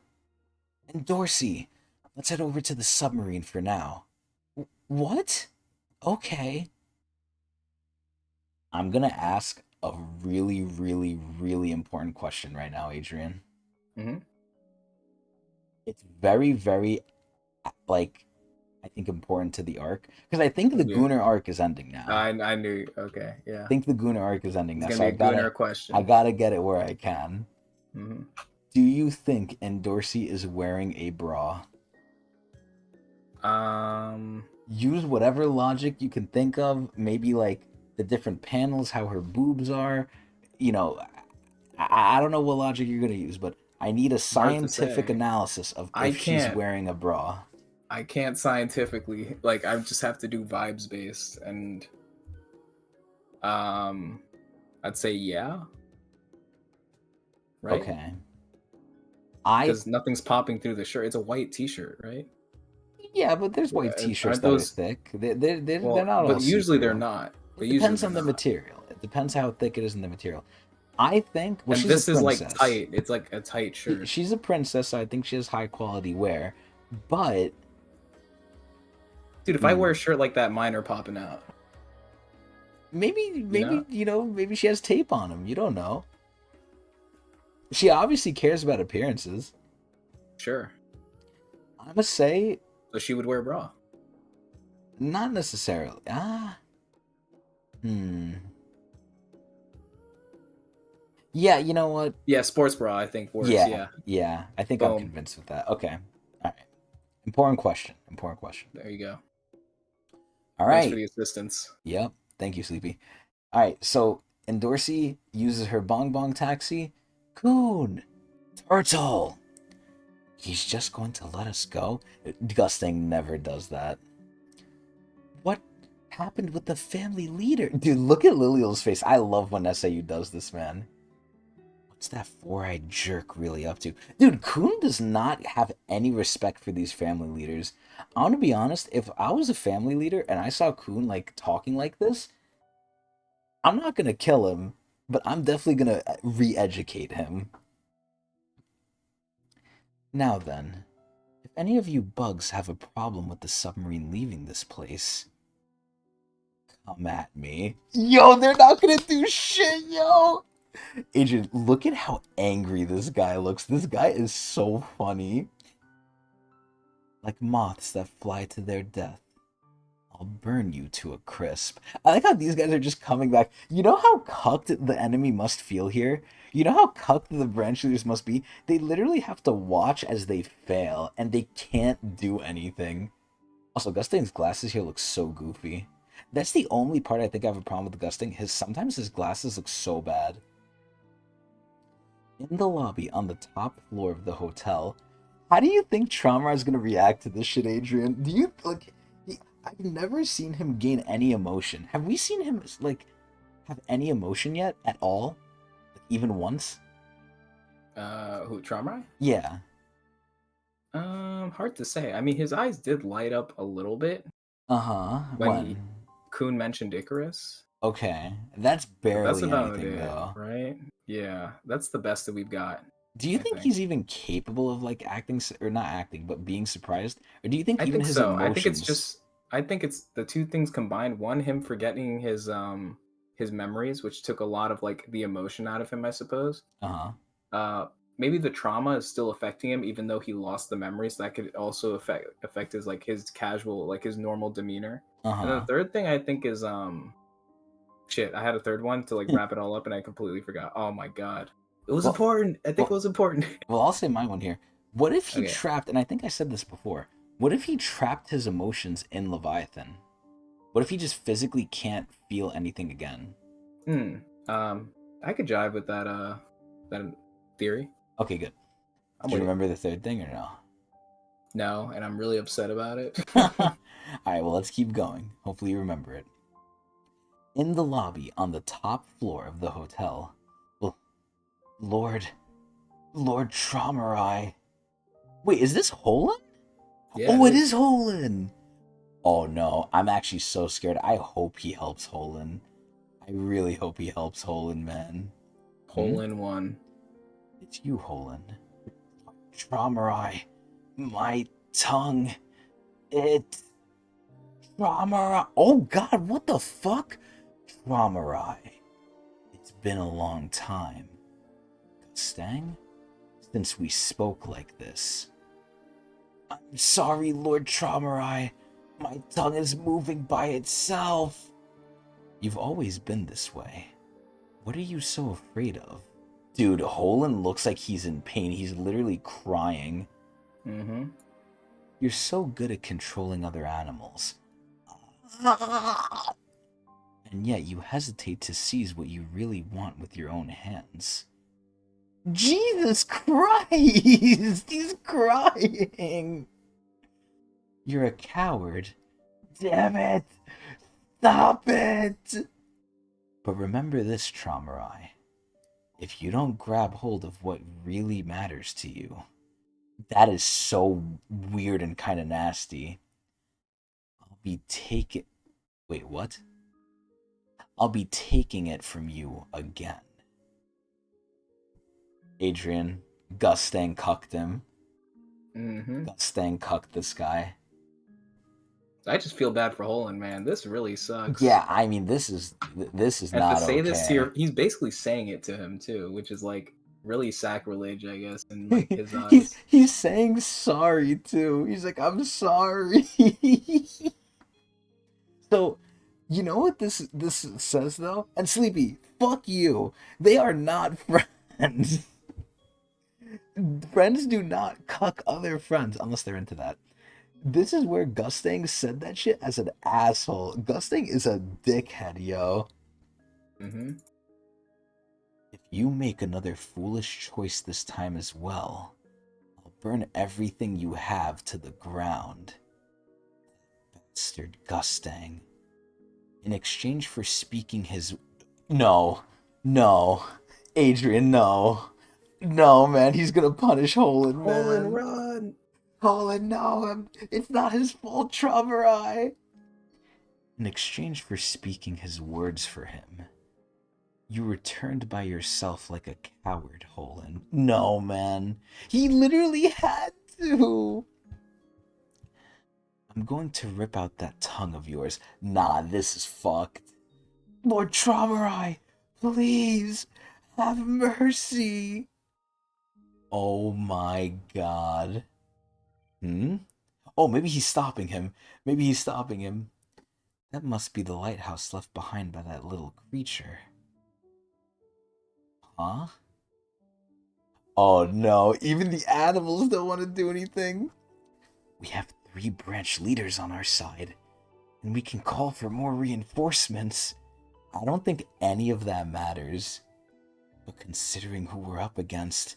Endorsey, let's head over to the submarine for now. What? Okay. I'm gonna ask a really, really, really important question right now, Adrian. Hmm. It's very, very, like, I think important to the arc because I think the Yeah. Gunnar arc is ending now. I knew. Okay, I yeah. think the Gunnar arc is ending It's now, gonna so be I a Gunnar gotta, I question. gotta get it where I can. Hmm. Do you think Endorsey is wearing a bra? Um, Use whatever logic you can think of. Maybe like the different panels, how her boobs are. You know, I don't know what logic you're gonna use, but I need a hard to scientific say. analysis of I if she's can't. wearing a bra. I can't scientifically. Like, I just have to do vibes based, and um, I'd say yeah, right? Okay. I Because nothing's popping through the shirt. It's a white T-shirt, right? Yeah, but there's white t-shirts Aren't that are those? thick. They're Well, not all but usually they're see-through. not. It But usually depends they're on the not. material. It depends how thick it is in the material. I think, well, And she's a this is like princess. tight. It's like a tight shirt. She's a princess, so I think she has high quality wear. But Dude, if I hmm, wear a shirt like that, mine are popping out. You know? maybe she has tape on them. You don't know. She obviously cares about appearances. Sure. I must say, So she would wear a bra. not necessarily. Hmm. Yeah, you know what? Yeah, sports bra, I think works. Yeah, Yeah. yeah. I think I'm Boom. convinced with that. Okay. All right. Important question. Important question. There you go. All Thanks for right. the assistance. Yep. Thank you, Sleepy. All right. So Endorsey uses her bong bong taxi. Coon. Turtle! He's just going to let us go? Gusting never does that. What happened with the family leader? Dude, look at Liliel's face. I love when SAU does this, man. What's that four-eyed jerk really up to? Dude, Kun does not have any respect for these family leaders. I want to be honest, if I was a family leader and I saw Kun, like, talking like this, I'm not gonna kill him, but I'm definitely gonna re-educate him. Now then, if any of you bugs have a problem with the submarine leaving this place, come at me. Yo, they're not gonna do shit, yo! Adrian, look at how angry this guy looks. This guy is so funny. Like moths that fly to their death, I'll burn you to a crisp. I like how these guys are just coming back. You know how cucked the enemy must feel here? You know how cucked the branch leaders must be? They literally have to watch as they fail, and they can't do anything. Also, Gustain's glasses here look so goofy. That's the only part I think I have a problem with Gusting. Sometimes his glasses look so bad. In the lobby on the top floor of the hotel, how do you think Traumar is gonna react to this shit, Adrian? Do you like? I've never seen him gain any emotion. Have we seen him like have any emotion yet at all? Like, even once? Who, Tramrai? Yeah. Hard to say. I mean, his eyes did light up a little bit Uh-huh. when When? Kun mentioned Icarus. Okay. That's But that's barely about anything it, though. right? Yeah, that's the best that we've got, Do you I think think. he's even capable of like acting or not acting, but being surprised? Or do you think I even think his so. I think it's emotions? just I think it's the two things combined. One, him forgetting his memories, which took a lot of like the emotion out of him, I suppose. Uh-huh. Uh Maybe the trauma is still affecting him even though he lost the memories. That could also affect his like his casual, like his normal demeanor. And then the Uh-huh. third thing I think is shit, I had a third one to like wrap it all up and I completely forgot. Oh my god. It was Well, important. I think it well, was important. well, I'll say my one here. What if he Okay. trapped, and I think I said this before, what if he trapped his emotions in Leviathan? What if he just physically can't feel anything again? Hmm. I could jive with that theory. Okay, good. I'm Did you with it. remember the third thing or no? No, and I'm really upset about it. Alright, well, let's keep going. Hopefully you remember it. In the lobby on the top floor of the hotel. Well, Lord. Lord Traumarai. Wait, is this Holland? Yeah, it Oh, it is. is Holland! Oh no, I'm actually so scared. I hope he helps Holland. I really hope he helps Holland, man. Hmm? Hole in one. It's you, Holland. Traumarai. My tongue. It. Traumarai. Oh god, what the fuck? Traumarai. It's been a long time. Stang? Since we spoke like this. I'm sorry, Lord Traumarai. My tongue is moving by itself. You've always been this way. What are you so afraid of? Dude, Holland looks like he's in pain. He's literally crying. Mm-hmm. You're so good at controlling other animals. And yet you hesitate to seize what you really want with your own hands. Jesus Christ! He's crying! You're a coward. Damn it! Stop it! But remember this, Traumarai. If you don't grab hold of what really matters to you, that is so weird and kind of nasty. I'll be taking. Wait, what? I'll be taking it from you again. Adrian, Gustang cucked him. Mm-hmm. Gustang cucked this guy. I just feel bad for Holland, man. This really sucks. Yeah, I mean, this is And to not say this to okay. your, he's basically saying it to him too, which is like really sacrilege, I guess, in like his he's eyes. he's saying sorry too. He's like, I'm sorry. So, you know what this says though? And Sleepy, fuck you. They are not friends. Friends do not cuck other friends unless they're into that. This is where Gustang said that shit as an asshole. Gustang is a dickhead, yo. Mm-hmm. If you make another foolish choice this time as well, I'll burn everything you have to the ground. Bastard Gustang. In exchange for speaking his... No. No. Adrian, no. No, man, he's gonna punish Holland, Hole and man. run. Holland, no, it's not his fault, Traumerai. In exchange for speaking his words for him, you returned by yourself like a coward, Holland. No, man. He literally had to. I'm going to rip out that tongue of yours. Nah, this is fucked. Lord Traumerai, please, have mercy. Oh my god. Oh, maybe he's stopping him. Maybe he's stopping him. That must be the lighthouse left behind by that little creature. Huh? Oh no, even the animals don't want to do anything. We have 3 branch leaders on our side, and we can call for more reinforcements. I don't think any of that matters. But considering who we're up against,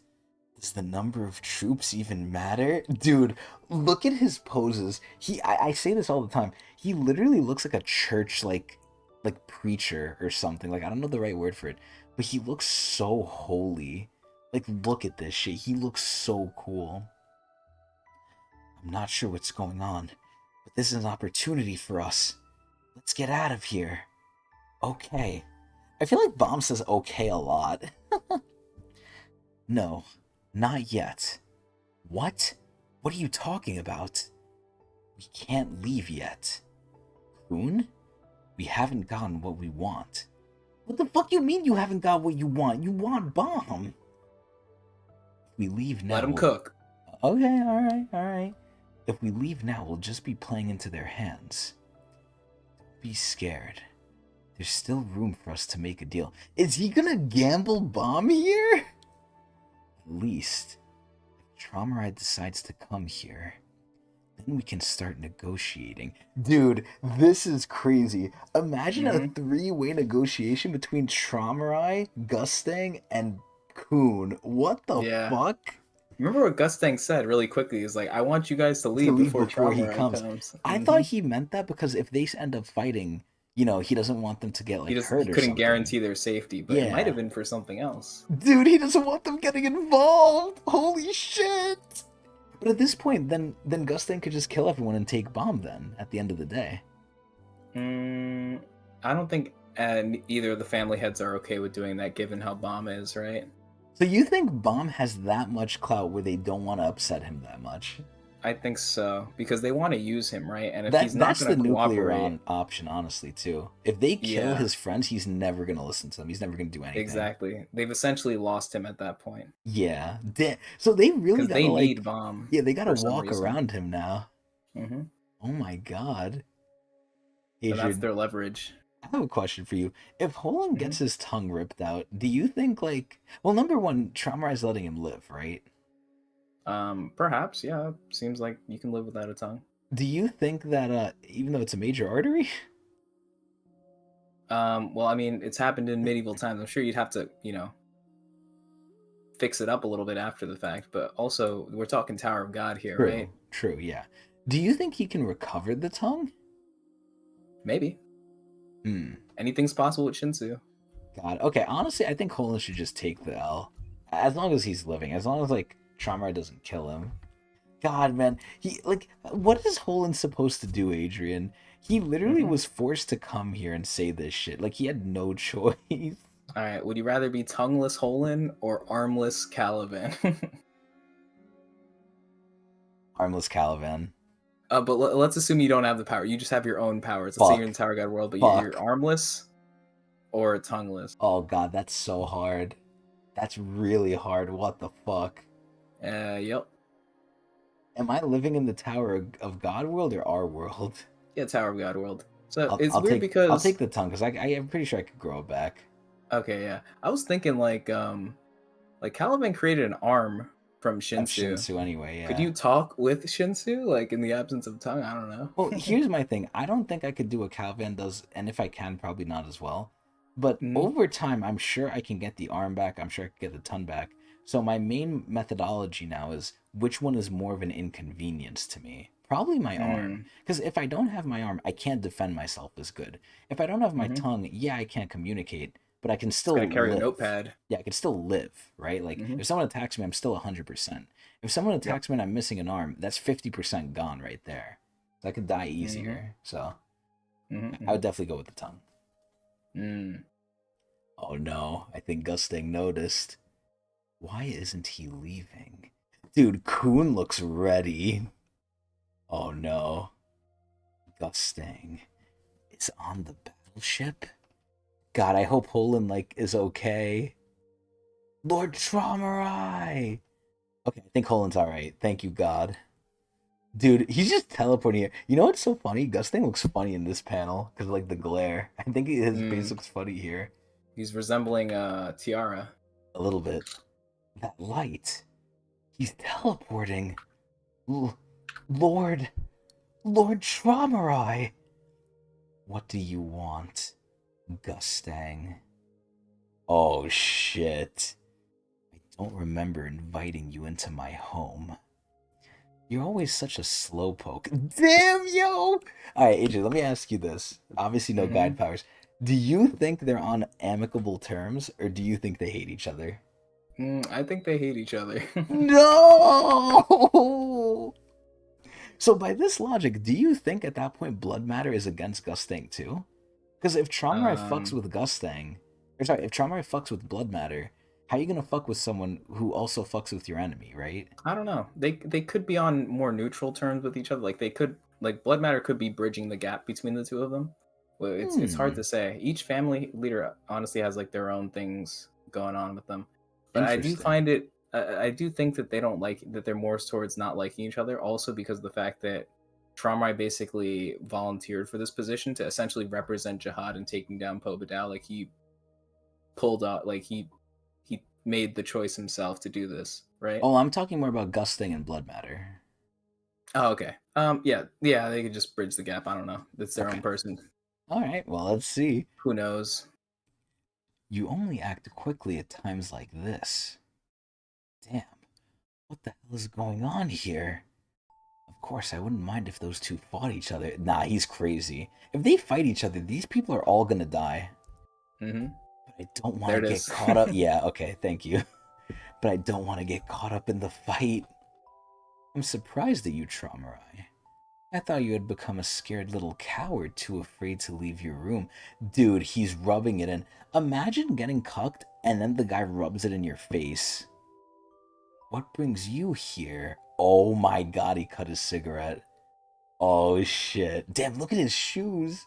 does the number of troops even matter? Dude, look at his poses. I say this all the time. He literally looks like a church, like preacher or something. Like, I don't know the right word for it. But he looks so holy. Like, look at this shit. He looks so cool. I'm not sure what's going on, but this is an opportunity for us. Let's get out of here. Okay. I feel like Bomb says okay a lot. No, not yet. What? What are you talking about? We can't leave yet. Coon? We haven't gotten what we want. What the fuck you mean you haven't got what you want? You want Bomb. If we leave now... Let him cook. Okay, alright. If we leave now, we'll just be playing into their hands. Don't be scared. There's still room for us to make a deal. Is he gonna gamble Bomb here? At least, if Traumerai decides to come here, then we can start negotiating. Dude, this is crazy. Imagine a 3-way negotiation between Traumerai, Gustang, and Coon. What the fuck? Remember what Gustang said really quickly? He's like, I want you guys to leave before he comes. I thought he meant that because if they end up fighting, you know, he doesn't want them to get like hurt or something. He couldn't guarantee their safety, but it might have been for something else. Dude, he doesn't want them getting involved. Holy shit! But at this point, then Gustang could just kill everyone and take Bomb then, at the end of the day. I don't think either of the family heads are okay with doing that, given how Bomb is, right? So you think Bomb has that much clout where they don't want to upset him that much? I think so, because they want to use him, right? And if he's not going to cooperate... That's the nuclear option, honestly, too. If they kill his friends, he's never going to listen to them. He's never going to do anything. Exactly. They've essentially lost him at that point. Yeah. So they really got to, like... need Bomb. Yeah, they got to walk around him now. Oh my god. Adrian, so that's their leverage. I have a question for you. If Holland gets his tongue ripped out, do you think, like... Well, number one, Traumerai's letting him live, right? Perhaps, yeah. Seems like you can live without a tongue. Do you think that, even though it's a major artery? Well, I mean, it's happened in medieval times. I'm sure you'd have to, you know, fix it up a little bit after the fact, but also, we're talking Tower of God here, right? True, yeah. Do you think he can recover the tongue? Maybe. Anything's possible with Shinsu. God, okay, honestly, I think Holland should just take the L. As long as he's living, as long as, like, Traumerai doesn't kill him. God, man, what is Holland supposed to do, Adrian? He literally was forced to come here and say this shit. Like, he had no choice. Alright, would you rather be tongueless Holland or armless Caliban? Armless Caliban. But let's assume you don't have the power. You just have your own powers. Let's say you're in the Tower of God world, but you're armless or tongueless. Oh, God, that's so hard. That's really hard. What the fuck? Yep. Am I living in the Tower of God world or our world? Yeah, Tower of God world. So it's weird because... I'll take the tongue, because I'm pretty sure I could grow it back. Okay, yeah. I was thinking, like Caliban created an arm from Shinsu. Shinsu anyway, yeah. Could you talk with Shinsu, like, in the absence of tongue? I don't know. Well, here's my thing. I don't think I could do what Caliban does, and if I can, probably not as well. But Mhm. over time, I'm sure I can get the arm back. I'm sure I can get the ton back. So my main methodology now is which one is more of an inconvenience to me? Probably my arm. Mm. Because if I don't have my arm, I can't defend myself as good. If I don't have my Mhm. tongue, yeah, I can't communicate, but I can Just gotta still carry a live. notepad. Yeah, I can still live, right? Like Mhm. if someone attacks me, I'm still 100%. If someone Yep. attacks me and I'm missing an arm, that's 50% gone right there. So I could die Mhm. easier. So Mhm. I would Mhm. definitely go with the tongue. Mm. Oh no, I think Gusting noticed. Why isn't he leaving? Dude, Kuhn looks ready. Oh no. Gusting is on the battleship? God, I hope Holland like is okay. Lord Traumarai! Okay, I think Holland's alright. Thank you, God. Dude, he's just teleporting here. You know what's so funny? Gusting looks funny in this panel because like the glare. I think his face Mm. looks funny here. He's resembling Tiara. A little bit. That light. He's teleporting. L- Lord. Lord Traumarai! What do you want, Gustang? Oh shit. I don't remember inviting you into my home. You're always such a slowpoke. Damn, yo! Alright, AJ, let me ask you this. Obviously, no Mm-hmm. guide powers. Do you think they're on amicable terms, or do you think they hate each other? I think they hate each other. No! So, by this logic, do you think at that point blood matter is against Gustang too? Because if Traumarai fucks um, with Gustang, or sorry, if Traumarai fucks with blood matter, how are you gonna fuck with someone who also fucks with your enemy, right? I don't know. They could be on more neutral terms with each other. Like they could like blood matter could be bridging the gap between the two of them. Well, it's hard Hmm. to say. Each family leader honestly has like their own things going on with them. But I do Interesting. find it. I do think that they don't like that they're more towards not liking each other. Also because of the fact that Traumarai basically volunteered for this position to essentially represent Jihad and taking down Pobedal. Like he pulled out. Like he made the choice himself to do this. Right. Oh, I'm talking more about Gusting and blood matter. Oh, okay. Yeah, yeah, they could just bridge the gap. I don't know. It's their Okay. own person. All right. Well, let's see. Who knows? You only act quickly at times like this. Damn. What the hell is going on here? Of course, I wouldn't mind if those two fought each other. Nah, he's crazy. If they fight each other, these people are all gonna die. Hmm. But I don't want There to it get is. caught up. Yeah, okay, thank you. But I don't want to get caught up in the fight. I'm surprised at you, Traumarai. I thought you had become a scared little coward, too afraid to leave your room. Dude, he's rubbing it in. Imagine getting cucked and then the guy rubs it in your face. What brings you here? Oh my god, he cut his cigarette. Oh shit. Damn, look at his shoes.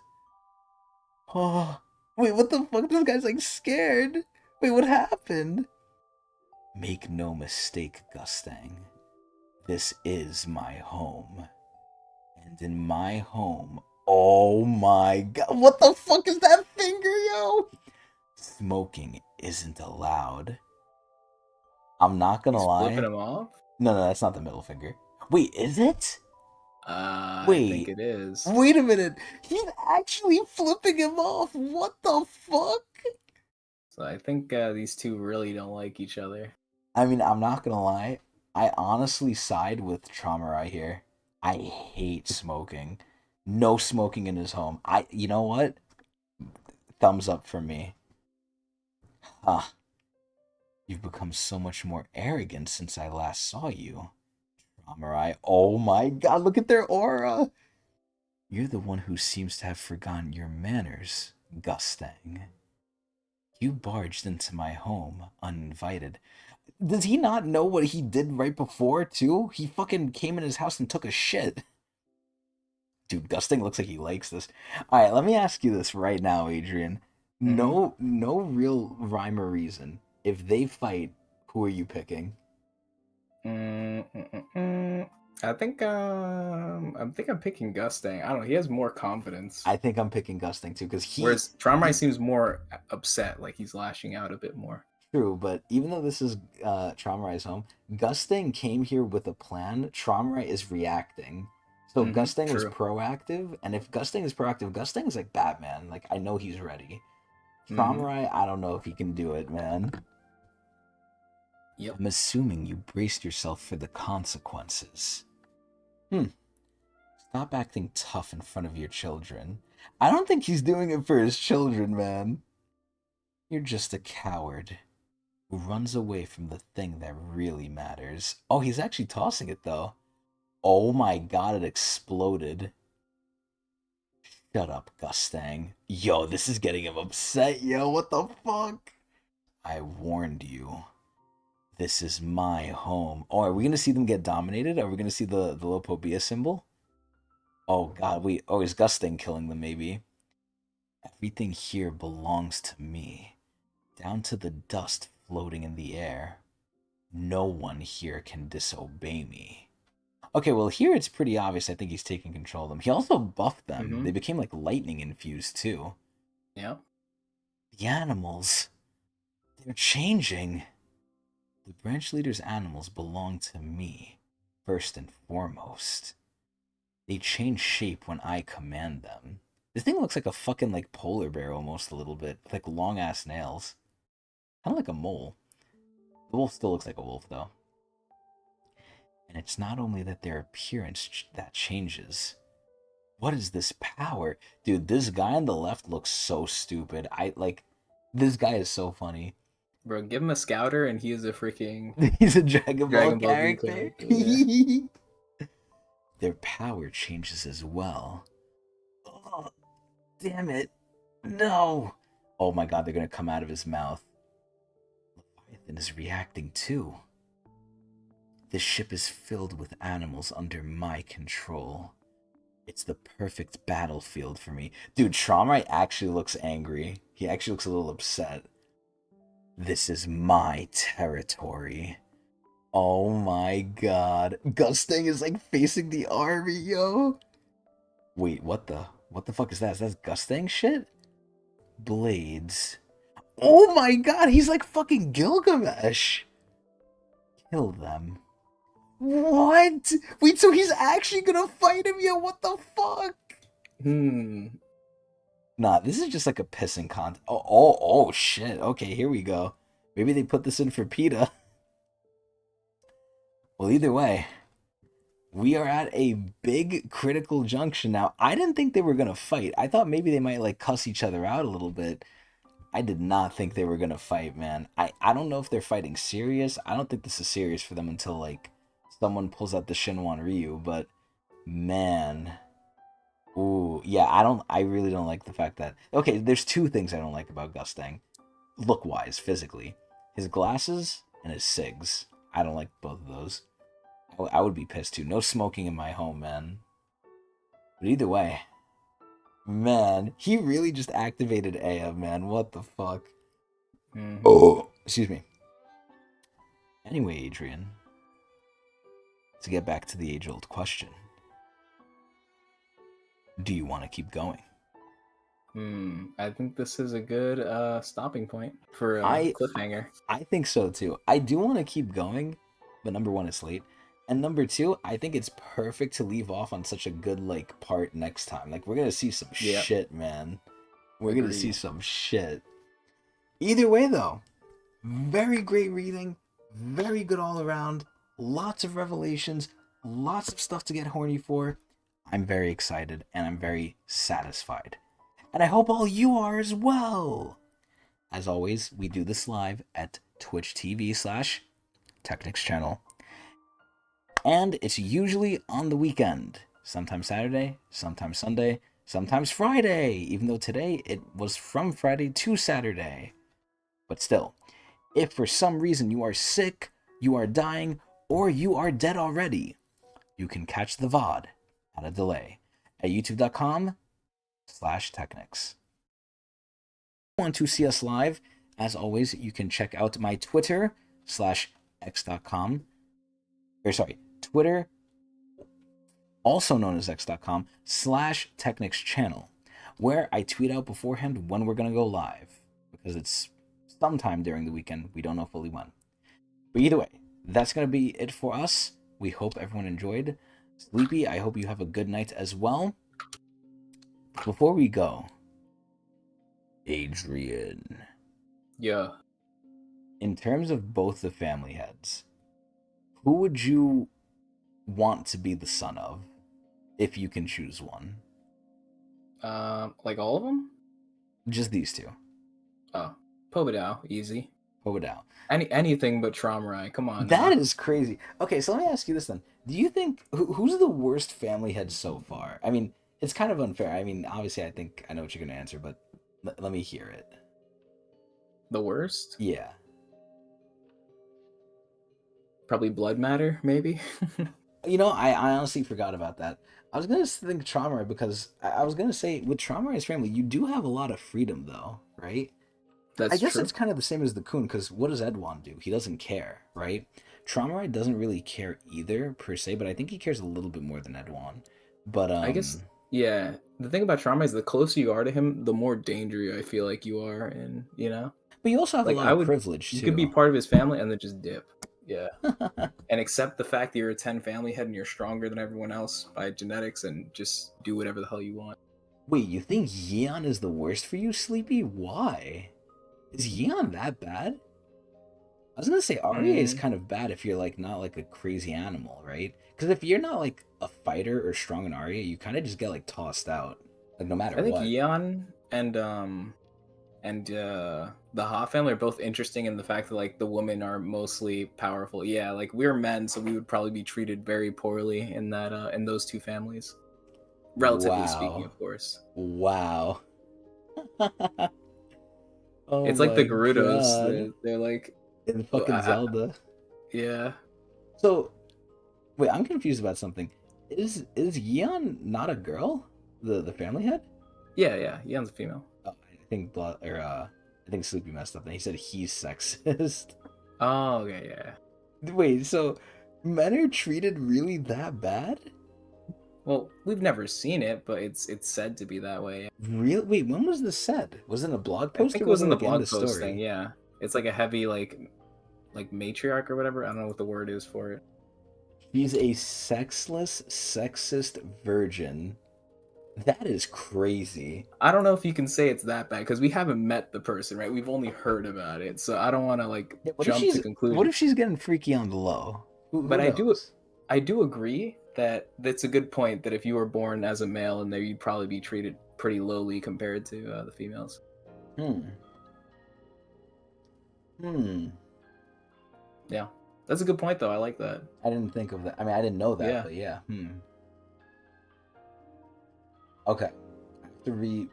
Oh, wait, what the fuck? This guy's like scared. Wait, what happened? Make no mistake, Gustang. This is my home. And in my home, oh my god, what the fuck is that finger, yo? Smoking isn't allowed. I'm not gonna He's flipping lie. him off. No, no, that's not the middle finger. Wait, is it? I think Wait, it is. wait a minute. He's actually flipping him off. What the fuck? So I think these two really don't like each other. I mean, I'm not gonna lie. I honestly side with Trauma right here. I hate smoking. No smoking in his home. You know what? Thumbs up for me. Huh. You've become so much more arrogant since I last saw you. Traumarai. Oh my god, look at their aura. You're the one who seems to have forgotten your manners, Gustang. You barged into my home uninvited. Does he not know what he did right before, too? He fucking came in his house and took a shit. Dude, Gusting looks like he likes this. Alright, let me ask you this right now, Adrian. Hmm. No real rhyme or reason. If they fight, who are you picking? Mm, mm, mm, mm. I think I'm picking Gustang. I don't know. He has more confidence, I think I'm picking Gusting too, because whereas Traumarai he seems more upset, like he's lashing out a bit more. true, but even though this is Traumarai's home, Gusting came here with a plan. Traumarai is reacting. So Gusting was True. proactive, and if Gusting is proactive, Gusting is like Batman. Like I know he's ready. Mm-hmm. Samurai, I don't know if he can do it, man. Yep. I'm assuming you braced yourself for the consequences. Hmm. Stop acting tough in front of your children. I don't think he's doing it for his children, man. You're just a coward who runs away from the thing that really matters. Oh, he's actually tossing it, though. Oh my god, it exploded. Shut up, Gustang. Yo, this is getting him upset, yo. What the fuck? I warned you. This is my home. Oh, are we gonna see them get dominated? Are we gonna see the Lopobia symbol? Oh god, is Gustang killing them maybe? Everything here belongs to me. Down to the dust floating in the air. No one here can disobey me. Okay, well here it's pretty obvious I think he's taking control of them. He also buffed them. Mm-hmm. They became like lightning infused too. Yeah. The animals, they're changing. The branch leader's animals belong to me, first and foremost. They change shape when I command them. This thing looks like a fucking like polar bear almost a little bit, with like long ass nails. Kind of like a mole. The wolf still looks like a wolf though. And it's not only that their appearance that changes. What is this power? Dude, this guy on the left looks so stupid. This guy is so funny. Bro, give him a scouter and he is a freaking He's a Dragon Ball Dragon Ball Z character. character. Yeah. Their power changes as well. Oh, damn it. No. Oh my god, they're gonna come out of his mouth. Leviathan is reacting too. This ship is filled with animals under my control. It's the perfect battlefield for me. Dude, Traumrai actually looks angry. He actually looks a little upset. This is my territory. Oh my god. Gustang is like facing the army, yo. Wait, what the fuck is that? Is that Gustang shit? Blades. Oh my god, he's like fucking Gilgamesh. Kill them. What? Wait, so he's actually gonna fight him, yo? What the fuck? Hmm. Nah, this is just like a pissing contest. Oh, shit. Okay, here we go. Maybe they put this in for PETA. Well, either way, we are at a big critical junction now. I didn't think they were gonna fight. I thought maybe they might like cuss each other out a little bit. I did not think they were gonna fight, man. I don't know if they're fighting serious. I don't think this is serious for them until like someone pulls out the Shinwan Ryu, but man. Ooh, yeah, I really don't like the fact that okay, there's two things I don't like about Gustang. Look wise, physically. His glasses and his cigs. I don't like both of those. I would be pissed too. No smoking in my home, man. But either way, man, he really just activated Aya, man. What the fuck? Mm-hmm. Oh, excuse me. Anyway, Adrian, to get back to the age-old question, do you want to keep going? I think this is a good stopping point for a I cliffhanger. I think so too. I do want to keep going, but number one, it's late. And number two, I think it's perfect to leave off on such a good like part next time. Like we're gonna see some Yep. shit, man. We're gonna see Agreed. some shit. Either way though, very great reading, very good all around, lots of revelations, lots of stuff to get horny for. I'm very excited and I'm very satisfied. And I hope all you are as well. As always, we do this live at Twitch TV/Tecnics channel. And it's usually on the weekend. Sometimes Saturday, sometimes Sunday, sometimes Friday, even though today it was from Friday to Saturday. But still, if for some reason you are sick, you are dying, or you are dead already, you can catch the VOD at a delay at youtube.com/Tecnics. Want to see us live? As always, you can check out my Twitter/x.com. Twitter, also known as x.com/Technics channel, where I tweet out beforehand when we're going to go live, because it's sometime during the weekend. We don't know fully when. But either way, that's going to be it for us. We hope everyone enjoyed. Sleepy, I hope you have a good night as well. Before we go, Adrian. Yeah. In terms of both the family heads, who would you want to be the son of if you can choose one? Like all of them? Just these two. Oh, Pobedao, easy. What would out? Anything but Traumarai. Come on That now. is crazy. Okay, so let me ask you this then. Do you think who's the worst family head so far? I mean, it's kind of unfair. I mean, obviously, I think I know what you're going to answer, but let me hear it. The worst? Yeah. Probably Blood Matter, maybe. You know, I honestly forgot about that. I was gonna think Trauma because I was gonna say with Traumarai's family, you do have a lot of freedom though, right? I That's guess true. it's kind of the same as the Coon because what does Edwan do? He doesn't care, right? Traumarai doesn't really care either per se, but I think he cares a little bit more than Edwan. But I guess, yeah. The thing about Trauma is the closer you are to him, the more danger I feel like you are, and but you also have a like lot I of would, privilege you could be too. part of his family and then just dip. Yeah. And accept the fact that you're a 10 family head and you're stronger than everyone else by genetics and just do whatever the hell you want. Wait, you think Yeon is the worst for you, Sleepy? Why? Is Yeon that bad? I was gonna say Arya is Mm, kind of bad if you're like not like a crazy animal, right? Because if you're not like a fighter or strong in Arya, you kind of just get like tossed out, like no matter I think what. Yeon and the Ha family are both interesting in the fact that like the women are mostly powerful. Yeah, like we're men, so we would probably be treated very poorly in that in those two families. Relatively speaking, Wow, of course. wow. Oh It's like the my Gerudos. god! They're like, In oh, fucking Zelda. yeah, So wait, I'm confused about something. Is Yeon not a girl? The family head? yeah. Yeon's a female. Oh, I think I think Sleepy messed up. And he said he's sexist. Oh, okay, yeah. Wait, so men are treated really that bad? Well, we've never seen it, but it's said to be that way. Really? Wait, when was this said? Was it in a blog I post think or it was was it in the like in the blog post thing. story? Yeah, it's like a heavy like matriarch or whatever. I don't know what the word is for it. She's a sexless, sexist virgin. That is crazy. I don't know if you can say it's that bad because we haven't met the person, right? We've only heard about it, so I don't want to like Yeah, jump to what conclusion. if she's getting freaky on the low? Who But knows? I do agree that that's a good point. That if you were born as a male in there, you'd probably be treated pretty lowly compared to the females. Hmm. Hmm. Yeah, that's a good point though. I like that. I didn't think of that. I mean, I didn't know that, Yeah. but yeah. Hmm. Okay. I have to read.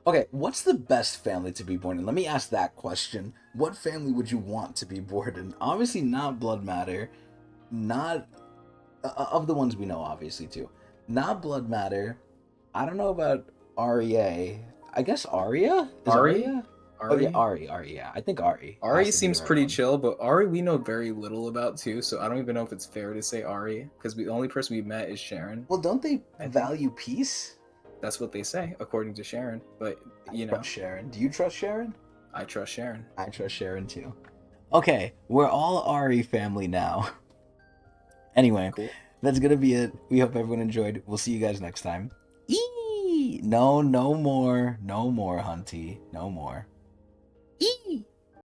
Okay, what's the best family to be born in? Let me ask that question. What family would you want to be born in? Obviously, not Blood Matter. Not of the ones we know, obviously too. Not Blood Matter. I don't know about REA. I guess Arya is Ari, Arya. Oh yeah, Ari, Ari. Ari. Yeah, I think Ari Ari has to be the seems right pretty one. chill, but Ari we know very little about too, so I don't even know if it's fair to say Ari because the only person we met is Sharon. Well, don't they I think value peace? that's what they say according to Sharon. But I you know, trust Sharon. Do you trust Sharon? I trust Sharon. I trust Sharon too. Okay, we're all Ari family now. Anyway, Cool. that's gonna be it. We hope everyone enjoyed. We'll see you guys next time. No, no more. No more, Hunty. No more. Eee!